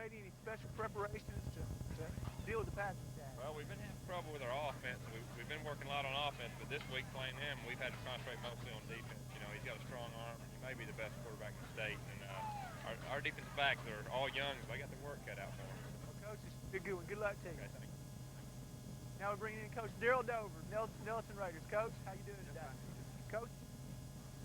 made any special preparations to deal with the passing attack? Well, we've been having trouble with our offense. We've been working a lot on offense, but this week playing him, we've had to concentrate mostly on defense. You know, he's got a strong arm. He may be the best quarterback in the state, and our defensive backs are all young, so they got their work cut out for them. Well, Coach, it's a good one. Good luck to you. Okay, thanks. Now we're bringing in Coach Daryl Dover, Nettleton Raiders. Coach, how you doing today? Coach,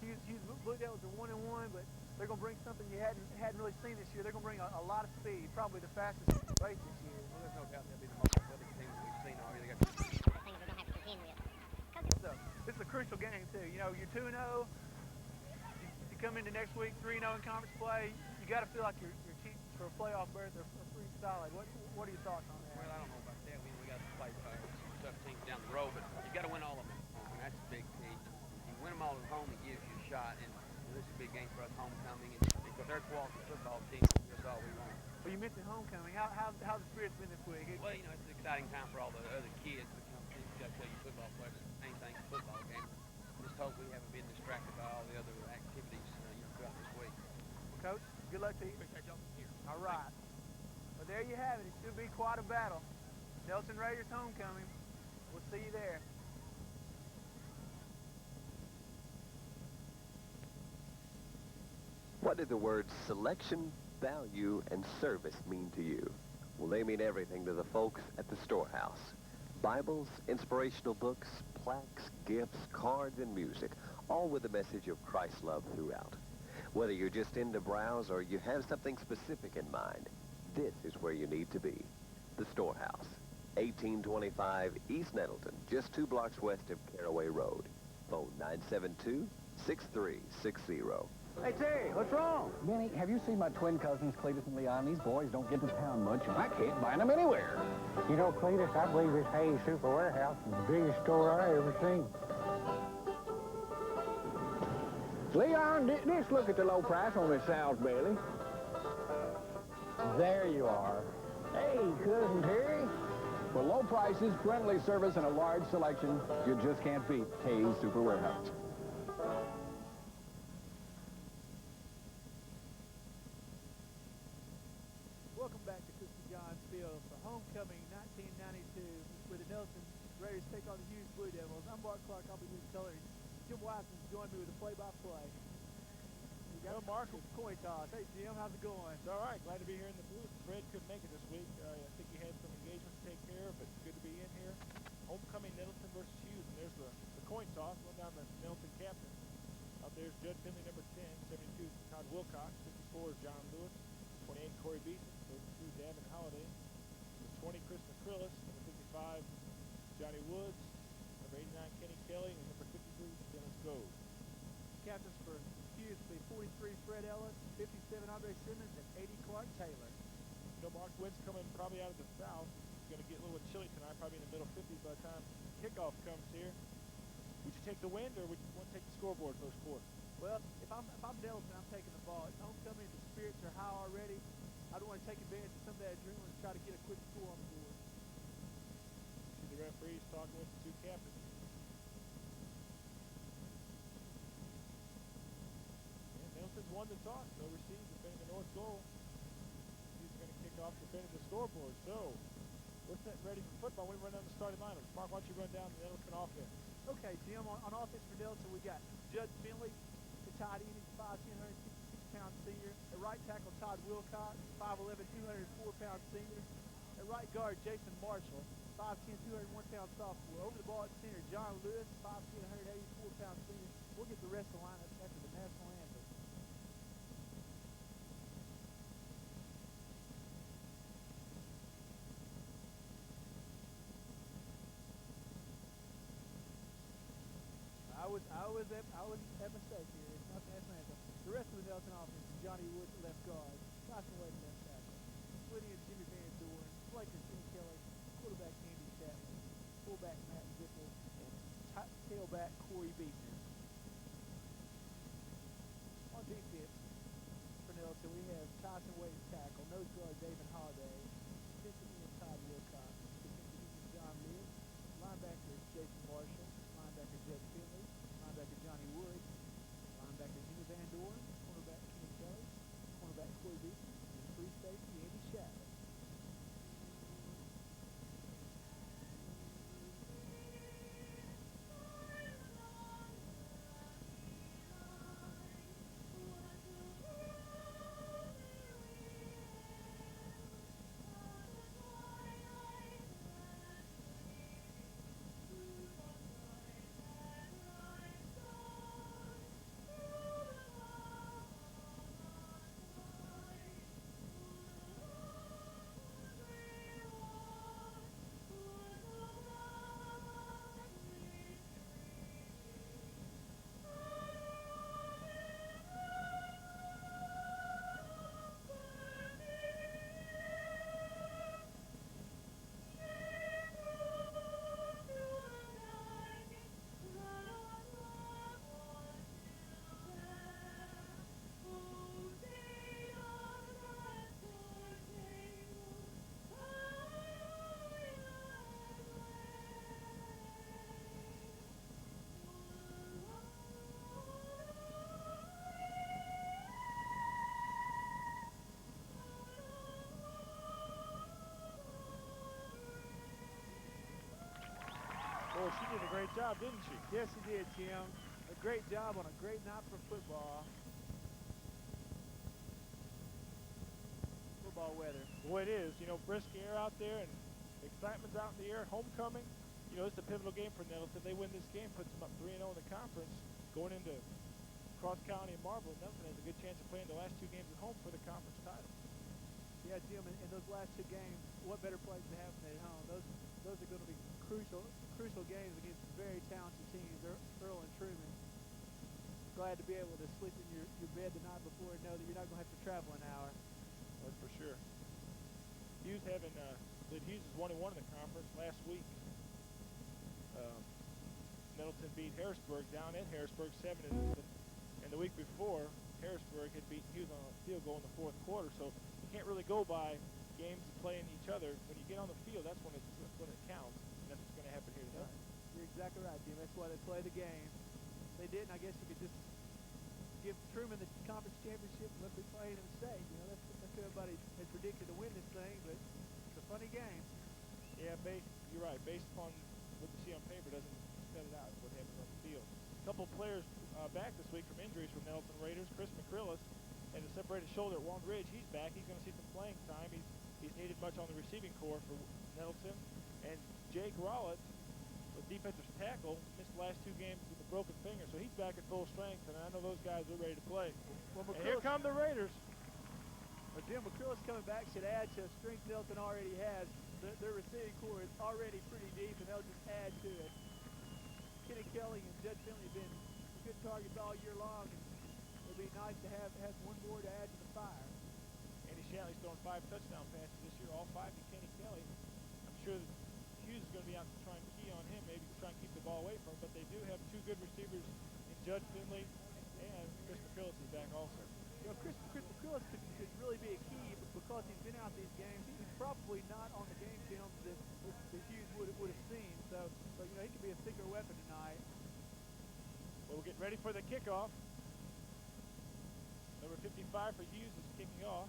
Hughes Blue Devils are 1-1, but they're going to bring something you hadn't really seen this year. They're going to bring a lot of speed, probably the fastest race this year. Well, there's no doubt they'll be the most athletic team that we've seen all year. They got things we're going to have to contend with. So this is a crucial game too. You know, you're 2-0. You come into next week 3-0 in conference play. You got to feel like your chances for a playoff berth are pretty solid. What are your thoughts on that? Well, I don't know about that. We got to play some tough teams down the road, but you got to win all of them. And that's a big key. You win them all at home, it gives you a shot. And this is a big game for us, homecoming, and because they're a quality football team. That's all we want. Well, you mentioned homecoming. How's the spirit's been this week? Well, you know, it's an exciting time for all the other kids to come. You got to tell you football players it's the same thing as football game. Just hope we haven't been distracted by all the other activities throughout this week. Well, Coach, good luck to you. Appreciate y'all here. All right. Well, there you have it. It should be quite a battle. Nettleton Raiders homecoming. We'll see you there. What do the words selection, value, and service mean to you? Well, they mean everything to the folks at the Storehouse. Bibles, inspirational books, plaques, gifts, cards, and music, all with a message of Christ's love throughout. Whether you're just into browse or you have something specific in mind, this is where you need to be. The Storehouse, 1825 East Nettleton, just 2 blocks west of Caraway Road. Phone 972-6360. Hey, Terry, what's wrong? Benny, have you seen my twin cousins, Cletus and Leon? These boys don't get to town much, and I can't find them anywhere. You know, Cletus, I believe this Hayes Super Warehouse is the biggest store I ever seen. Leon, just look at the low price on this sow's belly. There you are. Hey, Cousin Terry. For low prices, friendly service, and a large selection, you just can't beat Hayes Super Warehouse. Welcome back to Cookie John's Field for homecoming 1992, where the Nettleton Raiders take on the Hughes Blue Devils. I'm Mark Clark. I'll be doing coloring. Jim Wiseman's joined me with a play-by-play. We got Marshall coin toss. Hey, Jim, how's it going? It's all right. Glad to be here in the booth. Fred couldn't make it this week. I think he had some engagements to take care of, but it's good to be in here. Homecoming Nettleton versus Hughes, and there's the coin toss. Going down the Nettleton captain. Out there's Judd Finley, number 10. 72 is Todd Wilcox. 54 is John Lewis. 28 Corey Beaton. 32 Davin Holliday. Number 20 Chris McCrillis. Number 55 Johnny Woods. Number 89 Kenny Kelly. And number 53 Dennis Gove. Captains for Hughes will be 43 Fred Ellis, 57 Andre Simmons, and 80 Clark Taylor. You know, Mark, wind's coming probably out of the south. It's going to get a little chilly tonight, probably in the middle 50s by the time kickoff comes here. Would you take the wind, or would you want to take the scoreboard first quarter? Well, if I'm Nettleton, I'm taking the ball. It's homecoming. The spirits are high already. I don't want to take advantage of some of that adrenaline and try to get a quick score on the board. See the referees talking with the two captains. And Nettleton's won the toss. No receive, defending the north goal. He's going to kick off defending the scoreboard. So, we're set ready for football. We run down the starting lineup. Mark, why don't you run down the Nettleton offense? Okay, Jim, on offense for Nettleton, we got Judd Finley, the tight end, 5'10", 166-pound senior. At right tackle, Todd Wilcox, 5'11", 204-pound senior. At right guard, Jason Marshall, 5'10", 201-pound sophomore. Over the ball at center, John Lewis, 5'10", 184-pound senior. We'll get the rest of the lineup after the national anthem. I was at mistake here. It's not the national anthem. The rest of the Nettleton offense is Johnny Woods at left guard, Tyson Wade at left tackle, splitting at Jimmy Van Doren, flanker Kenny Kelly, quarterback Andy Chapman, fullback Matt Zippel, and tailback Corey Beaton. On defense for Nettleton, we have Tyson Wade at tackle, nose guard David Holliday, defensive end Todd Wilcox, defensive end John Lewis, linebacker Jason Marshall, linebacker Judd Finley, linebacker Johnny Woods, linebacker Jimmy Van Doren, cornerback Kenny Kelly, cornerback Corey Beaton, and free safety Andy Chapman. she did a great job, didn't she? Yes, she did, Jim. A great job on a great night for football. Football weather. Boy, it is. You know, brisk air out there and excitement's out in the air. Homecoming. You know, it's a pivotal game for Nettleton. They win this game, puts them up 3-0 in the conference. Going into Cross County and Marble, Nettleton has a good chance of playing the last 2 games at home for the conference title. Yeah, Jim, in those last 2 games, what better place to have than at home? Those are going to be crucial games against very talented teams, Earl and Truman. Glad to be able to sleep in your bed the night before and know that you're not going to have to travel an hour. That's for sure. Hughes Hughes is 1-1 in the conference last week. Nettleton beat Harrisburg down at Harrisburg 7-0. And the week before, Harrisburg had beaten Hughes on a field goal in the 4th quarter. So you can't really go by games playing each other. When you get on the field, that's when it counts. And that's what's going to happen here tonight. You're exactly right, Jim. That's why they play the game. If they didn't, I guess you could just give Truman the conference championship and let them play in the state. You know, that's everybody had predicted to win this thing, but it's a funny game. Yeah, you're right. Based upon what you see on paper, doesn't spell it out what happens on the field. A couple players back this week from injuries from Nettleton Raiders. Chris McCrillis had a separated shoulder at Walton Ridge. He's back. He's going to see some playing time. He's needed much on the receiving corps for Nettleton. And Jake Rowlett, the defensive tackle, missed the last 2 games with a broken finger, so he's back at full strength, and I know those guys are ready to play. Well, And here come the Raiders. Well, Jim, McCrillis coming back should add to a strength Nettleton already has. Their receiving corps is already pretty deep, and they'll just add to it. Kenny Kelly and Judge Finley have been good targets all year long, and it'll be nice to have one more to add to the fire. Andy Shatley's thrown 5 touchdown passes this year, all 5 to Kenny Kelly. I'm sure that Hughes is going to be out to try and key on him, maybe try and keep the ball away from him, but they do have 2 good receivers in Judge Finley and Chris McCrillis is back also. You know, Chris McCrillis could really be a key because he's been out these games. He's probably not on the game films that Hughes would have seen. So, you know, he could be a thicker weapon tonight. Well, we're getting ready for the kickoff. Number 55 for Hughes is kicking off.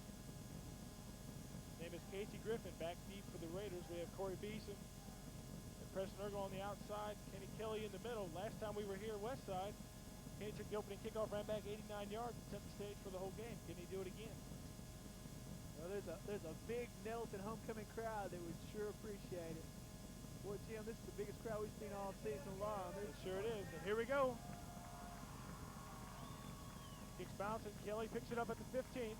His name is Casey Griffin, back deep for the Raiders. We have Corey Beeson and Preston Ergo on the outside. Kenny Kelly in the middle. Last time we were here, west side, Kenny took the opening kickoff, ran back 89 yards, and set the stage for the whole game. Can he do it again? Well, there's a big Nettleton homecoming crowd that would sure appreciate it. Boy, Jim, this is the biggest crowd we've seen all season long. Sure it is. And here we go. Kicks bouncing. Kelly picks it up at the 15.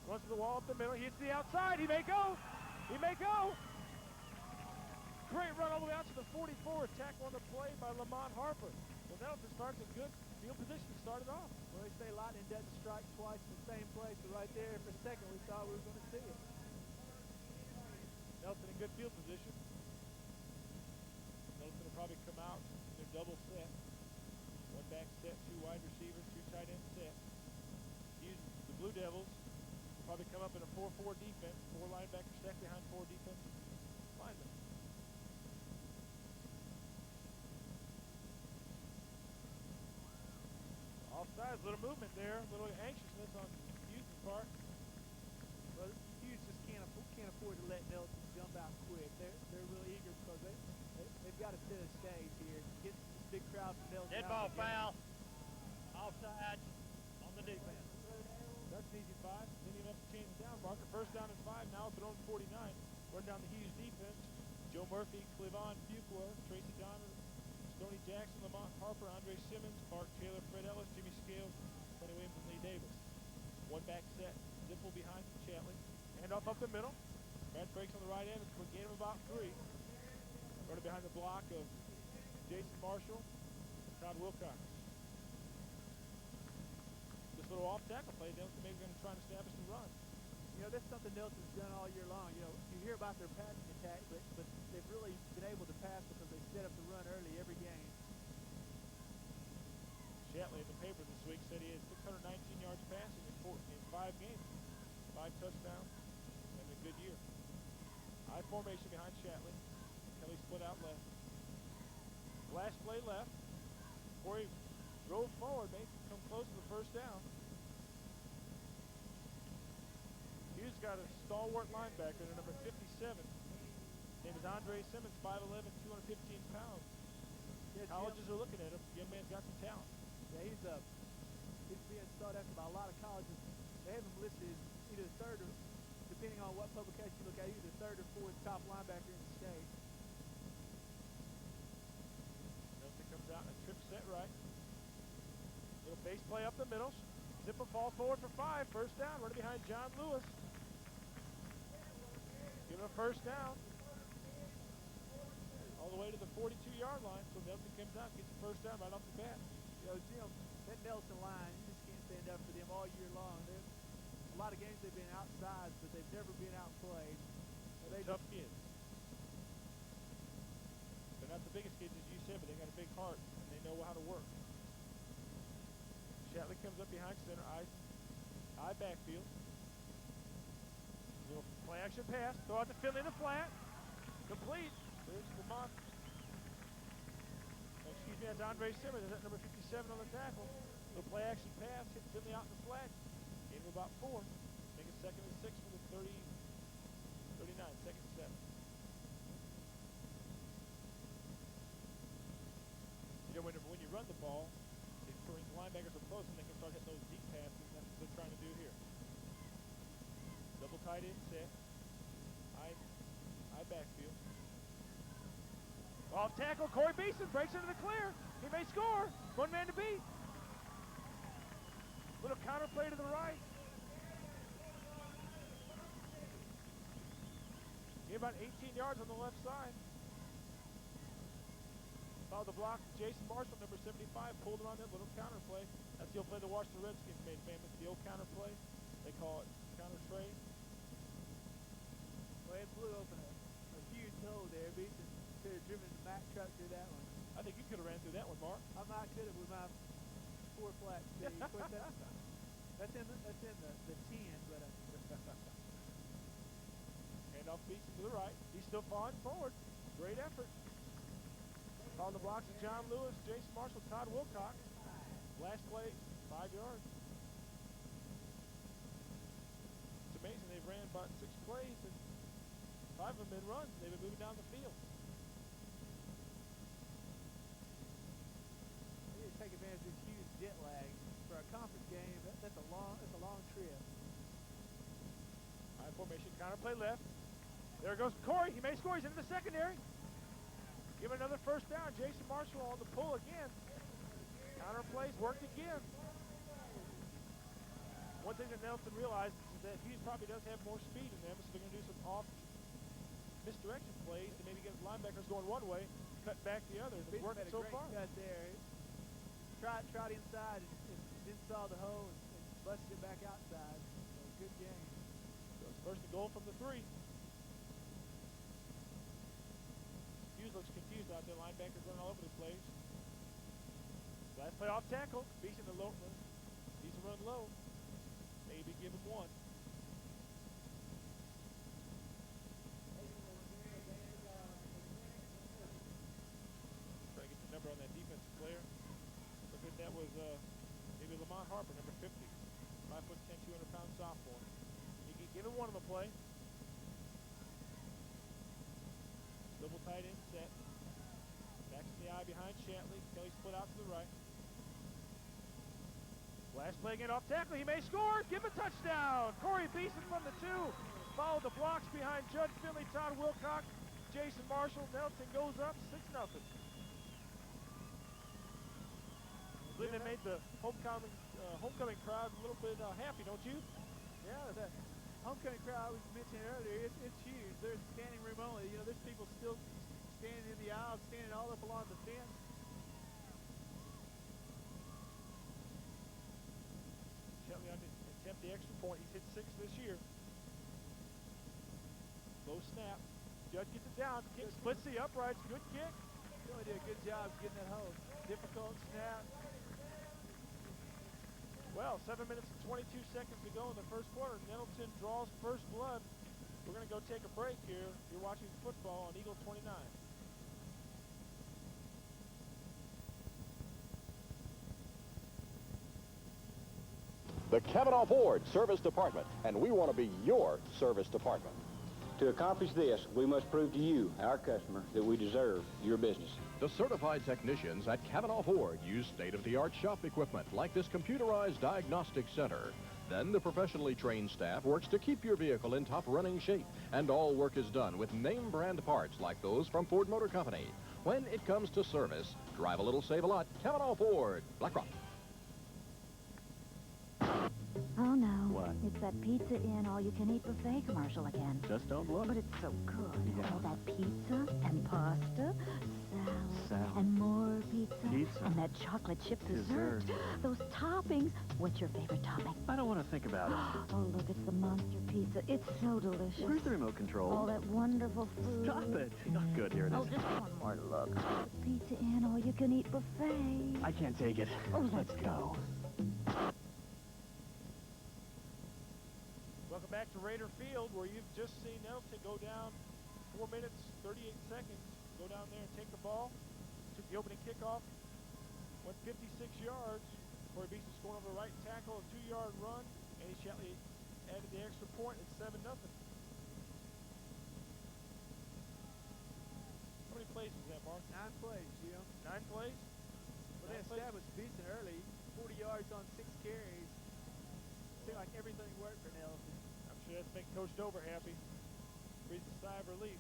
Runs to the wall up the middle. He hits the outside. He may go. He may go. Great run all the way out to the 44. Tackle on the play by Lamont Harper. Well, Nettleton starts a good field position to start it off. Well, they say lightning doesn't strike twice in the same place, but right there for a second we thought we were going to see it. Nettleton in good field position. Nettleton will probably come out in their double set. 1 back set, 2 wide receivers, 2 tight end set. The Blue Devils will probably come up in a 4-4 defense. 4 linebackers stacked behind 4 defensive linemen. Offsides, little movement there, a little anxiousness on Hughes' part. Well, Hughes just can't afford to let Nettleton jump out quick. They're really eager because they've got to set a stage here. Get this big crowd from Nettleton. Dead ball foul. Offside on the defense. That's an easy 5. Didn't even have to change the down marker. First down is 5. Now it's their own 49. Run down the Hughes defense. Joe Murphy, Clevon Fuqua, Tracy Donner, Stoney Jackson, Lamont Harper, Andre Simmons, Clark Taylor, Fred Ellis, Jimmy Scales, Sonny Williams, and Lee Davis. 1 back set. Zipple behind from Chatley. Handoff up the middle. Brad breaks on the right end. It's a gain of about 3. Running behind the block of Jason Marshall and Todd Wilcox. This little off tackle play, Nettleton maybe going to try and establish the run. You know, that's something Nettleton's done all year long. You know, you hear about their passing attack, but they've really been able to pass because they set up the run early every game. Shatley in the paper this week said he had 619 yards passing in 5 games. 5 touchdowns, and a good year. High formation behind Shatley. Kelly split out left. Last play left. Corey drove forward, made come close to the first down. Hughes got a stalwart linebacker, number 57. His name is Andre Simmons, 5'11", 215 pounds. Yeah, Colleges are looking at him. Young man's got some talent. Yeah, he's being sought after by a lot of colleges. They have him listed as either third or, depending on what publication you look at, either third or fourth top linebacker in the state. Nettleton comes out and a trip set right. Little base play up the middle. Zipper falls forward for 5. First down, running behind John Lewis. Give him a first down. All the way to the 42-yard line. So Nettleton comes out, gets the first down right off the bat. You know, Jim, that Nettleton line, you just can't stand up for them all year long. A lot of games they've been outside, but they've never been outplayed. They're tough kids. They're not the biggest kids, as you said, but they got a big heart, and they know how to work. Shatley comes up behind center, eye backfield. Little play action pass, throw out to Finley in the flat. Complete. There's Lamont. Excuse me, that's Andre Simmons. That's number 57 on the tackle. Little play action pass, hit Finley out in the flat. Gave him about 4. Make it 2nd and 6 for the 39, 2nd and 7. You know, when you run the ball, it brings linebackers up close and they can start hitting those deep passes. That's what they're trying to do here. Double tight end set. High backfield. Off tackle, Corey Beeson breaks into the clear. He may score. One man to beat. Little counter play to the right. He about 18 yards on the left side. Followed the block. Jason Marshall, number 75, pulled it on that little counter play. That's the old play the Washington Redskins made famous. The old counter play. They call it counter trade. Well, it blew open a huge hole there. Beeson could have driven the Mack truck through that one. I think you could have ran through that one, Mark. I might could have with my 4 flat speed. That's in the 10, but hand off Beeson to the right. He's still falling forward. Great effort. On the blocks of John Lewis, Jason Marshall, Todd Wilcox. Last play, 5 yards. It's amazing. They've ran about 6 plays and 5 of them been runs. They've been moving down the field. they need to take advantage of this huge jet lag for a conference game. That's a long trip. High formation, counter play left. There goes Corey. He may score. He's into the secondary. Give him another first down. Jason Marshall on the pull again. Counter plays worked again. One thing that Nettleton realized is that Hughes probably does have more speed in them, so they're going to do some off misdirection plays to maybe get linebackers going one way, cut back the other. It's working so far. Cut there. Tried inside and then saw the hole and busted it back outside. So good game. So it's 1st and goal from the 3. Hughes looks confused out there. Linebackers running all over the place. Last play off tackle. Beeson the low. Beeson run low. Maybe give him 1. Try to get the number on that defensive player. Look at that was maybe Lamont Harper, number 50. 5'10", 200-pound sophomore. He can give him 1 of a play. Double tight end set. Backs in the eye behind Shatley. Kelly split out to the right. Last play again off tackle. He may score. Give a touchdown. Corey Beeson from the 2. Followed the blocks behind Judd Finley, Todd Wilcox, Jason Marshall. Nettleton goes up 6-0. I believe they made the homecoming crowd a little bit happy, don't you? Yeah, that homecoming crowd we mentioned earlier, it's huge. There's standing room only. You know, there's people still standing in the aisles, standing all up along the fence. Shatley on to attempt the extra point. He's hit 6 this year. Low snap. Judd gets it down. Kick splits the uprights. Good kick. Really did a good job getting that home. Difficult snap. Well, 7 minutes and 22 seconds to go in the first quarter. Nettleton draws first blood. We're going to go take a break here. You're watching football on Eagle 29. The Kavanaugh Ford Service Department, and we want to be your service department. To accomplish this, we must prove to you, our customer, that we deserve your business. The certified technicians at Cavanaugh Ford use state-of-the-art shop equipment like this computerized diagnostic center. Then the professionally trained staff works to keep your vehicle in top running shape, and all work is done with name brand parts like those from Ford Motor Company. When it comes to service, drive a little, save a lot. Cavanaugh Ford, Black Rock. Oh, no. What? It's that Pizza Inn all-you-can-eat buffet commercial again. Just don't look. But it's so good. Yeah. All that pizza and pasta, salad, and more pizza. And that chocolate chip dessert. Those toppings. What's your favorite topping? I don't want to think about it. Oh, look, it's the monster pizza. It's so delicious. Where's the remote control? All that wonderful food. Stop it. Oh, good, here it is. Oh, just one more look. Pizza Inn all-you-can-eat buffet. I can't take it. Oh, let's go. Welcome back to Raider Field, where you've just seen Nettleton go down 4 minutes, 38 seconds. Go down there and take the ball. Took the opening kickoff. Went 56 yards. Corey Beeson scored over the right tackle, a 2-yard run. Andy Shatley added the extra point at 7-0. How many plays was that, Mark? 9 plays, Jim. 9 plays? Well, they established Beeson early. 40 yards on 6 carries. Seemed like everything worked for Nettleton. I'm sure that's making Coach Dover happy. Breathes a sigh of relief.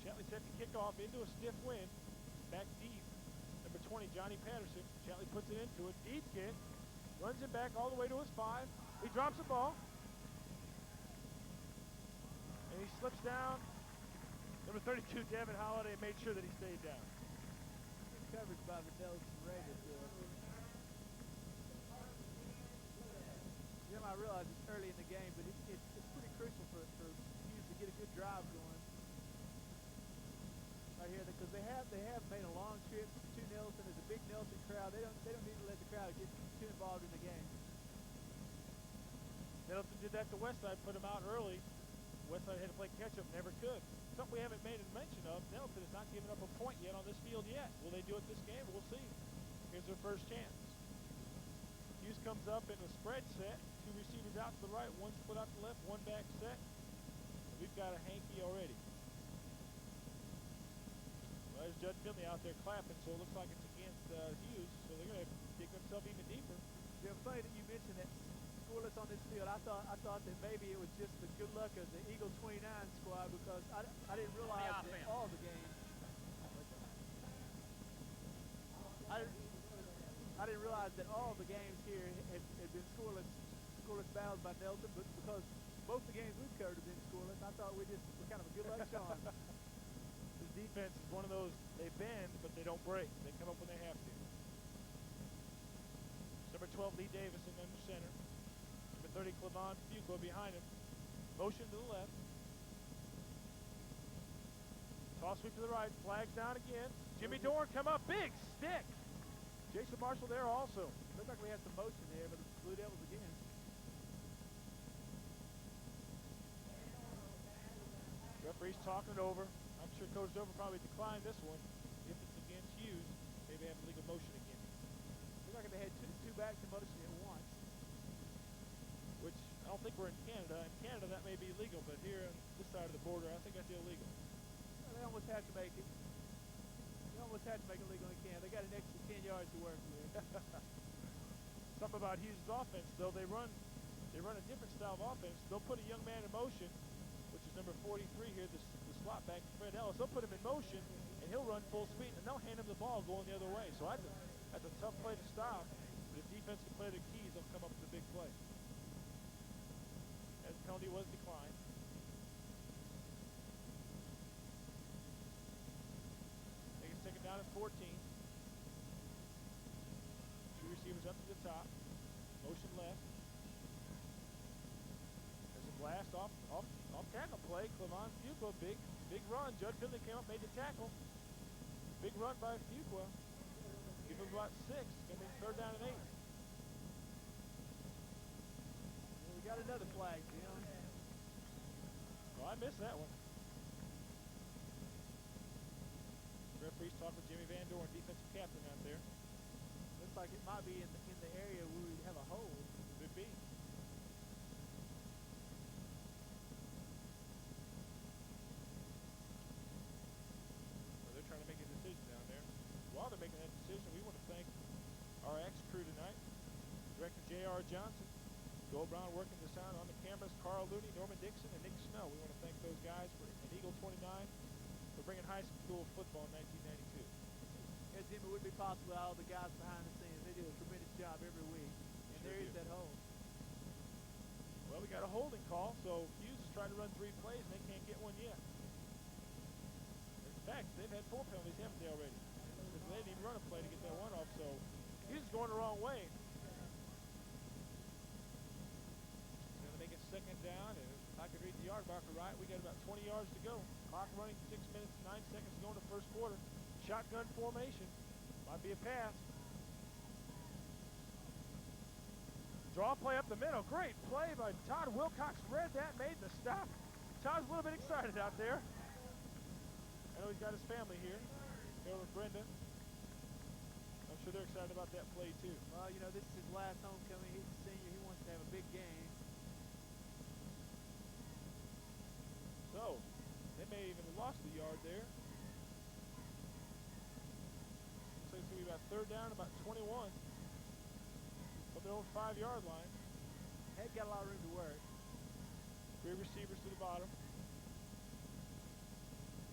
Shatley set the kickoff into a stiff wind. Back deep. Number 20, Johnny Patterson. Shatley puts it into it. Deep kick. Runs it back all the way to his 5. He drops the ball. And he slips down. Number 32, Devin Holliday, made sure that he stayed down. Good coverage by the Nettleton Raiders. Jim, I realize it's early in the game, but it's pretty crucial for Hughes to get a good drive going right here, because they have made a long trip to Nettleton. There's a big Nettleton crowd. They don't need to let the crowd get too involved in the game. Nettleton did that to Westside, put him out early. Westside had to play catch-up, never could. Something we haven't made a mention of, Nettleton has not given up a point yet on this field yet. Will they do it this game? We'll see. Here's their first chance. Hughes comes up in a spread set. 2 receivers out to the right, 1 split out to the left, 1 back set. We've got a hanky already. Well, there's Judd Finley out there clapping, so it looks like it's against Hughes, so they're going to dig themselves even deeper. Yeah, funny that you mentioned that scoreless on this field. I thought that maybe it was just the good luck of the Eagle 29 squad, because I didn't realize that all the games. I didn't realize that all the games here had been scoreless battles by Nettleton, but because both the games we've covered have been scoreless, I thought we just were kind of a good luck charm. This defense is one of those, they bend, but they don't break. They come up when they have to. Number 12, Lee Davison under center. Number 30, Clevon Fuqua behind him. Motion to the left. Toss sweep to the right. Flags down again. Jimmy Dorn come up. Big stick. Jason Marshall there also. Looks like we had some motion there, but the Blue Devils again. Referee's talking it over. I'm sure Coach Dover probably declined this one. If it's against Hughes, maybe have illegal motion again. Looks like they had two backs in motion at once. Which, I don't think we're in Canada. In Canada, that may be illegal, but here on this side of the border, I think that's illegal. Well, they almost have to make it. They almost had to make it legal in Canada. They got an extra 10 yards to work with. Something about Hughes' offense, though, they run a different style of offense. They'll put a young man in motion, which is number 43 here, the slot back, Fred Ellis. They'll put him in motion, and he'll run full speed, and they'll hand him the ball going the other way. So that's a tough play to stop. But if defense can play their keys, they'll come up with a big play. As the penalty was declined. They can take it down at 14. 2 receivers up to the top. Motion left. There's a blast off tackle play. Clevon Fuqua, big run. Judd Finley came up, made the tackle. Big run by Fuqua. Give him about 6. Gonna be 3rd down and 8. Well, we got another flag, Jim. Oh, I missed that one. Referees talk with Jimmy Van Dorn, defensive captain out there. Looks like it might be in the area where we have a hold. Could be. director J.R. Johnson. Joel Brown working the sound on the cameras. Carl Looney, Norman Dixon, and Nick Snow. We want to thank those guys for an Eagle 29 for bringing high school football in 1992. Yeah, Jim, it wouldn't be possible without all the guys behind the scenes. They do a tremendous job every week. And Sure there is do. that hole. Well, we got a holding call, so Hughes is trying to run 3 plays, and they can't get one yet. In fact, they've had 4 penalties, haven't they, already? Because they didn't even run a play to get that one off, so Hughes is going the wrong way. Going to make it second down, and if I could read the yard marker right, we got about 20 yards to go. Clock running, 6 minutes, 9 seconds to go in the first quarter. Shotgun formation. Might be a pass. Draw play up the middle. Great play by Todd Wilcox. Read that, made the stop. Todd's a little bit excited out there. I know he's got his family here. Here with Brenda. I'm sure they're excited about that play too. Well, you know, this is his last homecoming. He's a senior. He wants to have a big game. So, they may even have lost the yard there. Looks like it's going to be about third down, about 21. From their own 5-yard line. Head got a lot of room to work. 3 receivers to the bottom.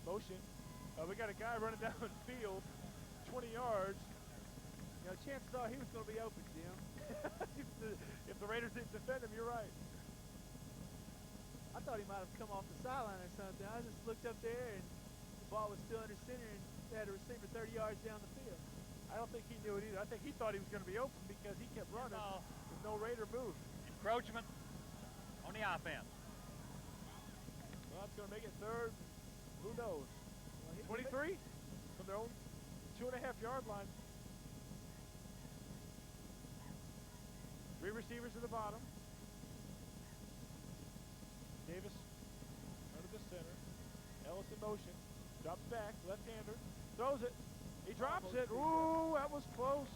Motion. We got a guy running down the field, 20 yards. You know, chances are he was going to be open, Jim. if the Raiders didn't defend him, you're right. I thought he might have come off the sideline or something. I just looked up there, and the ball was still under center, and they had a receiver 30 yards down the field. I don't think he knew it either. I think he thought he was going to be open because he kept running with no Raider move. Encroachment on the offense. Well, that's going to make it third. Who knows? 23 from their own 2.5-yard line. 3 receivers to the bottom. Davis under the center. Ellis in motion. Drops back. Left-hander. Throws it. He drops it. Ooh, that was close.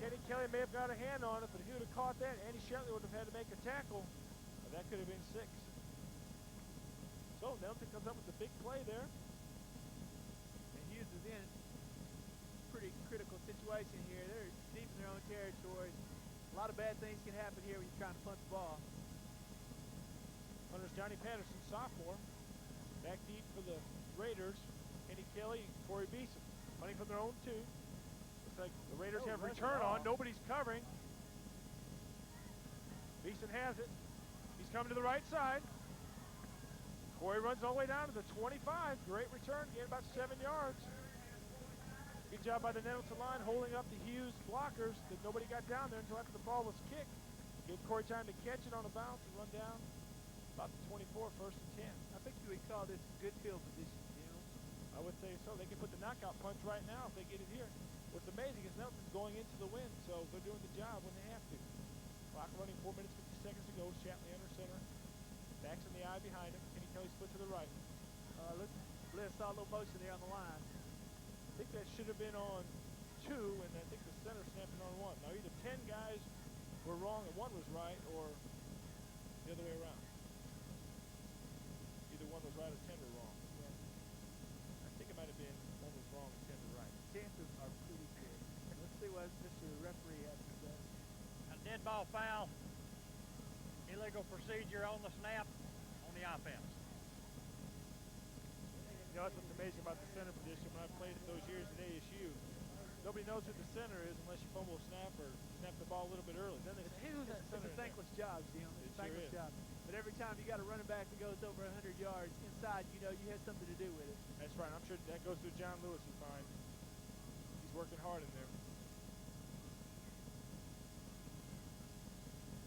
Kenny Kelly may have got a hand on it, but if he would have caught that, Andy Shetley would have had to make a tackle. That could have been 6. So Nettleton comes up with the big play there. And Hughes is in a pretty critical situation here. They're deep in their own territory. A lot of bad things can happen here when you're trying to punt the ball. Hunter's Johnny Patterson, sophomore. Back deep for the Raiders. Kenny Kelly and Corey Beeson. Punting from their own 2. Looks like the Raiders have return on. Nobody's covering. Beeson has it. He's coming to the right side. Corey runs all the way down to the 25. Great return, gained about 7 yards. Good job by the Nettleton line holding up the Hughes blockers that nobody got down there until after the ball was kicked. Gave Corey time to catch it on a bounce and run down about the 24, first and 10. I think you would call this good field position, Jim. I would say so. They can put the knockout punch right now if they get it here. What's amazing is Nettleton's going into the wind, so they're doing the job when they have to. Clock running, 4 minutes, 50 seconds to go. Shatley under center. Backs in the eye behind him. Kenny Kelly split to the right. Bliss saw a little motion there on the line. I think that should have been on 2, and I think the center snapping on 1. Now either 10 guys were wrong and 1 was right, or the other way around. Either 1 was right or 10 were wrong. Yeah. I think it might have been 1 was wrong and 10 were right. Chances are pretty good. Let's see what Mr. Referee has to say. A dead ball foul. Illegal procedure on the snap on the offense. You know, that's what's amazing about the center position. When I played it those years at ASU, nobody knows who the center is unless you fumble a snap or snap the ball a little bit early. Then they say, who's that center? It's a thankless job, Jim. It's a thankless job. But every time you got a running back that goes over 100 yards inside, you know you had something to do with it. That's right. I'm sure that goes through John Lewis's mind. He's working hard in there.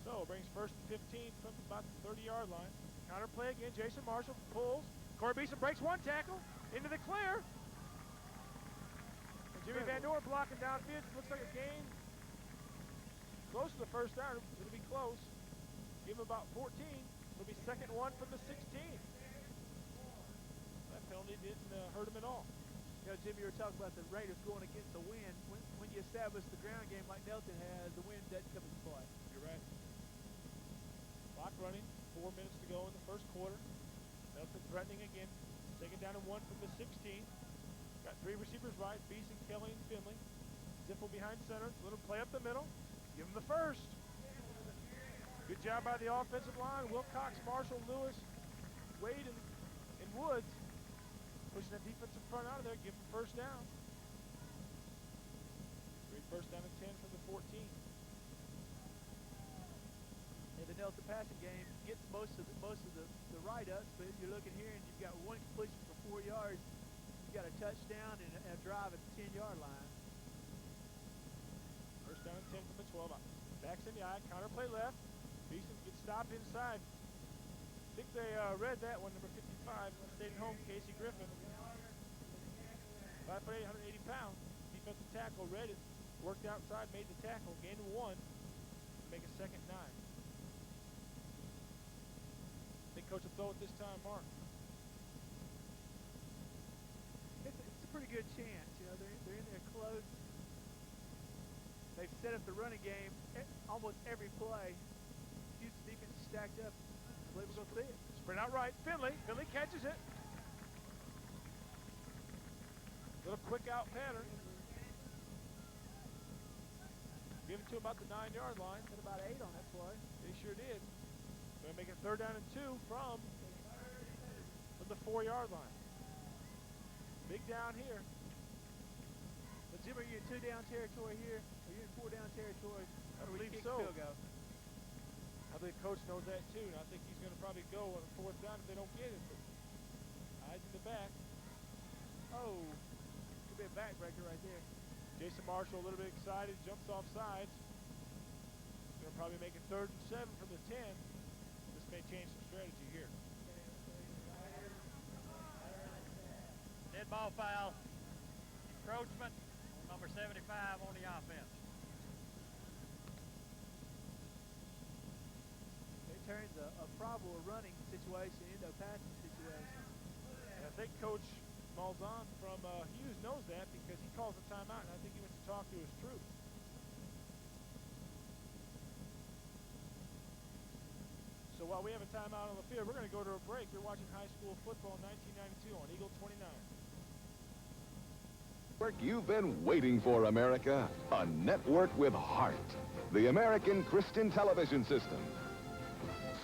So brings first and 15 from about the 30-yard line. Counter play again. Jason Marshall pulls. Corey Beeson breaks 1 tackle into the clear. And Jimmy Van Doren blocking downfield. Looks like a gain. Close to the first down. It'll be close. Give him about 14. It'll be second 1 from the 16. That penalty didn't hurt him at all. You know, Jimmy, you were talking about the Raiders going against the wind. When you establish the ground game like Nettleton has, the wind doesn't come into play. You're right. Clock running. 4 minutes to go in the first quarter. Nettleton threatening again. Taking down to 1 from the 16. Got 3 receivers right. Beeson, Kelly, and Finley. Ziffel behind center. Little play up the middle. Give him the first. Good job by the offensive line. Wilcox, Marshall, Lewis, Wade, and Woods. Pushing that defensive front out of there. Give him first down. Great first down and 10 from the 14. And the Nettleton passing game gets most of the write-ups, but you're looking here and you've got one completion for 4 yards. You've got a touchdown and a drive at the 10-yard line. First down and 10 from the 12. Backs in the eye. Counter play left. Beeson gets stopped inside. I think they read that one, number 55. Stayed at home, Casey Griffin. 5'8", 180 pounds. Defensive tackle read it. Worked outside, made the tackle. Gained 1. Make a 2nd 9. I think coach will throw it this time, Mark. It's a pretty good chance. You know, they're in there close. They've set up the running game almost every play. Hughes defense is stacked up. I believe we're going to see it. Spread out right. Finley catches it. Little quick out pattern. Give it to him about the 9-yard line. Got about 8 on that play. They sure did. Going to make it 3rd down and 2 from the 4-yard line. Big down here. But Jim, are you in 2-down territory here? Are you in 4-down territory? I believe so. I believe coach knows that too, and I think he's going to probably go on a 4th down if they don't get it. But eyes in the back. Oh, could be a backbreaker right there. Jason Marshall a little bit excited, jumps off sides. Going to probably make it 3rd and 7 from the 10. This may change some strategy here. Dead ball foul. Encroachment. Number 75 on the offense. It turns a probable running situation into a passing situation. And I think Coach Malzahn from Hughes knows that because he calls a timeout, and I think he wants to talk to his troops. So while we have a timeout on the field, we're going to go to a break. You're watching high school football 1992 on Eagle 29. You've been waiting for, America. A network with heart. The American Christian Television System.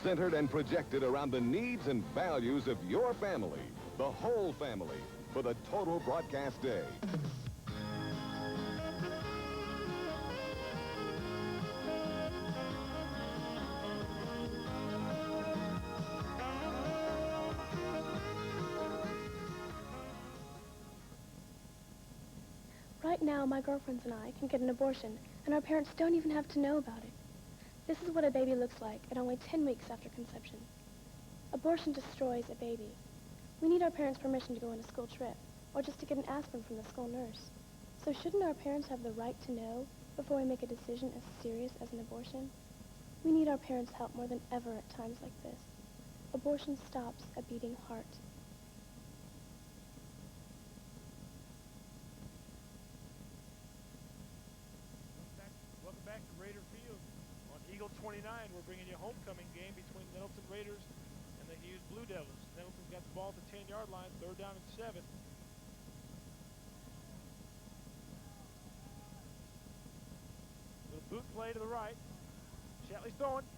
Centered and projected around the needs and values of your family, the whole family, for the total broadcast day. Right now, my girlfriends and I can get an abortion, and our parents don't even have to know about it. This is what a baby looks like at only 10 weeks after conception. Abortion destroys a baby. We need our parents' permission to go on a school trip, or just to get an aspirin from the school nurse. So shouldn't our parents have the right to know before we make a decision as serious as an abortion? We need our parents' help more than ever at times like this. Abortion stops a beating heart. Welcome back to Raider Field. On Eagle 29, we're bringing you a homecoming game between the Nettleton Raiders and the Hughes Blue Devils. Nettleton's got the ball at the 10-yard line, 3rd down and 7. Little boot play to the right. Shatley's throwing.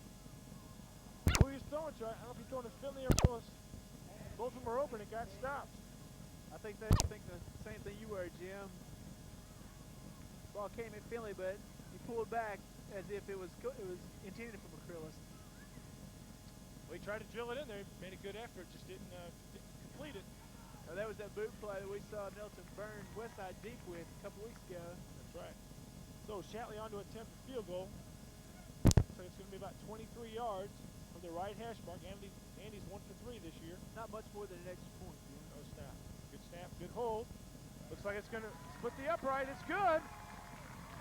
Who he's throwing to? I don't know if he's throwing to Finley or Willis. Both of them are open. It got stopped. I think the same thing you were, Jim. Ball came at Finley, but he pulled back as if it was intended for McCrillis. Well, he tried to drill it in there. He made a good effort, just didn't complete it. Now, that was that boot play that we saw Nettleton burn Westside deep with a couple weeks ago. That's right. So Shatley on to attempt a field goal. So it's going to be about 23 yards from the right hash mark. Andy's 1 for 3 this year. Not much more than an extra point. No snap. Good snap, good hold. Looks like it's going to split the upright. It's good.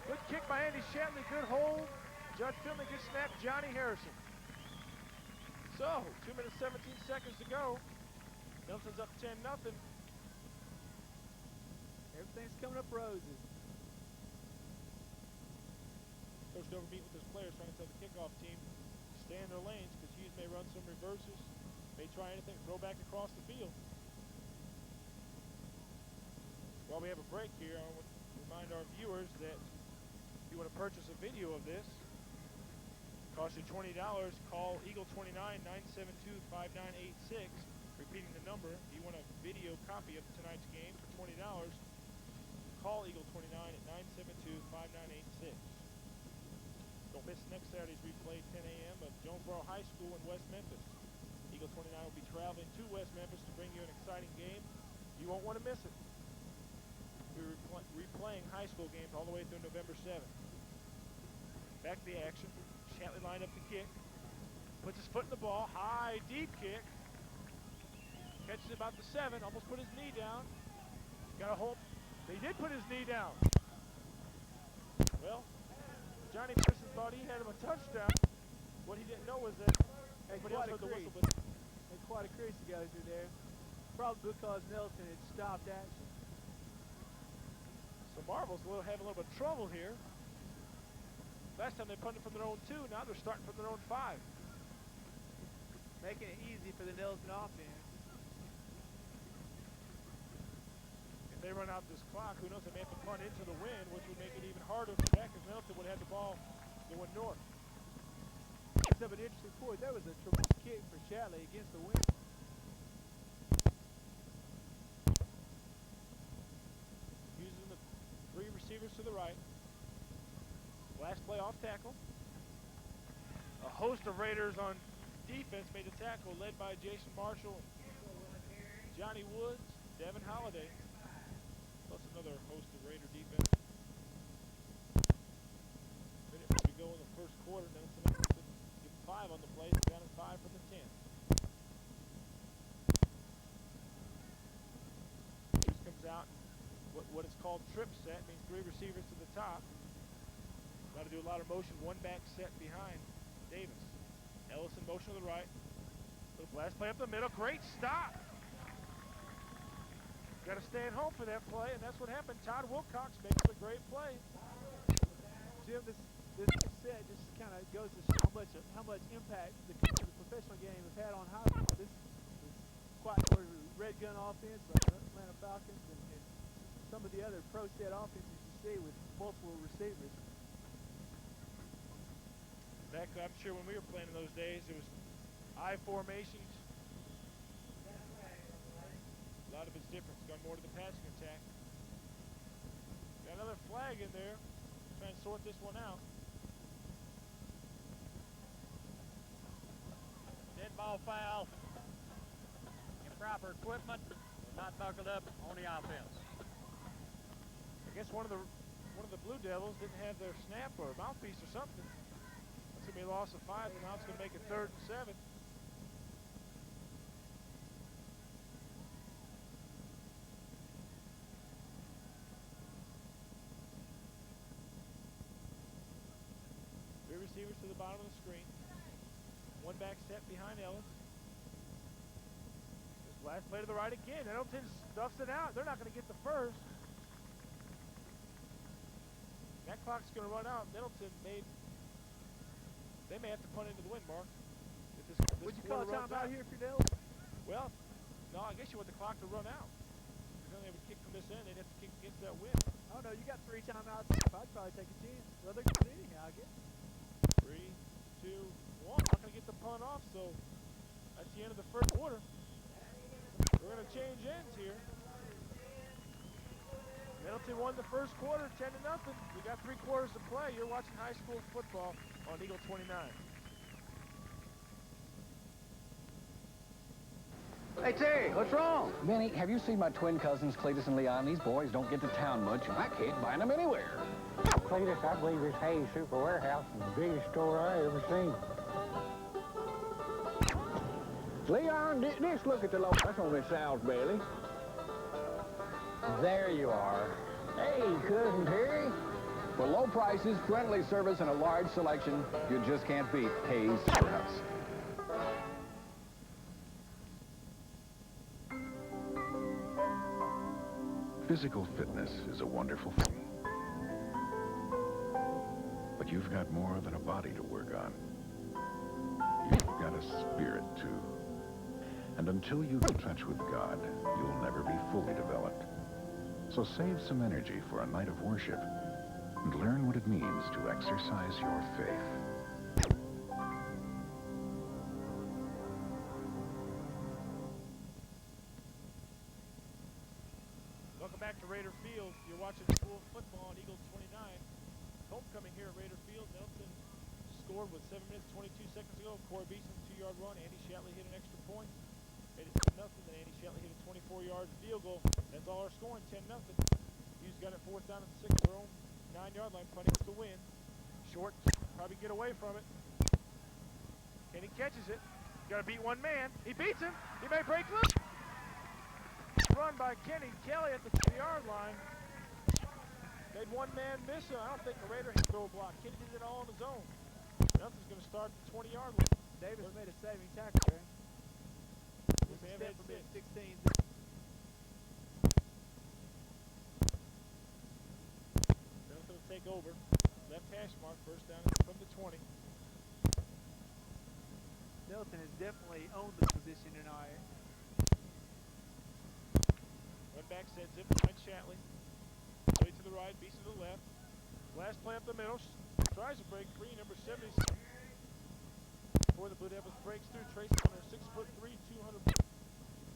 Good kick by Andy Shatley. Good hold. Judge Finley, good snap. Johnny Harrison. So, 2 minutes, 17 seconds to go. Nettleton's up 10-0. Everything's coming up roses. Coach Dover meet with his players, trying to tell the kickoff team to stay in their lanes because Hughes may run some reverses, may try anything, throw back across the field. While we have a break here, I want to remind our viewers that if you you want to purchase a video of this, cost you $20. Call Eagle 29 972-5986. Repeating the number, if you want a video copy of tonight's game for $20, call Eagle 29 at 972-5986. Don't miss next Saturday's replay, 10 a.m. of Jonesboro High School in West Memphis. Eagle 29 will be traveling to West Memphis to bring you an exciting game. You won't want to miss it. We're replaying high school games all the way through November 7th. Back to the action. Shatley lined up the kick. Puts his foot in the ball. High, deep kick. Catches about the 7. Almost put his knee down. Got a hold. They did put his knee down. Well, Johnny Pearson thought he had him a touchdown. What he didn't know was that everybody else heard the whistle. But quite a crease goes through there. Probably because Nettleton had stopped action. So Marvel's having a little bit of trouble here. Last time they punted from their own 2, now they're starting from their own 5. Making it easy for the Nettleton offense. If they run out this clock, who knows, they may have to punt into the wind, which would make it even harder for that because Nettleton would have the ball going north. It's an interesting point. That was a tremendous kick for Shatley against the wind. Using the 3 receivers to the right. Last play off tackle. A host of Raiders on defense made the tackle, led by Jason Marshall, Johnny Woods, Devin Holliday, plus another host of Raider defense. Minute to go in the first quarter. Then it's enough to give 5 on the play. It's down at 5 from the 10. Hughes comes out. What is called trip set means 3 receivers to the top. Got to do a lot of motion. 1 back set behind Davis. Ellison motion to the right. Little blast play up the middle. Great stop. Got to stay at home for that play, and that's what happened. Todd Wilcox makes a great play. Jim, this set just kind of goes to show how much impact the professional game has had on high school. This is quite a red gun offense like the Atlanta Falcons and some of the other pro set offenses you see with multiple receivers. Back, I'm sure when we were playing in those days, it was I formations. A lot of it's different. It's gone more to the passing attack. Got another flag in there. Trying to sort this one out. Dead ball foul. Improper equipment. Not buckled up on the offense. I guess one of the Blue Devils didn't have their snap or mouthpiece or something. That's going to be a loss of 5, and now it's going to make it 3rd and 7. Three receivers to the bottom of the screen. 1 back set behind Ellis. This last play to the right again. Nettleton stuffs it out. They're not going to get the first. That clock's going to run out. Nettleton they may have to punt into the wind, Mark. If this Would you call a timeout here if you're Nettleton? Well, no, I guess you want the clock to run out. Because then they would kick from this end. They'd have to kick against that wind. Oh, no, you got 3 timeouts. I'd probably take a chance. Well, they're good anyhow, I guess. 3, 2, 1. Not going to get the punt off, so that's the end of the first quarter. We're going to change ends here. Nettleton won the first quarter, 10-0. We got 3 quarters to play. You're watching high school football on Eagle 29. Hey, Terry, what's wrong? Benny, have you seen my twin cousins, Cletus and Leon? These boys don't get to town much, and I can't find them anywhere. Cletus, I believe this Hayes Super Warehouse is the biggest store I ever seen. Leon, just look at the logo. That's on Miss Sal's belly. There you are. Hey, Cousin Terry. For low prices, friendly service, and a large selection, you just can't beat Hayes Warehouse. Physical fitness is a wonderful thing. But you've got more than a body to work on. You've got a spirit, too. And until you get in touch with God, you'll never be fully developed. So save some energy for a night of worship and learn what it means to exercise your faith. Welcome back to Raider Field. You're watching school football on Eagle 29. Homecoming here at Raider Field. Nettleton scored with 7 minutes, 22 seconds ago. Corey Beeson, 2-yard run. Andy Shatley hit an extra point. Made it 10-0. Then Andy Shatley hit a 24-yard field goal. That's all our scoring, 10-0. Hughes got it 4th down at the 6, their own 9-yard line. Punting to win. Short, probably get away from it. Kenny catches it. Got to beat one man. He beats him. He may break loose. Run by Kenny Kelly at the 3-yard line. Made one man miss. I don't think the Raider can throw a block. Kenny did it all on his own. Nothing's going to start at the 20-yard line. Davis made a saving tackle there. This man made 16. Nettleton will take over. Left hash mark, 1st down from the 20. Nettleton has definitely owned the position tonight. Run back set, zip behind Shatley. Play to the right, Beeson to the left. Last play up the middle. Tries to break free, number 70. Before the Blue Devils breaks through, Trace Hunter, 6'3", 200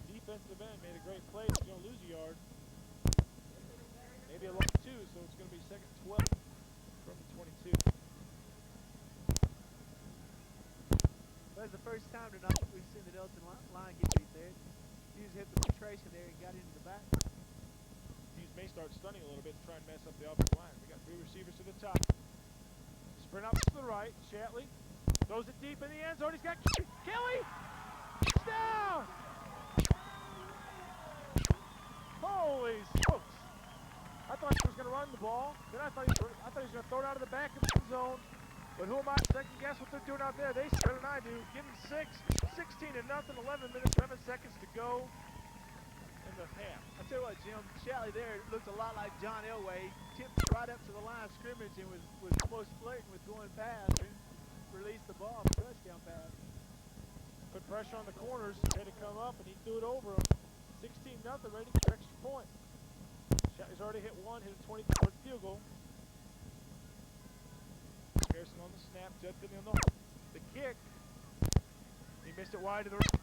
defensive end, made a great play. He's going to lose a yard. Maybe a long 2, so it's going to be 2nd 12 from the 22. Well, it's the first time tonight we've seen the Nettleton line get beat there. Hughes hit the penetration there and got into the back. Hughes may start stunning a little bit to try and mess up the offensive line. We got 3 receivers to the top. Sprint up to the right. Shatley throws it deep in the end zone. He's got Kelly. Touchdown! Holy smokes! I thought he was going to run the ball. Then I thought he was going to throw it out of the back of the end zone. But who am I to second guess what they're doing out there? They better than I do. Give them 6, 16-0, 11 minutes, 7 seconds to go in the half. I tell you what, Jim, Shatley there looked a lot like John Elway. Tipped right up to the line of scrimmage and was close flirting with going past and released the ball for a touchdown pass. Put pressure on the corners. Had to come up and he threw it over him. 16-0, ready for extra point. Shatley's already hit one, hit a 20-yard field goal. Harrison on the snap, Judson on the kick. He missed it wide to the right.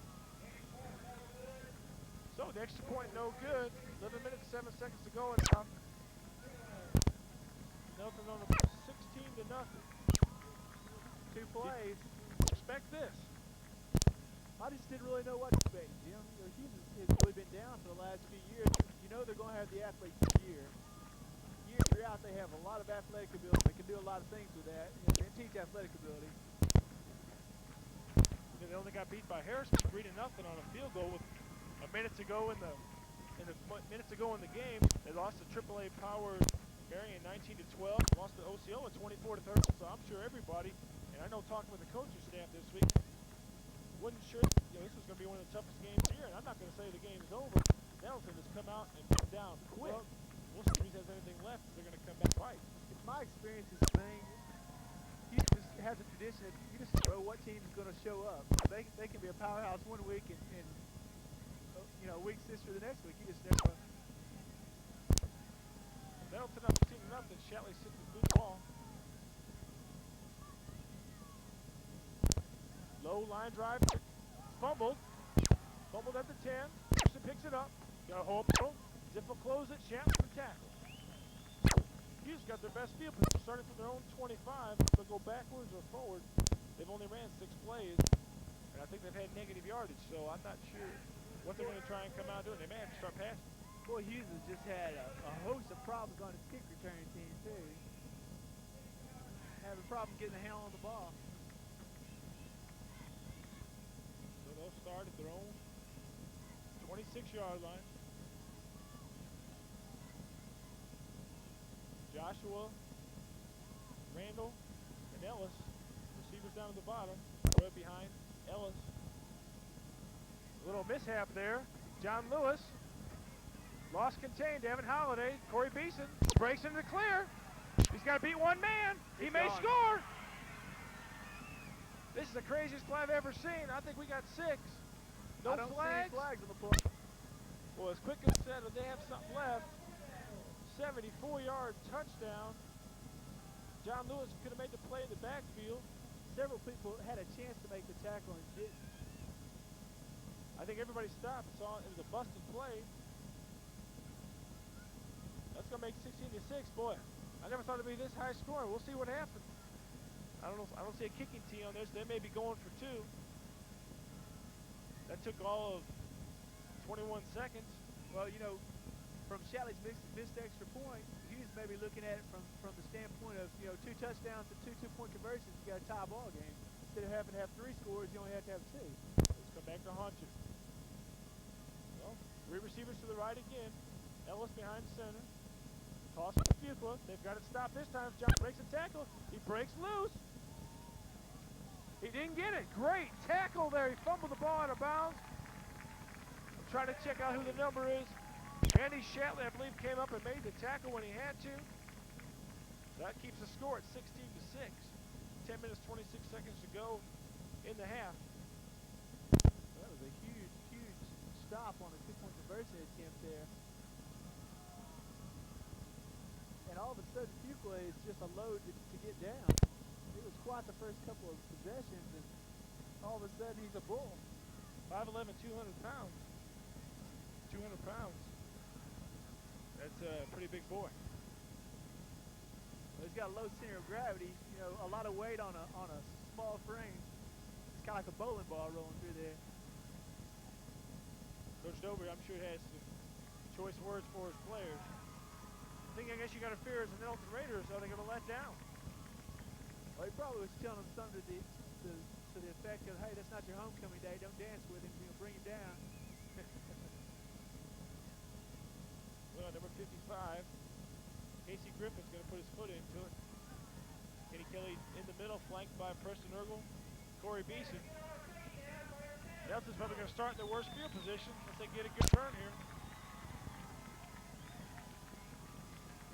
So the extra point no good. 11 minutes, 7 seconds to go. And Nettleton on the 16-0. 2 plays. Expect this. I just didn't really know what to expect, Jim. You know, Hughes has really been down for the last few years. You know they're going to have the athletes this year. Year throughout, they have a lot of athletic ability. They can do a lot of things with that. You know, they teach athletic ability. They only got beat by Harrison 3-0 on a field goal with a minute to go in the game. They lost to AAA powered Marion 19-12. Lost to OCO at 24-13. So I'm sure everybody, and I know talking with the coaching staff this week, wasn't sure this was going to be one of the toughest games here. And I'm not going to say the game's over. Nettleton has come out and come down quick. We'll see if he has anything left. They're going to come back fight. It's my experience is saying Hughes just has a tradition that you just know what team is going to show up. They can be a powerhouse one week and a weak sister the next week. You just never know. Nettleton up 15-0. Shatley sits the blue ball. Low line drive. Fumbled. Fumbled at the 10. Anderson picks it up. Got a hole. Zip will close it. Shatley for tackle. Hughes got their best field position starting from their own 25. They'll go backwards or forward. They've only ran 6 plays. And I think they've had negative yardage, so I'm not sure what they're going to try and come out doing. They may have to start passing. Boy, Hughes has just had a host of problems on his kick return team, too. Having a problem getting a handle on the ball. So they'll start at their own 26-yard line. Joshua, Randall, and Ellis. Receivers down at the bottom. Right behind Ellis. A little mishap there. John Lewis. Lost contained. Evan Holiday. Corey Beeson breaks into the clear. He's got to beat one man. He may score. This is the craziest play I've ever seen. I think we got 6. No I don't flags. see any flags on the play. Well, as quick as said, they have something left. 74-yard touchdown. John Lewis could have made the play in the backfield. Several people had a chance to make the tackle and didn't. I think everybody stopped and saw it was a busted play. That's going to make 16-6. Boy, I never thought it'd be this high scoring. We'll see what happens. I don't see a kicking tee on this. They may be going for 2. That took all of 21 seconds. Well, you know, from Shatley's missed extra point, Hughes may be looking at it from the standpoint of, you know, 2 touchdowns and 2 two-point conversions. You got a tie ball game. Instead of having to have 3 scores, you only have to have 2. Let's come back to Haunches. Well, 3 receivers to the right again. Ellis behind center. Toss to Fuqua. They've got it stopped this time. John breaks a tackle. He breaks loose. He didn't get it. Great tackle there. He fumbled the ball out of bounds. I'm trying to check out who the number is. Andy Shatley, I believe, came up and made the tackle when he had to. That keeps the score at 16-6. 10 minutes, 26 seconds to go in the half. That was a huge, huge stop on a 2-point conversion attempt there. And all of a sudden, Fuqua is just a load to get down. It was quite the first couple of possessions, and all of a sudden, he's a bull. 5'11", 200 pounds. 200 pounds. That's a pretty big boy. Well, he's got a low center of gravity, you know, a lot of weight on a small frame. It's kind of like a bowling ball rolling through there. Coach Dover, I'm sure, has some choice words for his players. The thing I guess you got to fear is the Nettleton Raiders, are they going to let down? Well, he probably was telling them something to the effect of, hey, that's not your homecoming day. Don't dance with him. You'll bring him down. Well, number 55, Casey Griffin's going to put his foot into it. Kenny Kelly in the middle, flanked by Preston Ergle, Corey Beeson. Nelson's probably going to start in their worst field position unless they get a good turn here.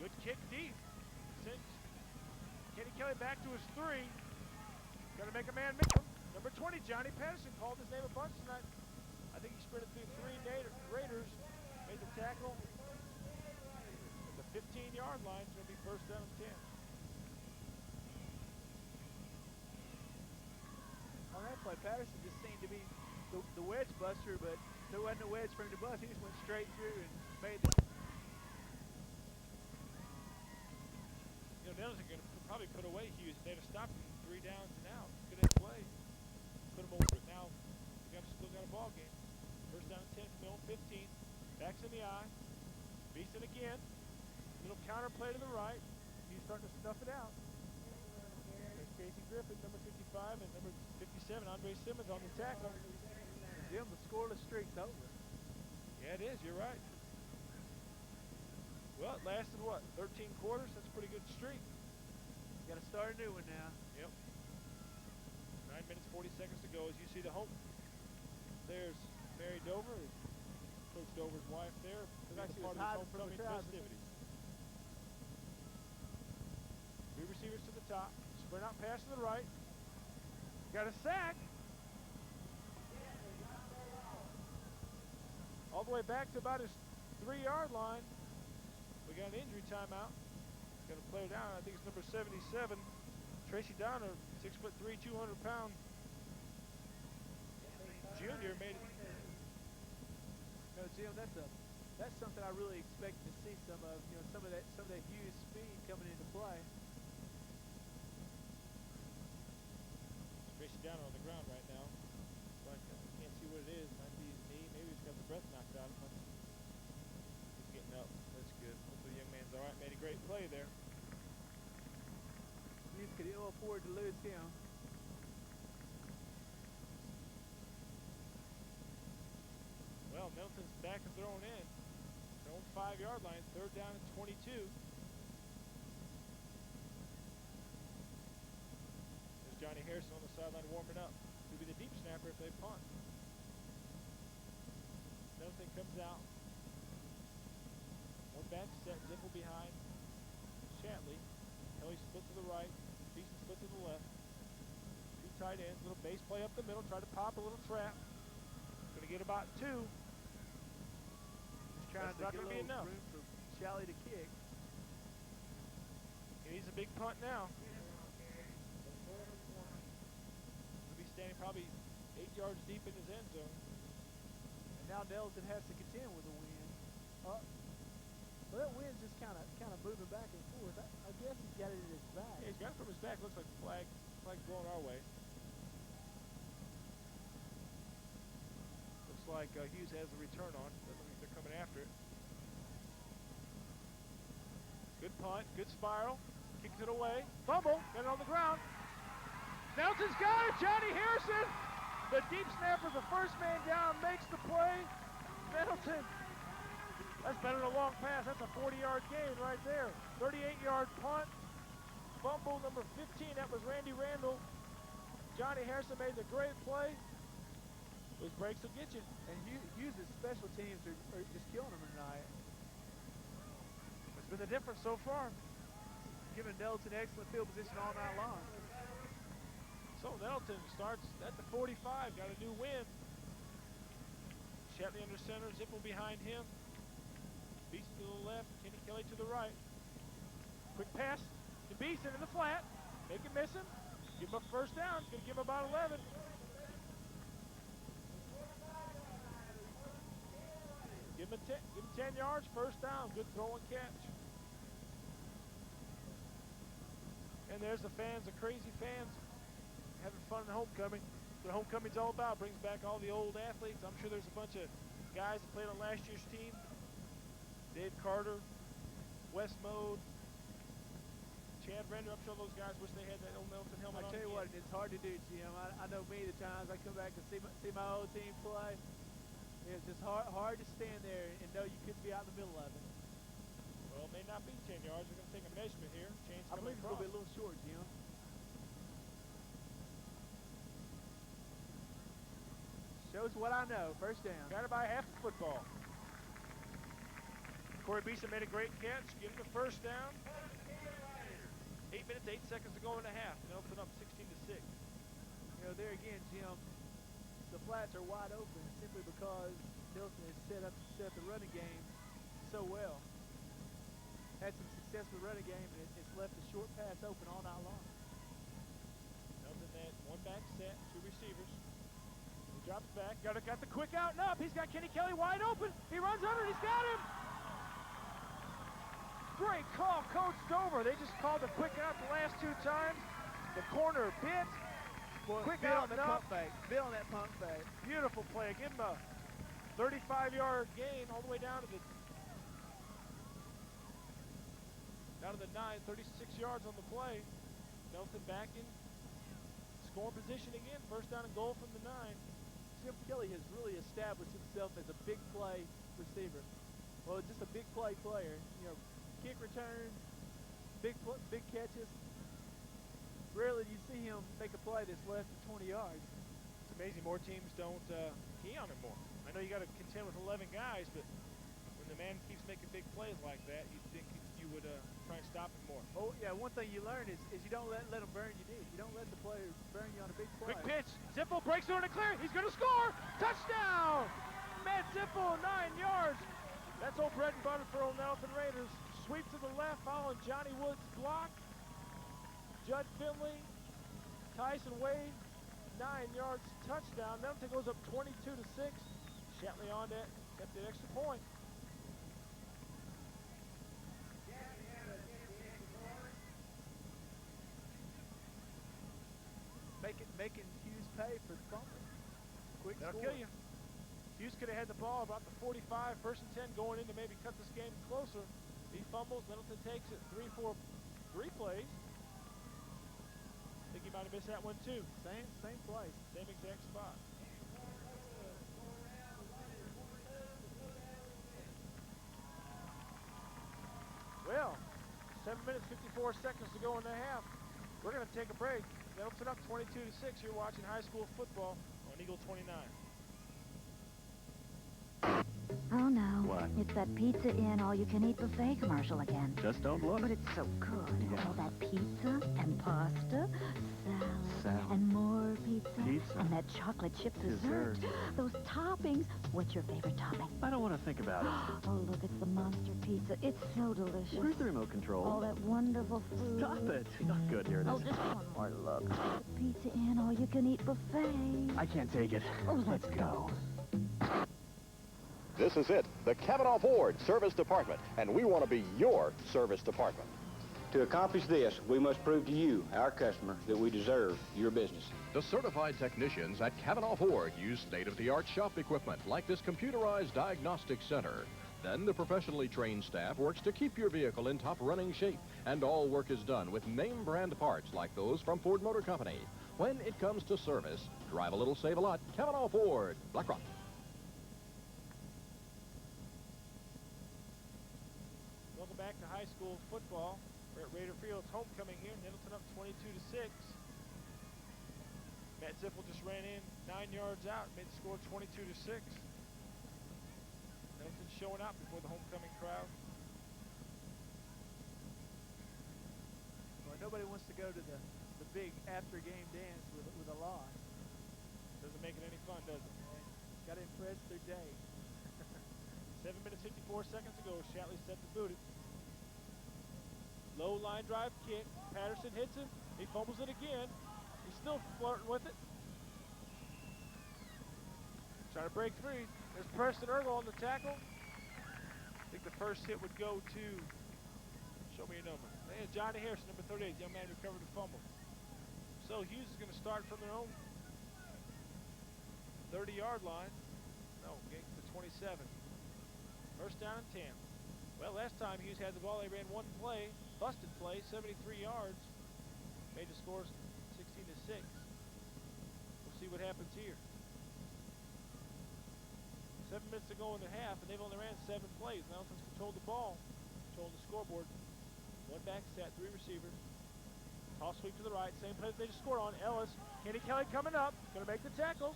Good kick deep. Sends Kenny Kelly back to his 3. Got to make a man miss him. Number 20, Johnny Patterson, called his name a bunch tonight. I think he sprinted through 3 Raiders, made the tackle. At the 15-yard line, it's going to be first down and 10. On that play, Patterson just seemed to be the wedge buster, but there wasn't a wedge for him to bust. He just went straight through and made the... You know, Nettleton going to probably put away Hughes. They'd have stopped him 3 downs and out. Good at play. Put him over it. Now, still got a ball game. First down and 10 from the own 15. Backs in the eye. Beeson again. Little counter play to the right. He's starting to stuff it out. There's Casey Griffin, number 55, and number 57, Andre Simmons on the tackle. Jim, the scoreless streak's over. Yeah, it is. You're right. Well, it lasted, what, 13 quarters? That's a pretty good streak. Got to start a new one now. Yep. 9 minutes, 40 seconds to go as you see the home. There's Mary Dover, Coach Dover's wife there. Part of his homecoming festivities. 3 receivers to the top. Sprint out pass to the right. Got a sack. All the way back to about his 3-yard line. We got an injury timeout. Got a player down. I think it's number 77. Tracy Donner, 6'3", 200-pound junior, made it. No, Jim, that's something I really expect to see some of. You know, some of that Hughes speed coming into play. Tracy Donner on the ground right now. But I can't see what it is. Might be his knee. Maybe he's got the breath knocked out of him. He's getting up. That's good. Hopefully the young man's all right. Made a great play there. Hughes could ill afford to lose him. Well, Nettleton's back and thrown in. Their own 5-yard line, 3rd down and 22. There's Johnny Harrison on the sideline warming up. He'll be the deep snapper if they punt. Nettleton comes out. 1 back set, Zippel behind. Shatley. Kelly split to the right. Beeson split to the left. 2 tight ends. Little base play up the middle. Try to pop a little trap. Going to get about 2. Trying to get a little room for Shatley to kick. He needs a big punt now. He'll be standing probably 8 yards deep in his end zone. And now Nettleton has to contend with the wind. Well, that wind's just kind of moving back and forth. I guess he's got it in his back. Yeah, he's got it from his back. Looks like the flag's blowing our way. Looks like Hughes has the return on. Doesn't look like they're coming after it. Good punt, good spiral. Kicks it away. Fumble, got it on the ground. Nelson's got it, Johnny Harrison. The deep snapper, the first man down, makes the play. Nettleton. That's better than a long pass. That's a 40-yard gain right there. 38-yard punt. Fumble number 15. That was Randy Randall. Johnny Harrison made the great play. Those breaks will get you. And Hughes' special teams are just killing him tonight. It's been the difference so far. Giving Nettleton excellent field position all night long. So Nettleton starts at the 45. Got a new win. Shatley under center. Zippel behind him. Beeson to the left, Kenny Kelly to the right. Quick pass to Beeson in the flat. Make him miss him. Give him a first down. Gonna give him about 11. Give him 10 yards, first down. Good throw and catch. And there's the fans, the crazy fans, having fun in homecoming. That's what homecoming's all about. Brings back all the old athletes. I'm sure there's a bunch of guys that played on last year's team. Dave Carter, Wes Mode, Chad Render. I'm sure those guys wish they had that old Nettleton helmet on. I tell you what, it's hard to do, Jim. I know me the times I come back to see my old team play. It's just hard to stand there and know you couldn't be out in the middle of it. Well, it may not be 10 yards. We're going to take a measurement here. Chains I believe it's going to be a little short, Jim. Shows what I know. First down. Got it by half the football. Corey Beeson made a great catch. Give him the first down. 8 minutes, 8 seconds to go in the half. Nettleton up 16-6. You know, there again, Jim, the flats are wide open simply because Nettleton has set up the running game so well. Had some success with the running game, and it's left the short pass open all night long. Nettleton that one back set, two receivers. He drops back. Got the quick out and up. He's got Kenny Kelly wide open. He runs under. He's got him. Great call, Coach Stover. They just called the quick out the last 2 times. The corner bit. Quick out and up. Bill on that pump fake. Beautiful play. Give him a 35-yard gain all the way down to the 9, 36 yards on the play. Nettleton back in scoring position again. First down and goal from the 9. Jim Kelly has really established himself as a big play receiver. Well, just a big play player. You know, kick returns, big catches. Rarely do you see him make a play that's less than 20 yards. It's amazing more teams don't key on him more. I know you got to contend with 11 guys, but when the man keeps making big plays like that, you'd think you would try and stop him more. Oh, yeah, one thing you learn is you don't let them burn you, do you? You don't let the player burn you on a big play. Quick pitch. Zippel breaks through and clear. He's going to score. Touchdown! Matt Zippel, 9 yards. That's old bread and butter for old Nettleton Raiders. Sweep to the left, following Johnny Wood's block. Judd Finley, Tyson Wade, 9 yards, touchdown. Nettleton goes up 22-6. Shatley on that, got the extra point. Making Hughes pay for the fumble. Quick That'll score. kill you. Hughes could have had the ball about the 45, first and 10 going in to maybe cut this game closer. He fumbles, Nettleton takes it 3 plays. I think he might have missed that one too. Same play. Same exact spot. Well, 7 minutes, 54 seconds to go in the half. We're going to take a break. Nettleton up 22-6. You're watching high school football on Eagle 29. Oh, no. What? It's that Pizza Inn all-you-can-eat buffet commercial again. Just don't look. But it's so good. Yeah. All that pizza and pasta, salad, and more pizza. Pizza. And that chocolate chip dessert. Those toppings. What's your favorite topping? I don't want to think about it. Oh, look, it's the monster pizza. It's so delicious. Where's the remote control? All that wonderful food. Stop it. Not good. Here it is. Oh, just one more look. The Pizza Inn all-you-can-eat buffet. I can't take it. Oh, let's go. This is it, the Kavanaugh Ford Service Department, and we want to be your service department. To accomplish this, we must prove to you, our customer, that we deserve your business. The certified technicians at Kavanaugh Ford use state-of-the-art shop equipment like this computerized diagnostic center. Then the professionally trained staff works to keep your vehicle in top running shape, and all work is done with name brand parts like those from Ford Motor Company. When it comes to service, drive a little, save a lot. Kavanaugh Ford, Black Rock. Welcome back to high school football. We're at Raider Field's homecoming here. Nettleton up 22-6. Matt Ziffel just ran in 9 yards out, made the score 22-6. Nettleton showing out before the homecoming crowd. Well, nobody wants to go to the big after-game dance with a loss. Doesn't make it any fun, does it? Got to impress their day. 7 minutes, 54 seconds to go. Shatley set to boot it. Low line drive kick. Patterson hits it. He fumbles it again. He's still flirting with it. Trying to break free. There's Preston Ergo on the tackle. I think the first hit would go to, show me your number. And Johnny Harrison, number 38. Young man recovered the fumble. So Hughes is going to start from their own 30-yard line. No, getting to 27. First down and 10. Well, last time Hughes had the ball, they ran one play, busted play, 73 yards. Made the scores 16-6. We'll see what happens here. 7 minutes to go in the half, and they've only ran 7 plays. Nettleton's controlled the ball, controlled the scoreboard. One back set, 3 receivers. Toss sweep to the right, same play that they just scored on. Ellis, Kenny Kelly coming up, gonna make the tackle.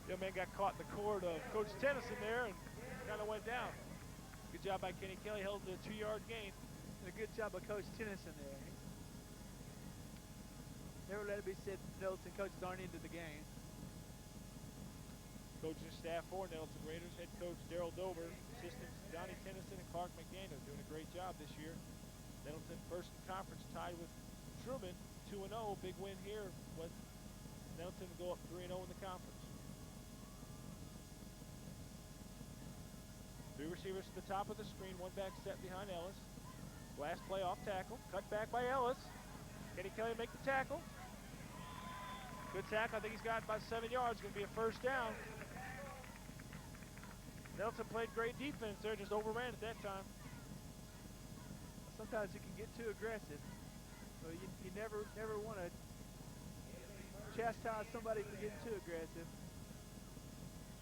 Young man got caught in the cord of Coach Tennyson there and kind of went down. Good job by Kenny Kelly, held the 2-yard gain. And a good job by Coach Tennyson there. Never let it be said Nettleton coaches aren't into the game. Coaching staff for Nettleton Raiders, head coach Daryl Dover, assistants Donnie Tennyson and Clark McDaniel doing a great job this year. Nettleton first in conference, tied with Truman, 2-0. Big win here with Nettleton to go up 3-0 in the conference. 3 receivers to the top of the screen, one back set behind Ellis. Last play off tackle, cut back by Ellis. Kenny Kelly make the tackle. Good tackle, I think he's got about 7 yards, gonna be a first down. Nettleton played great defense there, just overran at that time. Sometimes you can get too aggressive. So you never want to chastise somebody for getting too aggressive.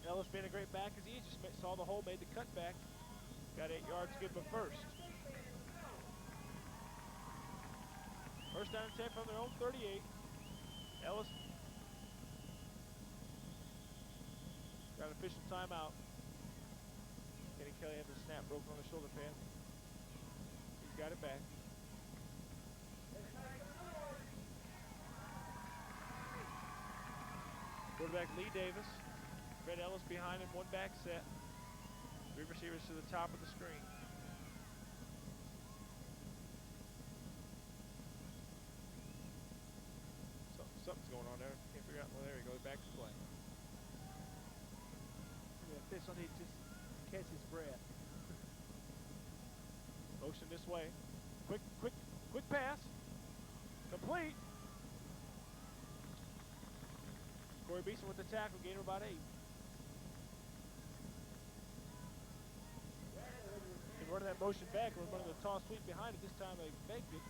Ellis being a great back as he just saw the hole, made the cutback. Got 8 yards, give him a first. First down and 10 from their own 38. Ellis got an official timeout. Kenny Kelly had the snap broken on the shoulder pad. He's got it back. Quarterback Lee Davis. Fred Ellis behind him, one back set. 3 receivers to the top of the screen. Something's going on there. Can't figure out. Well, there he goes, back to play. The official needs to just catch his breath. Motion this way. Quick pass. Complete. Corey Beeson with the tackle, gain of about 8. They running that motion back, we're running the toss sweep behind it. This time they faked it.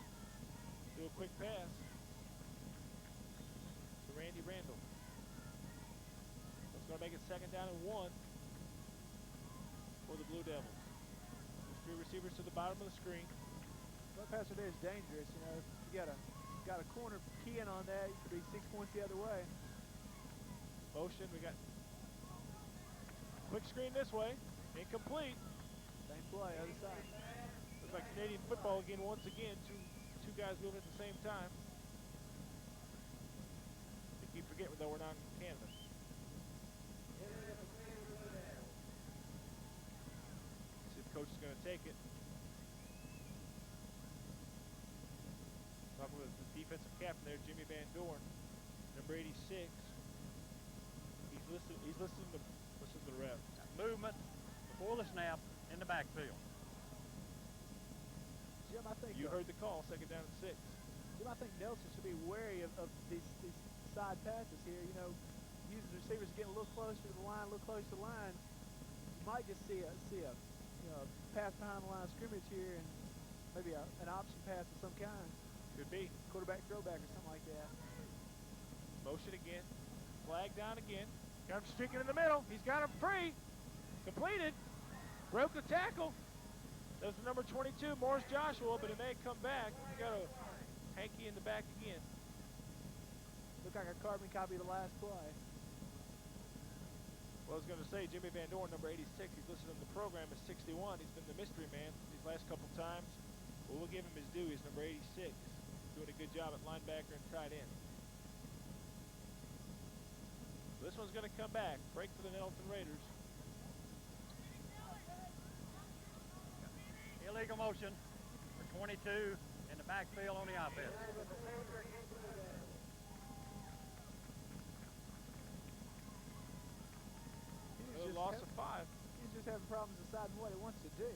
Do a quick pass to Randy Randall. That's going to make it 2nd down and 1 for the Blue Devils. There's 3 receivers to the bottom of the screen. Well, pass there is dangerous. You know, you got a corner keying on that. You could be 6 points the other way. Motion, we got quick screen this way. Incomplete. Same play, other side. Looks like Canadian football again, once again. Two guys moving at the same time. They keep forgetting, though, we're not in Canada. See if the coach is going to take it. Talking with the defensive captain there, Jimmy Van Dorn, number 86. He's listening to the ref. Movement before the snap in the backfield. Jim, I think you heard the call, 2nd down and 6. Jim, I think Nelson should be wary of these side passes here. You know, Hughes' receivers are getting a little closer to the line, You might just see a pass behind the line of scrimmage here, and maybe an option pass of some kind. Could be. Quarterback throwback or something like that. Motion again. Flag down again. Got him streaking in the middle. He's got him free. Completed. Broke the tackle. That was the number 22, Morris Joshua, but it may come back. We got a hanky in the back again. Looked like a carbon copy of the last play. Well, I was going to say, Jimmy Van Dorn, number 86, he's listed in the program as 61. He's been the mystery man these last couple times. Well, we'll give him his due. He's number 86. Doing a good job at linebacker and tight end. So this one's going to come back. Break for the Nettleton Raiders. Illegal motion for 22 in the backfield on the offense. Loss of 5. He's just having problems deciding what he wants to do.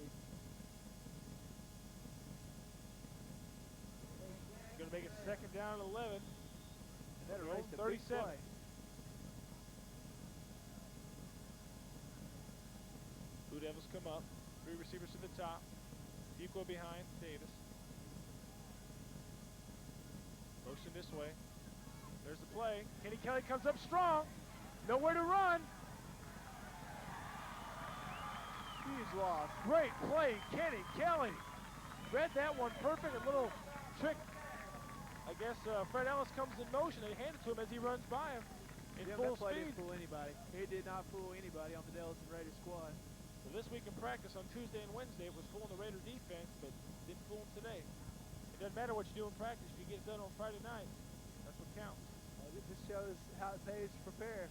Going to make it 2nd down and 11. And that erased a big 37. play. Blue Devils come up. 3 receivers to the top. Equal behind Davis. Motion this way. There's the play. Kenny Kelly comes up strong. Nowhere to run. Huge loss. Great play, Kenny Kelly. Read that one perfect. A little trick. I guess Fred Ellis comes in motion and hand it to him as he runs by him in full That play speed. didn't fool anybody. He did not fool anybody on the Nettleton Raider squad. So this week in practice on Tuesday and Wednesday, it was fooling the Raider defense, but didn't fool them today. It doesn't matter what you do in practice. If you get it done on Friday night, that's what counts. This shows how it pays to prepare.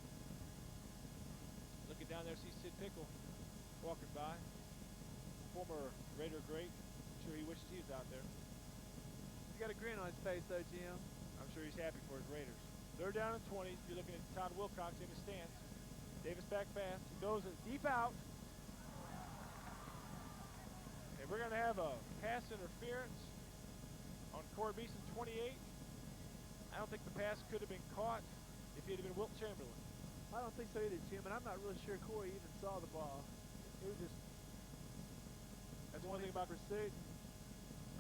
Looking down there, see Sid Pickle walking by. Former Raider great. I'm sure he wishes he was out there. He's got a grin on his face, though, Jim. I'm sure he's happy for his Raiders. 3rd down and 20. You're looking at Todd Wilcox in his stance. Davis back fast. He goes deep out. And we're going to have a pass interference on Corey Beeson, 28. I don't think the pass could have been caught if it had been Wilt Chamberlain. I don't think so either, Jim, and I'm not really sure Corey even saw the ball. It was just... That's one thing about pursuit.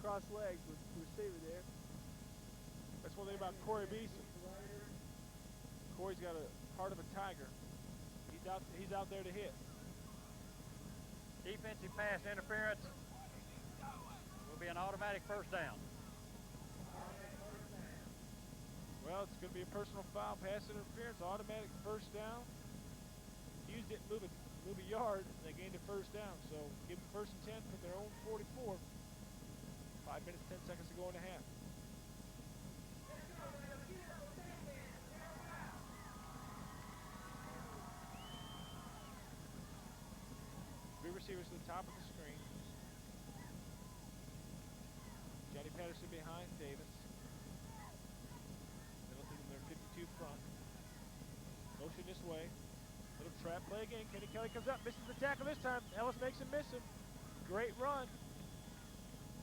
Cross legs with the receiver there. That's one thing about Corey Beeson. Corey's got a heart of a tiger. He's out there to hit. Defensive pass interference will be an automatic 1st down. Well, it's going to be a personal foul, pass interference, automatic 1st down. Hughes didn't move a yard, and they gained a 1st down. So give them 1st and 10 from their own 44. 5 minutes, 10 seconds to go in the half. Three receivers to the top of the screen. Johnny Patterson behind Davis. Middleton in their 52 front. Motion this way. Little trap play again. Kenny Kelly comes up, misses the tackle this time. Ellis makes him miss him. Great run.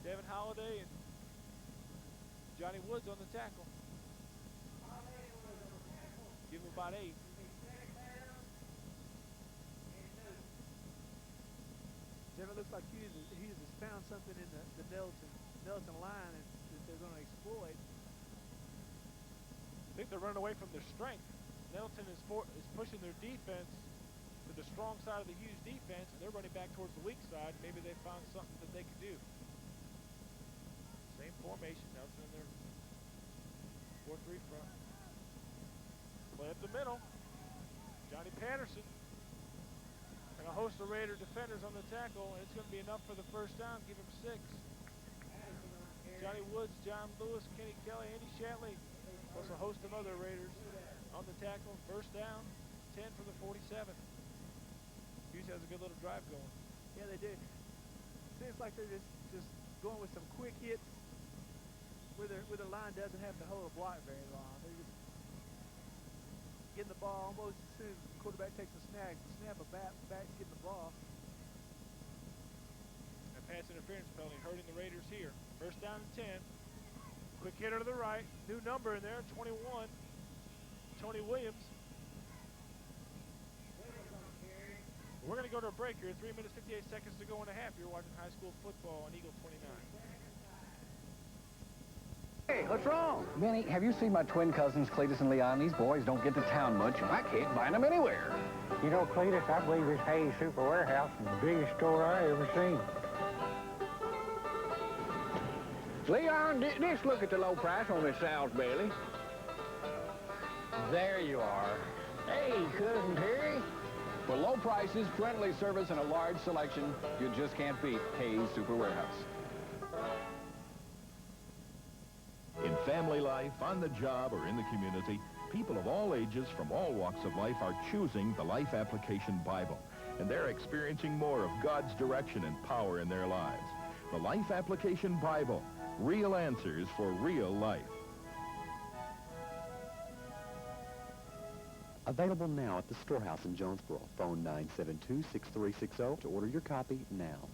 Devin Holliday and Johnny Woods on the tackle. Give him about 8. Jim, it looks like Hughes has found something in the Nettleton line that they're going to exploit. I think they're running away from their strength. Nettleton is pushing their defense to the strong side of the Hughes defense, and they're running back towards the weak side. Maybe they found something that they could do. Same formation. Nettleton in their 4-3 front. Play up the middle. Johnny Patterson and a host of Raider defenders on the tackle, and it's going to be enough for the first down. Give him 6. Johnny Woods, John Lewis, Kenny Kelly, Andy Shatley, plus a host of other Raiders on the tackle. First down, 10 for the 47. Hughes has a good little drive going. Yeah, they do. Seems like they're just going with some quick hits where the line doesn't have to hold a block very long. They're just getting the ball almost as soon as the quarterback takes a snap a back's getting the ball. A pass interference penalty hurting the Raiders here. First down and 10. Quick hitter to the right. New number in there, 21. Tony Williams. We're going to go to a break here. 3 minutes, 58 seconds to go in a half. You're watching high school football on Eagle 29. Hey, what's wrong? Benny, have you seen my twin cousins, Cletus and Leon? These boys don't get to town much, and I can't find them anywhere. You know, Cletus, I believe this Hayes Super Warehouse is the biggest store I ever seen. Leon, just look at the low price on this Sal's Bailey. There you are. Hey, Cousin Terry. For low prices, friendly service, and a large selection, you just can't beat Hayes Super Warehouse. In family life, on the job, or in the community, people of all ages from all walks of life are choosing the Life Application Bible, and they're experiencing more of God's direction and power in their lives. The Life Application Bible, real answers for real life. Available now at the Storehouse in Jonesboro. Phone 972-6360 to order your copy now.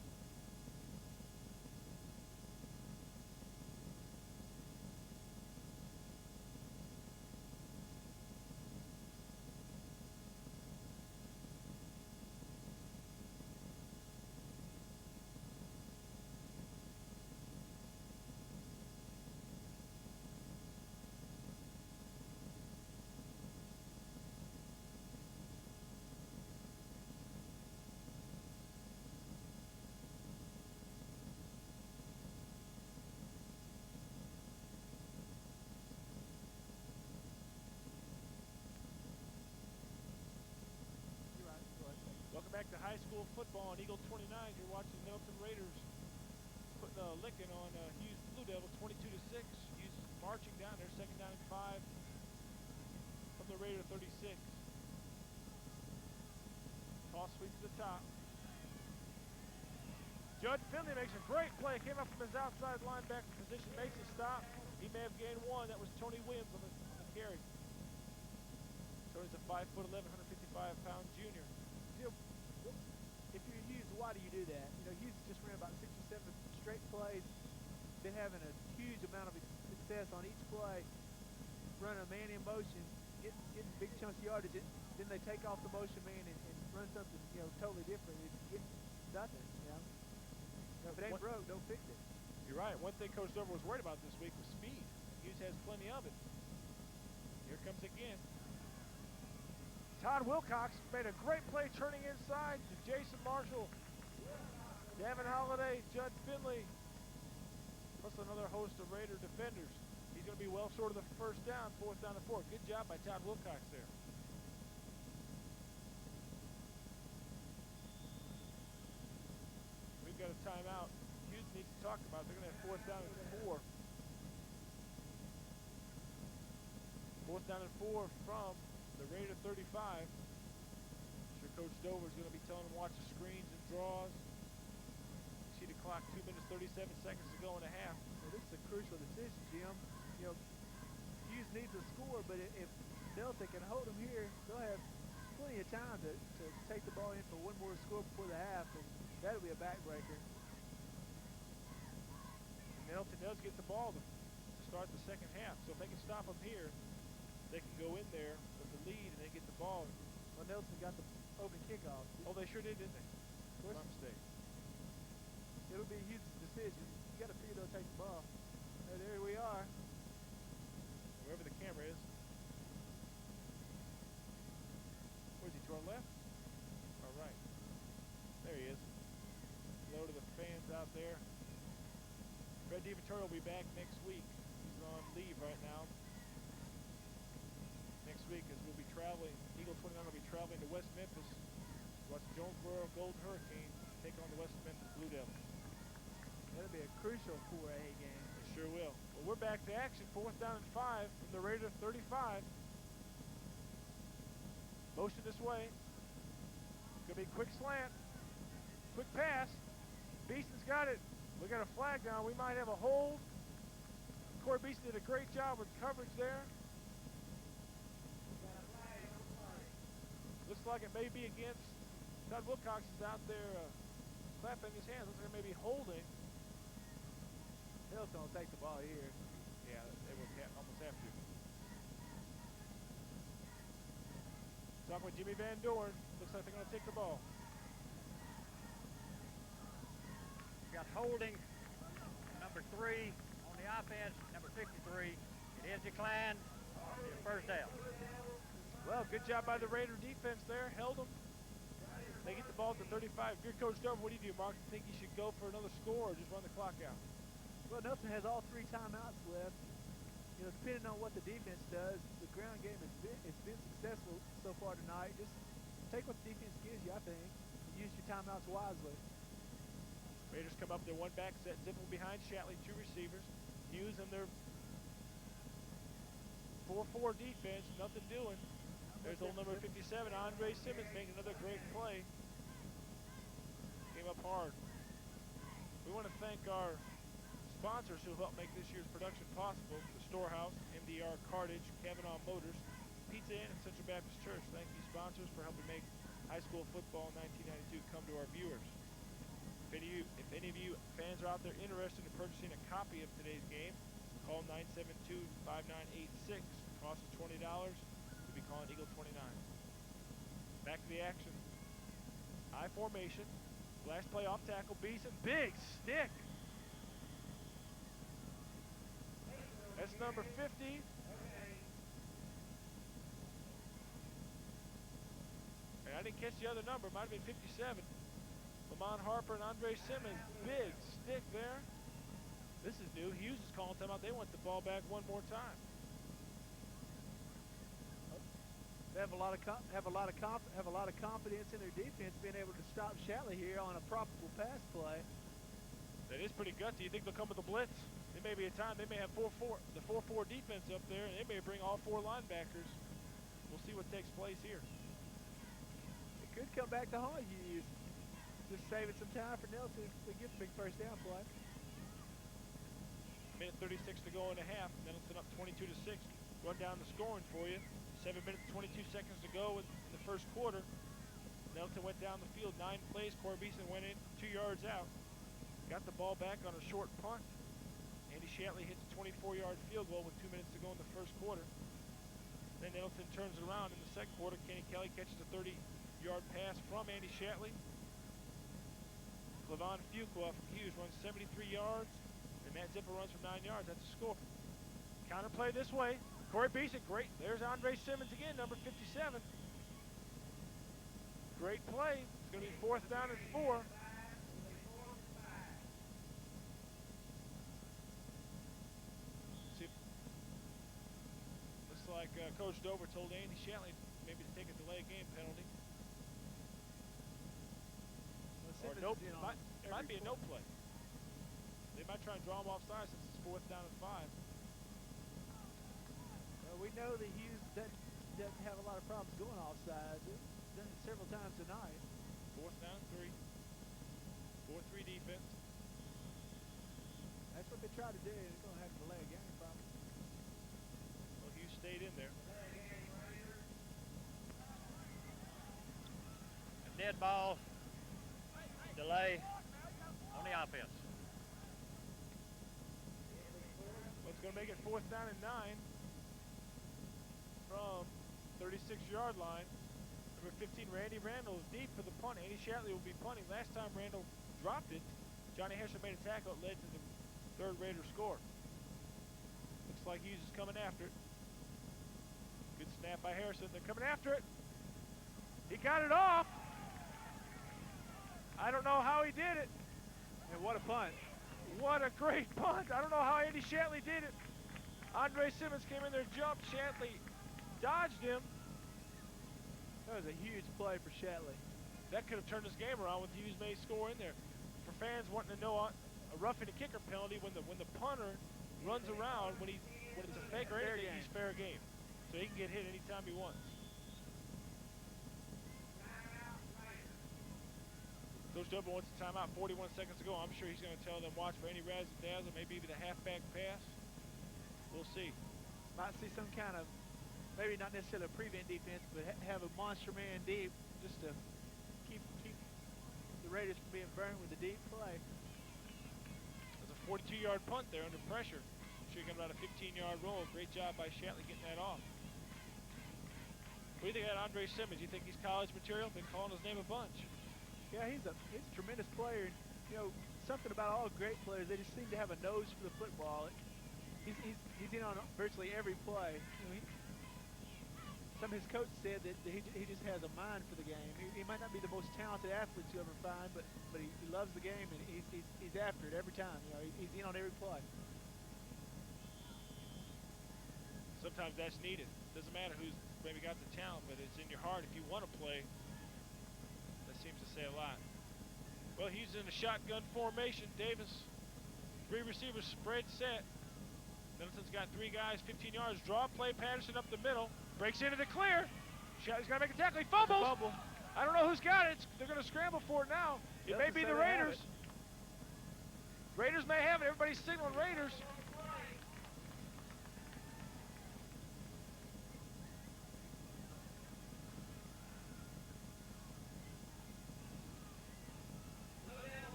Welcome back to high school football on Eagle 29. You're watching the Nettleton Raiders putting a licking on Hughes Blue Devils, 22-6. Hughes marching down there, second down and 5 from the Raider 36. Toss sweep to the top. Judd Finley makes a great play. Came up from his outside linebacker position, makes a stop. He may have gained 1. That was Tony Williams on the carry. Tony's a 5'11", 155-pound junior. If you're Hughes, why do you do that? You know, Hughes just ran about 6 or 7 straight plays, been having a huge amount of success on each play, running a man in motion, getting big chunks of yardage. Then they take off the motion man and run something, you know, totally different. It gets nothing, you know. If it ain't broke, don't fix it. You're right. One thing Coach Dover was worried about this week was speed. Hughes has plenty of it. Here comes again. Todd Wilcox made a great play turning inside to Jason Marshall, Davin Holliday, Judd Finley, plus another host of Raider defenders. He's going to be well short of the first down, 4th down and 4. Good job by Todd Wilcox there. We've got a timeout. Hughes needs to talk about. They're going to have 4th down and 4. 4th down and 4 from the Raider 35. I'm sure Coach Dover's going to be telling them watch the screens and draws. You see the clock, 2 minutes, 37 seconds to go in a half. Well, this is a crucial decision, Jim. You know, Hughes needs a score, but if Nettleton can hold them here, they'll have plenty of time to take the ball in for one more score before the half, and that'll be a backbreaker. And Nettleton does get the ball to start the second half, so if they can stop them here, they can go in there with the lead and they get the ball. Well, Nettleton got the open kickoff. Oh, they sure did, didn't they? Of course. My mistake. It'll be Hughes' decision. You got to figure they'll take the ball. There we are. Wherever the camera is. Where's he, to our left? All right. There he is. Hello to the fans out there. Fred DiVittorio will be back next week. He's on leave right now. next week as we'll be traveling. Eagle 29 will be traveling to West Memphis. Watch Jonesboro Golden Hurricanes take on the West Memphis Blue Devils. That'll be a crucial 4A game. It sure will. Well, we're back to action. 4th down and 5 from the Raider 35. Motion this way. It's going to be a quick slant. Quick pass. Beeson's got it. We got a flag down. We might have a hold. Corey Beeson did a great job with coverage there. Looks like it may be against Todd Wilcox is out there clapping his hands. Looks like it may be holding. Nettleton will take the ball here. Yeah, they will almost have to. Talking with Jimmy Van Doren. Looks like they're going to take the ball. Got holding, number 3 on the offense, number 53. It is declined. It's first down. Well, good job by the Raider defense there. Held them. They get the ball at the 35. If you're Coach Dover, what do you do, Mark? You think you should go for another score or just run the clock out? Well, Nettleton has all 3 timeouts left. You know, depending on what the defense does, the ground game has been successful so far tonight. Just take what the defense gives you, I think, and use your timeouts wisely. Raiders come up their one back set, Zippel behind Shatley, 2 receivers. Hughes and their 4-4 defense, nothing doing. There's old number 57, Andre Simmons, making another great play. Came up hard. We want to thank our sponsors who helped make this year's production possible. The Storehouse, MDR Cartage, Kavanaugh Motors, Pizza Inn, and Central Baptist Church. Thank you, sponsors, for helping make high school football in 1992 come to our viewers. If any of you fans are out there interested in purchasing a copy of today's game, call 972-5986. Cost is $20. We'll be calling Eagle 29. Back to the action. I formation. Last play off tackle. Beeson. Big stick. That's number 50. And I didn't catch the other number. It might have been 57. Lamont Harper and Andre Simmons. Big stick there. This is new. Hughes is calling timeout. They want the ball back one more time. They have a lot of confidence in their defense being able to stop Shatley here on a probable pass play. That is pretty gutsy. You think they'll come with a blitz? There may be a time they may have the 4-4 defense up there, and they may bring all 4 linebackers. We'll see what takes place here. It could come back to haunt Hughes. Just saving some time for Nettleton to get the big first down play. Minute 36 to go in the half. Nettleton up 22-6. Run down the scoring for you. 7 minutes, 22 seconds to go in the first quarter. Nettleton went down the field 9 plays. Corey Beeson went in 2 yards out. Got the ball back on a short punt. Andy Shatley hits a 24-yard field goal with 2 minutes to go in the first quarter. Then Nettleton turns it around in the second quarter. Kenny Kelly catches a 30-yard pass from Andy Shatley. Clevon Fuqua from Hughes runs 73 yards, and Matt Zippel runs from 9 yards. That's the score. Counter play this way. Corey Beeson, great. There's Andre Simmons again, number 57. Great play. It's going to be 4th down and 4. See, looks like Coach Dover told Andy Shatley maybe to take a delay game penalty. Or nope, it might be a no play. They might try and draw him offside since it's 4th down and 5. Well, we know that Hughes doesn't have a lot of problems going offside. He's done it several times tonight. 4th down and 3. 4-3 defense. That's what they try to do. They're going to have to delay a game probably. Well, Hughes stayed in there. A dead ball. Delay on the offense. Well, it's going to make it 4th down and 9 from 36-yard line. Number 15, Randy Randall is deep for the punt. Andy Shatley will be punting. Last time Randall dropped it, Johnny Hesher made a tackle. It led to the 3rd Raider score. Looks like Hughes is coming after it. Good snap by Harrison. They're coming after it. He got it off. I don't know how he did it. And what a punt. What a great punt. I don't know how Andy Shatley did it. Andre Simmons came in there, jumped. Shatley dodged him. That was a huge play for Shatley. That could have turned this game around with Hughes may score in there. For fans wanting to know a roughing the kicker penalty when the punter runs around when it's a fake or anything, he's fair game. So he can get hit anytime he wants. Coach Dover wants a timeout, 41 seconds to go. I'm sure he's going to tell them watch for any razzle-dazzle, maybe even a halfback pass. We'll see. Might see some kind of, maybe not necessarily a prevent defense, but have a monster man deep just to keep the Raiders from being burned with a deep play. There's a 42-yard punt there under pressure. Sure you got about a 15-yard roll. Great job by Shatley getting that off. What do you think of that Andre Simmons? You think he's college material? Been calling his name a bunch. Yeah, he's a tremendous player. You know, something about all great players, they just seem to have a nose for the football. He's in on virtually every play. You know, some of his coaches said that he just has a mind for the game. He might not be the most talented athlete you ever find, but he loves the game and he's after it every time. You know, he's in on every play. Sometimes that's needed. Doesn't matter who's maybe got the talent, but it's in your heart if you want to play. That seems to say a lot. Well, he's in a shotgun formation. Davis, 3 receivers, spread set. Nettleton's got 3 guys, 15 yards. Draw play, Patterson up the middle. Breaks into the clear. Shatley's got to make a tackle. He fumbles. Fumble. I don't know who's got it. They're going to scramble for it now. It may be the Raiders. Raiders may have it. Everybody's signaling Raiders.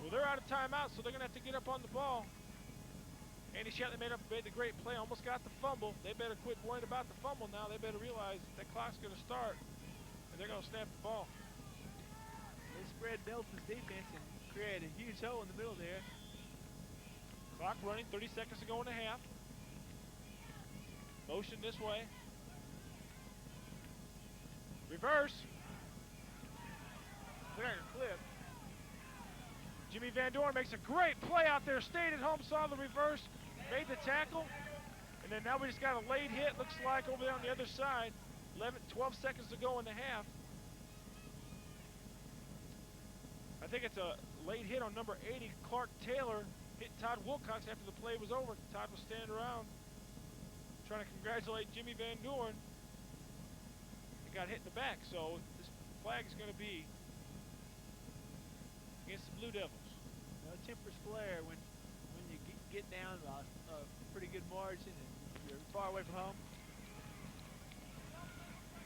Well, they're out of timeout, so they're going to have to get up on the ball. Andy Shatley made the great play, almost got the fumble. They better quit worrying about the fumble now. They better realize that clock's going to start, and they're going to snap the ball. They spread Nettleton's defense and created a huge hole in the middle there. Clock running, 30 seconds to go in the half. Motion this way. Reverse. Look at the clip. Jimmy Van Doren makes a great play out there. Stayed at home, saw the reverse, made the tackle. And then now we just got a late hit, looks like, over there on the other side. 12 seconds to go in the half. I think it's a late hit on number 80, Clark Taylor. Hit Todd Wilcox after the play was over. Todd was standing around trying to congratulate Jimmy Van Doren. He got hit in the back, so this flag is going to be against the Blue Devils. Tempers flare when you get down a pretty good margin and you're far away from home.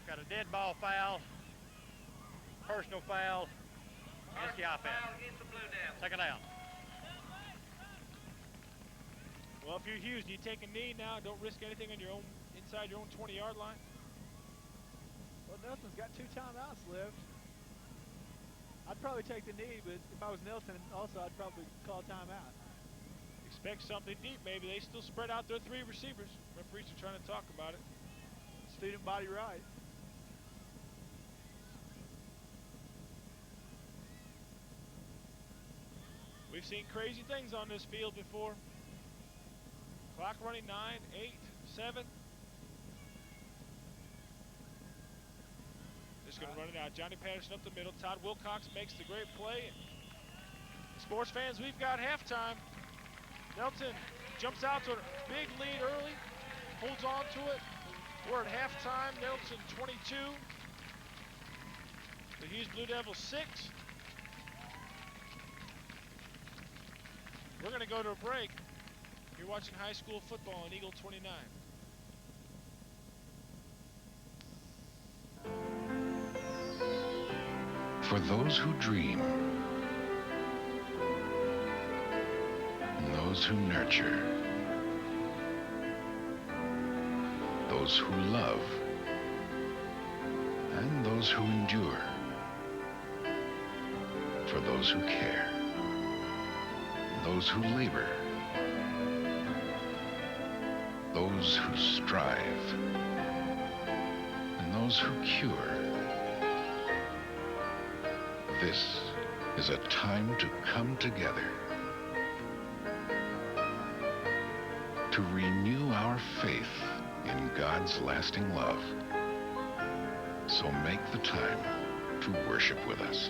Got a dead ball foul, personal foul against the offense. Second out. Well, if you're Hughes, do you take a knee now? Don't risk anything on your own inside your own 20-yard line. Well, Nelson's got 2 timeouts left. I'd probably take the knee, but if I was Nettleton, also I'd probably call timeout. Expect something deep, maybe. They still spread out their 3 receivers. Referees are trying to talk about it. Student body right. We've seen crazy things on this field before. Clock running 9, 8, 7. Just going to run it out. Johnny Patterson up the middle. Todd Wilcox makes the great play. Sports fans, we've got halftime. Nettleton jumps out to a big lead early, holds on to it. We're at halftime. Nettleton 22. The Hughes Blue Devils 6. We're going to go to a break. You're watching high school football on Eagle 29. For those who dream, and those who nurture, those who love, and those who endure, for those who care, those who labor, those who strive, and those who cure. This is a time to come together, to renew our faith in God's lasting love, So make the time to worship with us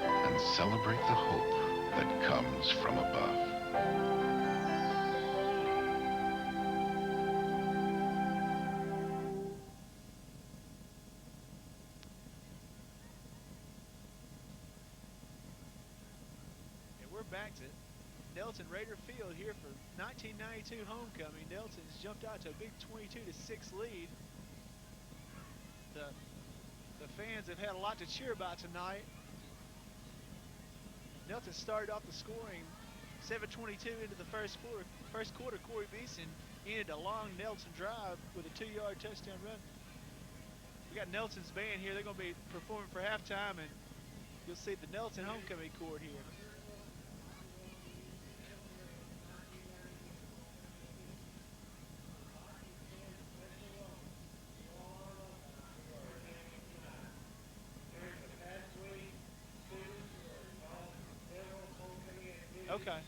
and celebrate the hope that comes from above. Back to Nettleton Raider Field here for 1992 homecoming. Nettleton's jumped out to a big 22-6 lead. The fans have had a lot to cheer about tonight. Nettleton started off the scoring 7:22 into the first quarter. Corey Beeson ended a long Nettleton drive with a 2-yard touchdown run. We got Nettleton's band here. They're going to be performing for halftime, and you'll see the Nettleton homecoming court here. Okay.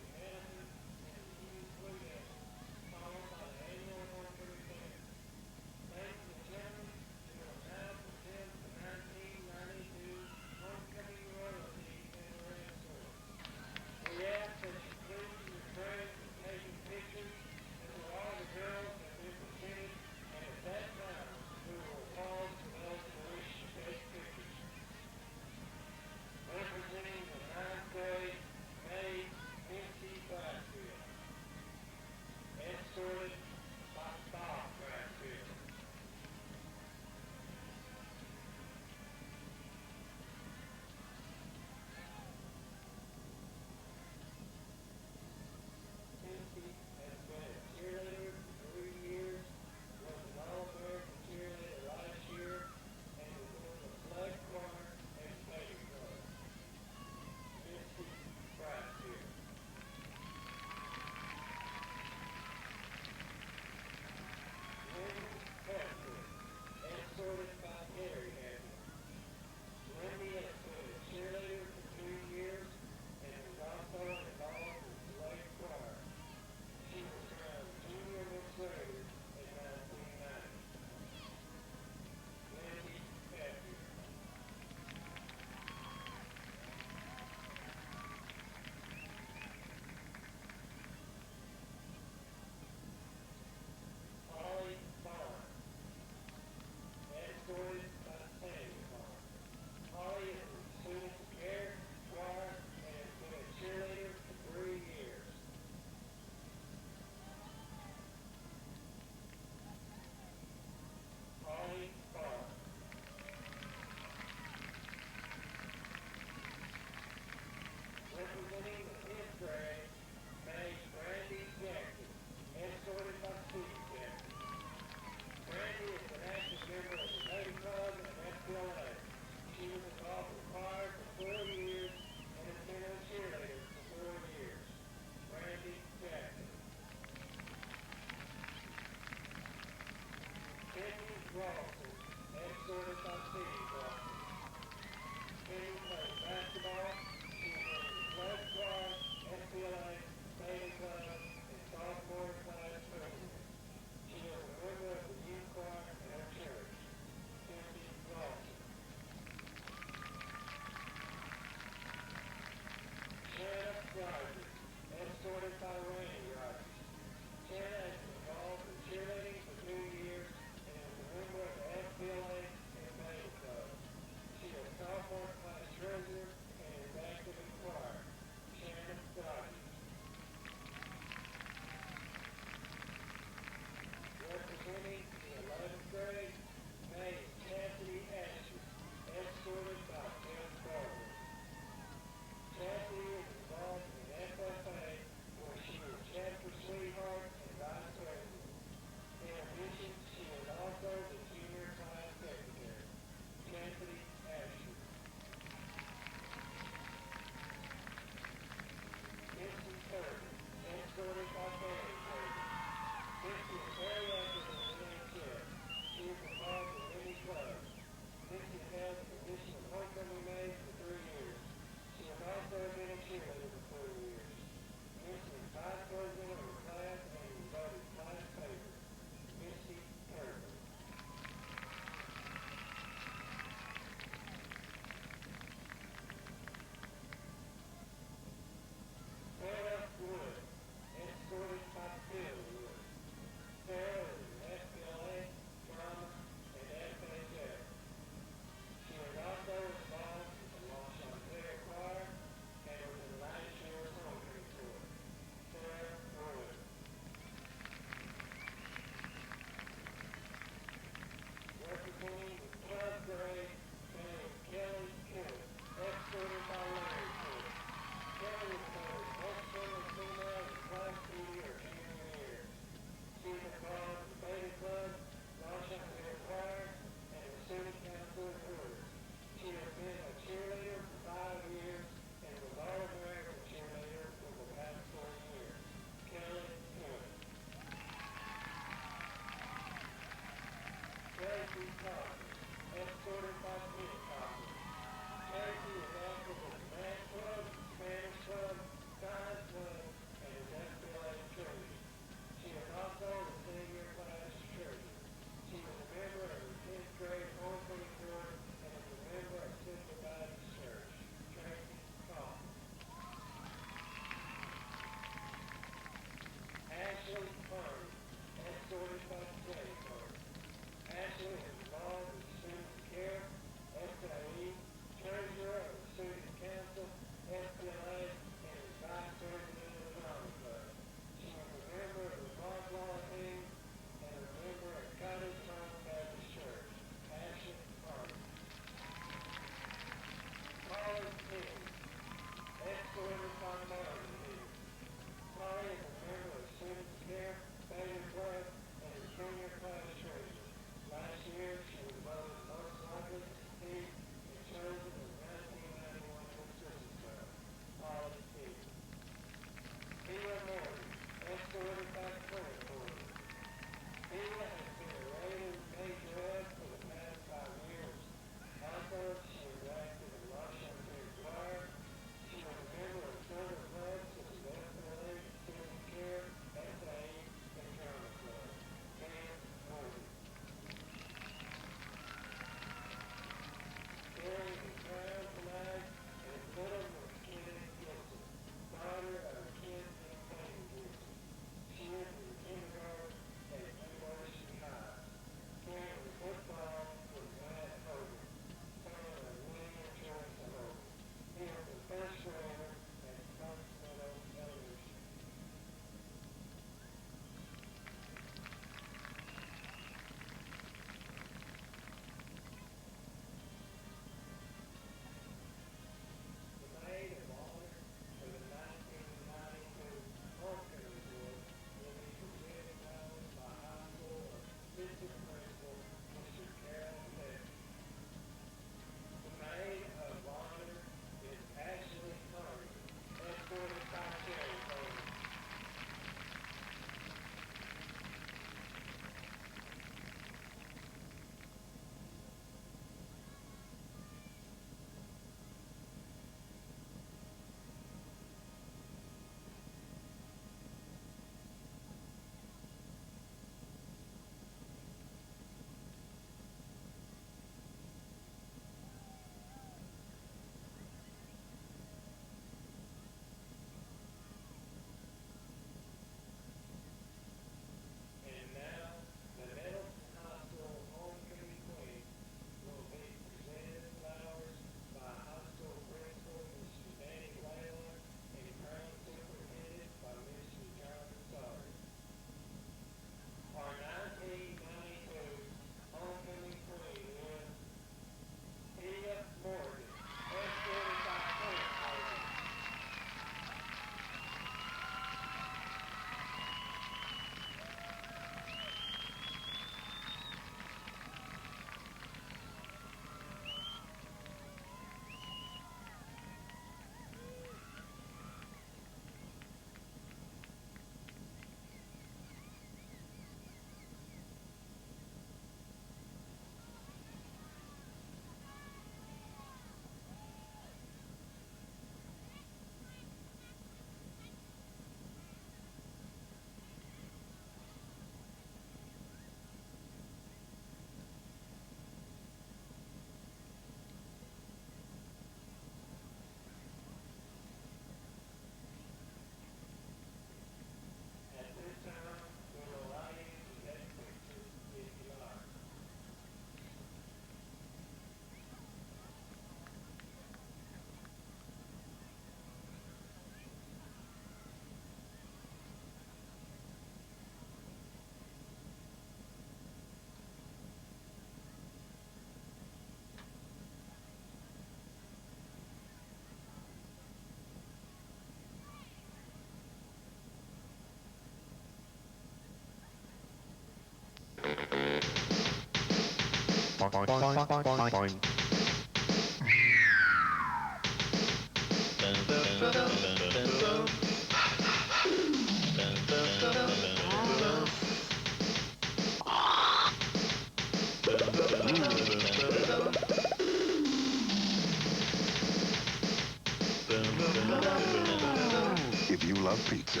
If you love pizza,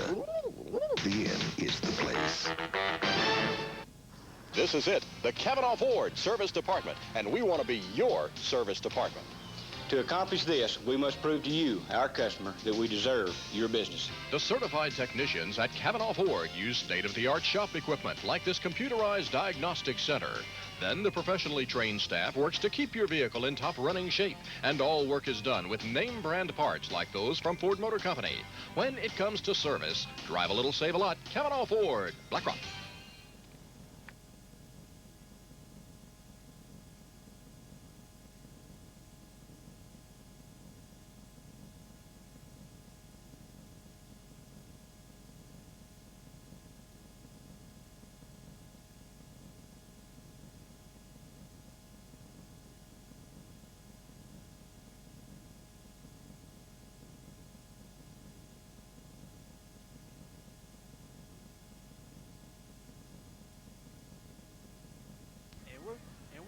the Inn is the place. This is it, the Kavanaugh Ford Service Department, and we want to be your service department. To accomplish this, we must prove to you, our customer, that we deserve your business. The certified technicians at Cavanaugh Ford use state-of-the-art shop equipment like this computerized diagnostic center. Then the professionally trained staff works to keep your vehicle in top running shape, and all work is done with name brand parts like those from Ford Motor Company. When it comes to service, drive a little, save a lot. Cavanaugh Ford, Black Rock.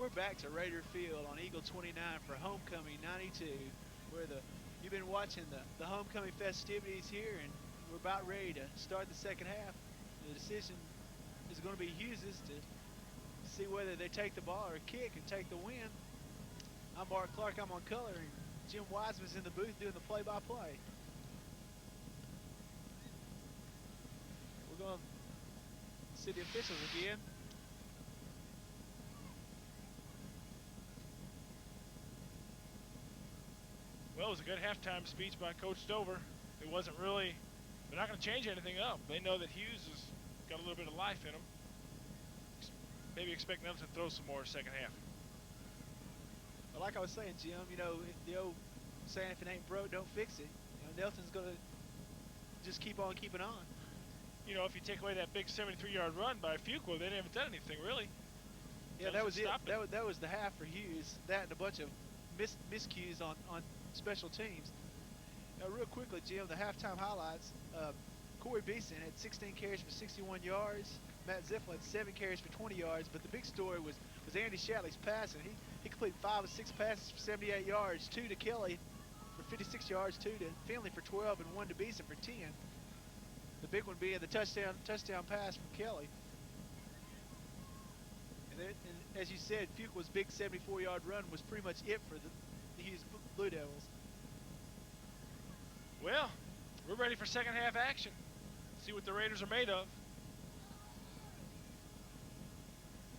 We're back to Raider Field on Eagle 29 for Homecoming 92, where you've been watching the homecoming festivities here, and we're about ready to start the second half. The decision is going to be Hughes's to see whether they take the ball or kick and take the win. I'm Mark Clark, I'm on color, and Jim Wiseman's in the booth doing the play-by-play. We're going to see the officials again. Well, it was a good halftime speech by Coach Dover. It wasn't really, they're not going to change anything up. They know that Hughes has got a little bit of life in him. Maybe expect them to throw some more second half. Well, like I was saying, Jim, you know, the old saying, if it ain't broke, don't fix it. You know, Nettleton's going to just keep on keeping on. You know, if you take away that big 73-yard run by Fuqua, they didn't have done anything, really. Yeah, that was it. That was the half for Hughes. That and a bunch of miscues on special teams. Now, real quickly, Jim, the halftime highlights. Corey Beeson had 16 carries for 61 yards. Matt Ziffel had 7 carries for 20 yards. But the big story was Andy Shatley's passing. He completed 5 of 6 passes for 78 yards, 2 to Kelly for 56 yards, 2 to Finley for 12, and 1 to Beeson for 10. The big one being the touchdown pass from Kelly. And as you said, Fuqua's big 74-yard run was pretty much it for the Hughes Blue Devils. Well, we're ready for second half action. See what the Raiders are made of.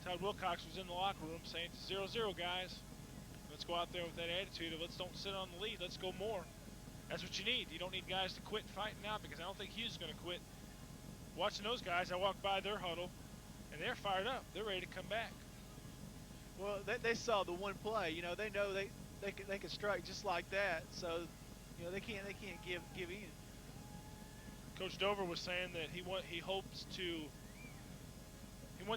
Todd Wilcox was in the locker room saying it's 0-0, guys. Let's go out there with that attitude of let's don't sit on the lead, let's go more. That's what you need. You don't need guys to quit fighting now, because I don't think Hughes is going to quit. Watching those guys, I walked by their huddle, and they're fired up. They're ready to come back. Well, they saw the one play. You know, they know they can strike just like that. So, you know, they can't give in. Coach Dover was saying that he wants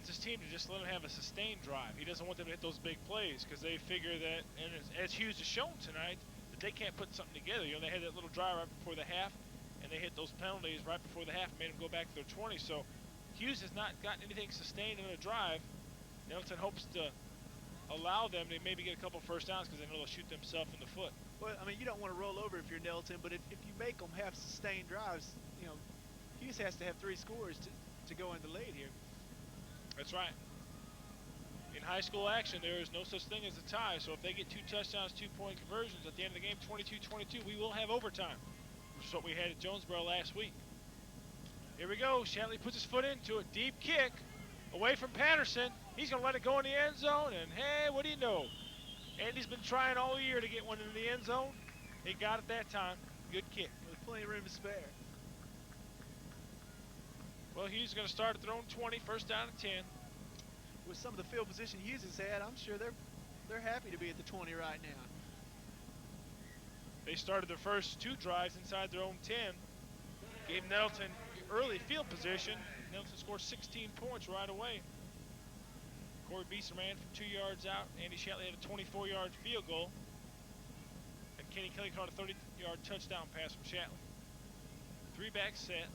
his team to just let him have a sustained drive. He doesn't want them to hit those big plays, because they figure that, and as Hughes has shown tonight, that they can't put something together. You know, they had that little drive right before the half, and they hit those penalties right before the half and made them go back to their 20. So Hughes has not gotten anything sustained in a drive. Nettleton hopes to allow them to maybe get a couple first downs, because they know they'll shoot themselves in the foot. Well, I mean, you don't want to roll over if you're Nettleton, but if you make them have sustained drives, you know, Hughes has to have 3 scores to go in the lead here. That's right. In high school action, there is no such thing as a tie. So if they get 2 touchdowns, 2-point conversions at the end of the game, 22-22, we will have overtime, which is what we had at Jonesboro last week. Here we go. Shatley puts his foot into a deep kick away from Patterson. He's going to let it go in the end zone, and hey, what do you know? Andy's been trying all year to get one into the end zone. He got it that time. Good kick. With plenty of room to spare. Well, Hughes is going to start at their own 20, first down and 10. With some of the field position Hughes has had, I'm sure they're happy to be at the 20 right now. They started their first 2 drives inside their own 10. Gave Nettleton early field position. Nettleton scored 16 points right away. Corey Beeson ran from 2 yards out. Andy Shatley had a 24-yard field goal. And Kenny Kelly caught a 30-yard touchdown pass from Shatley. 3-back set.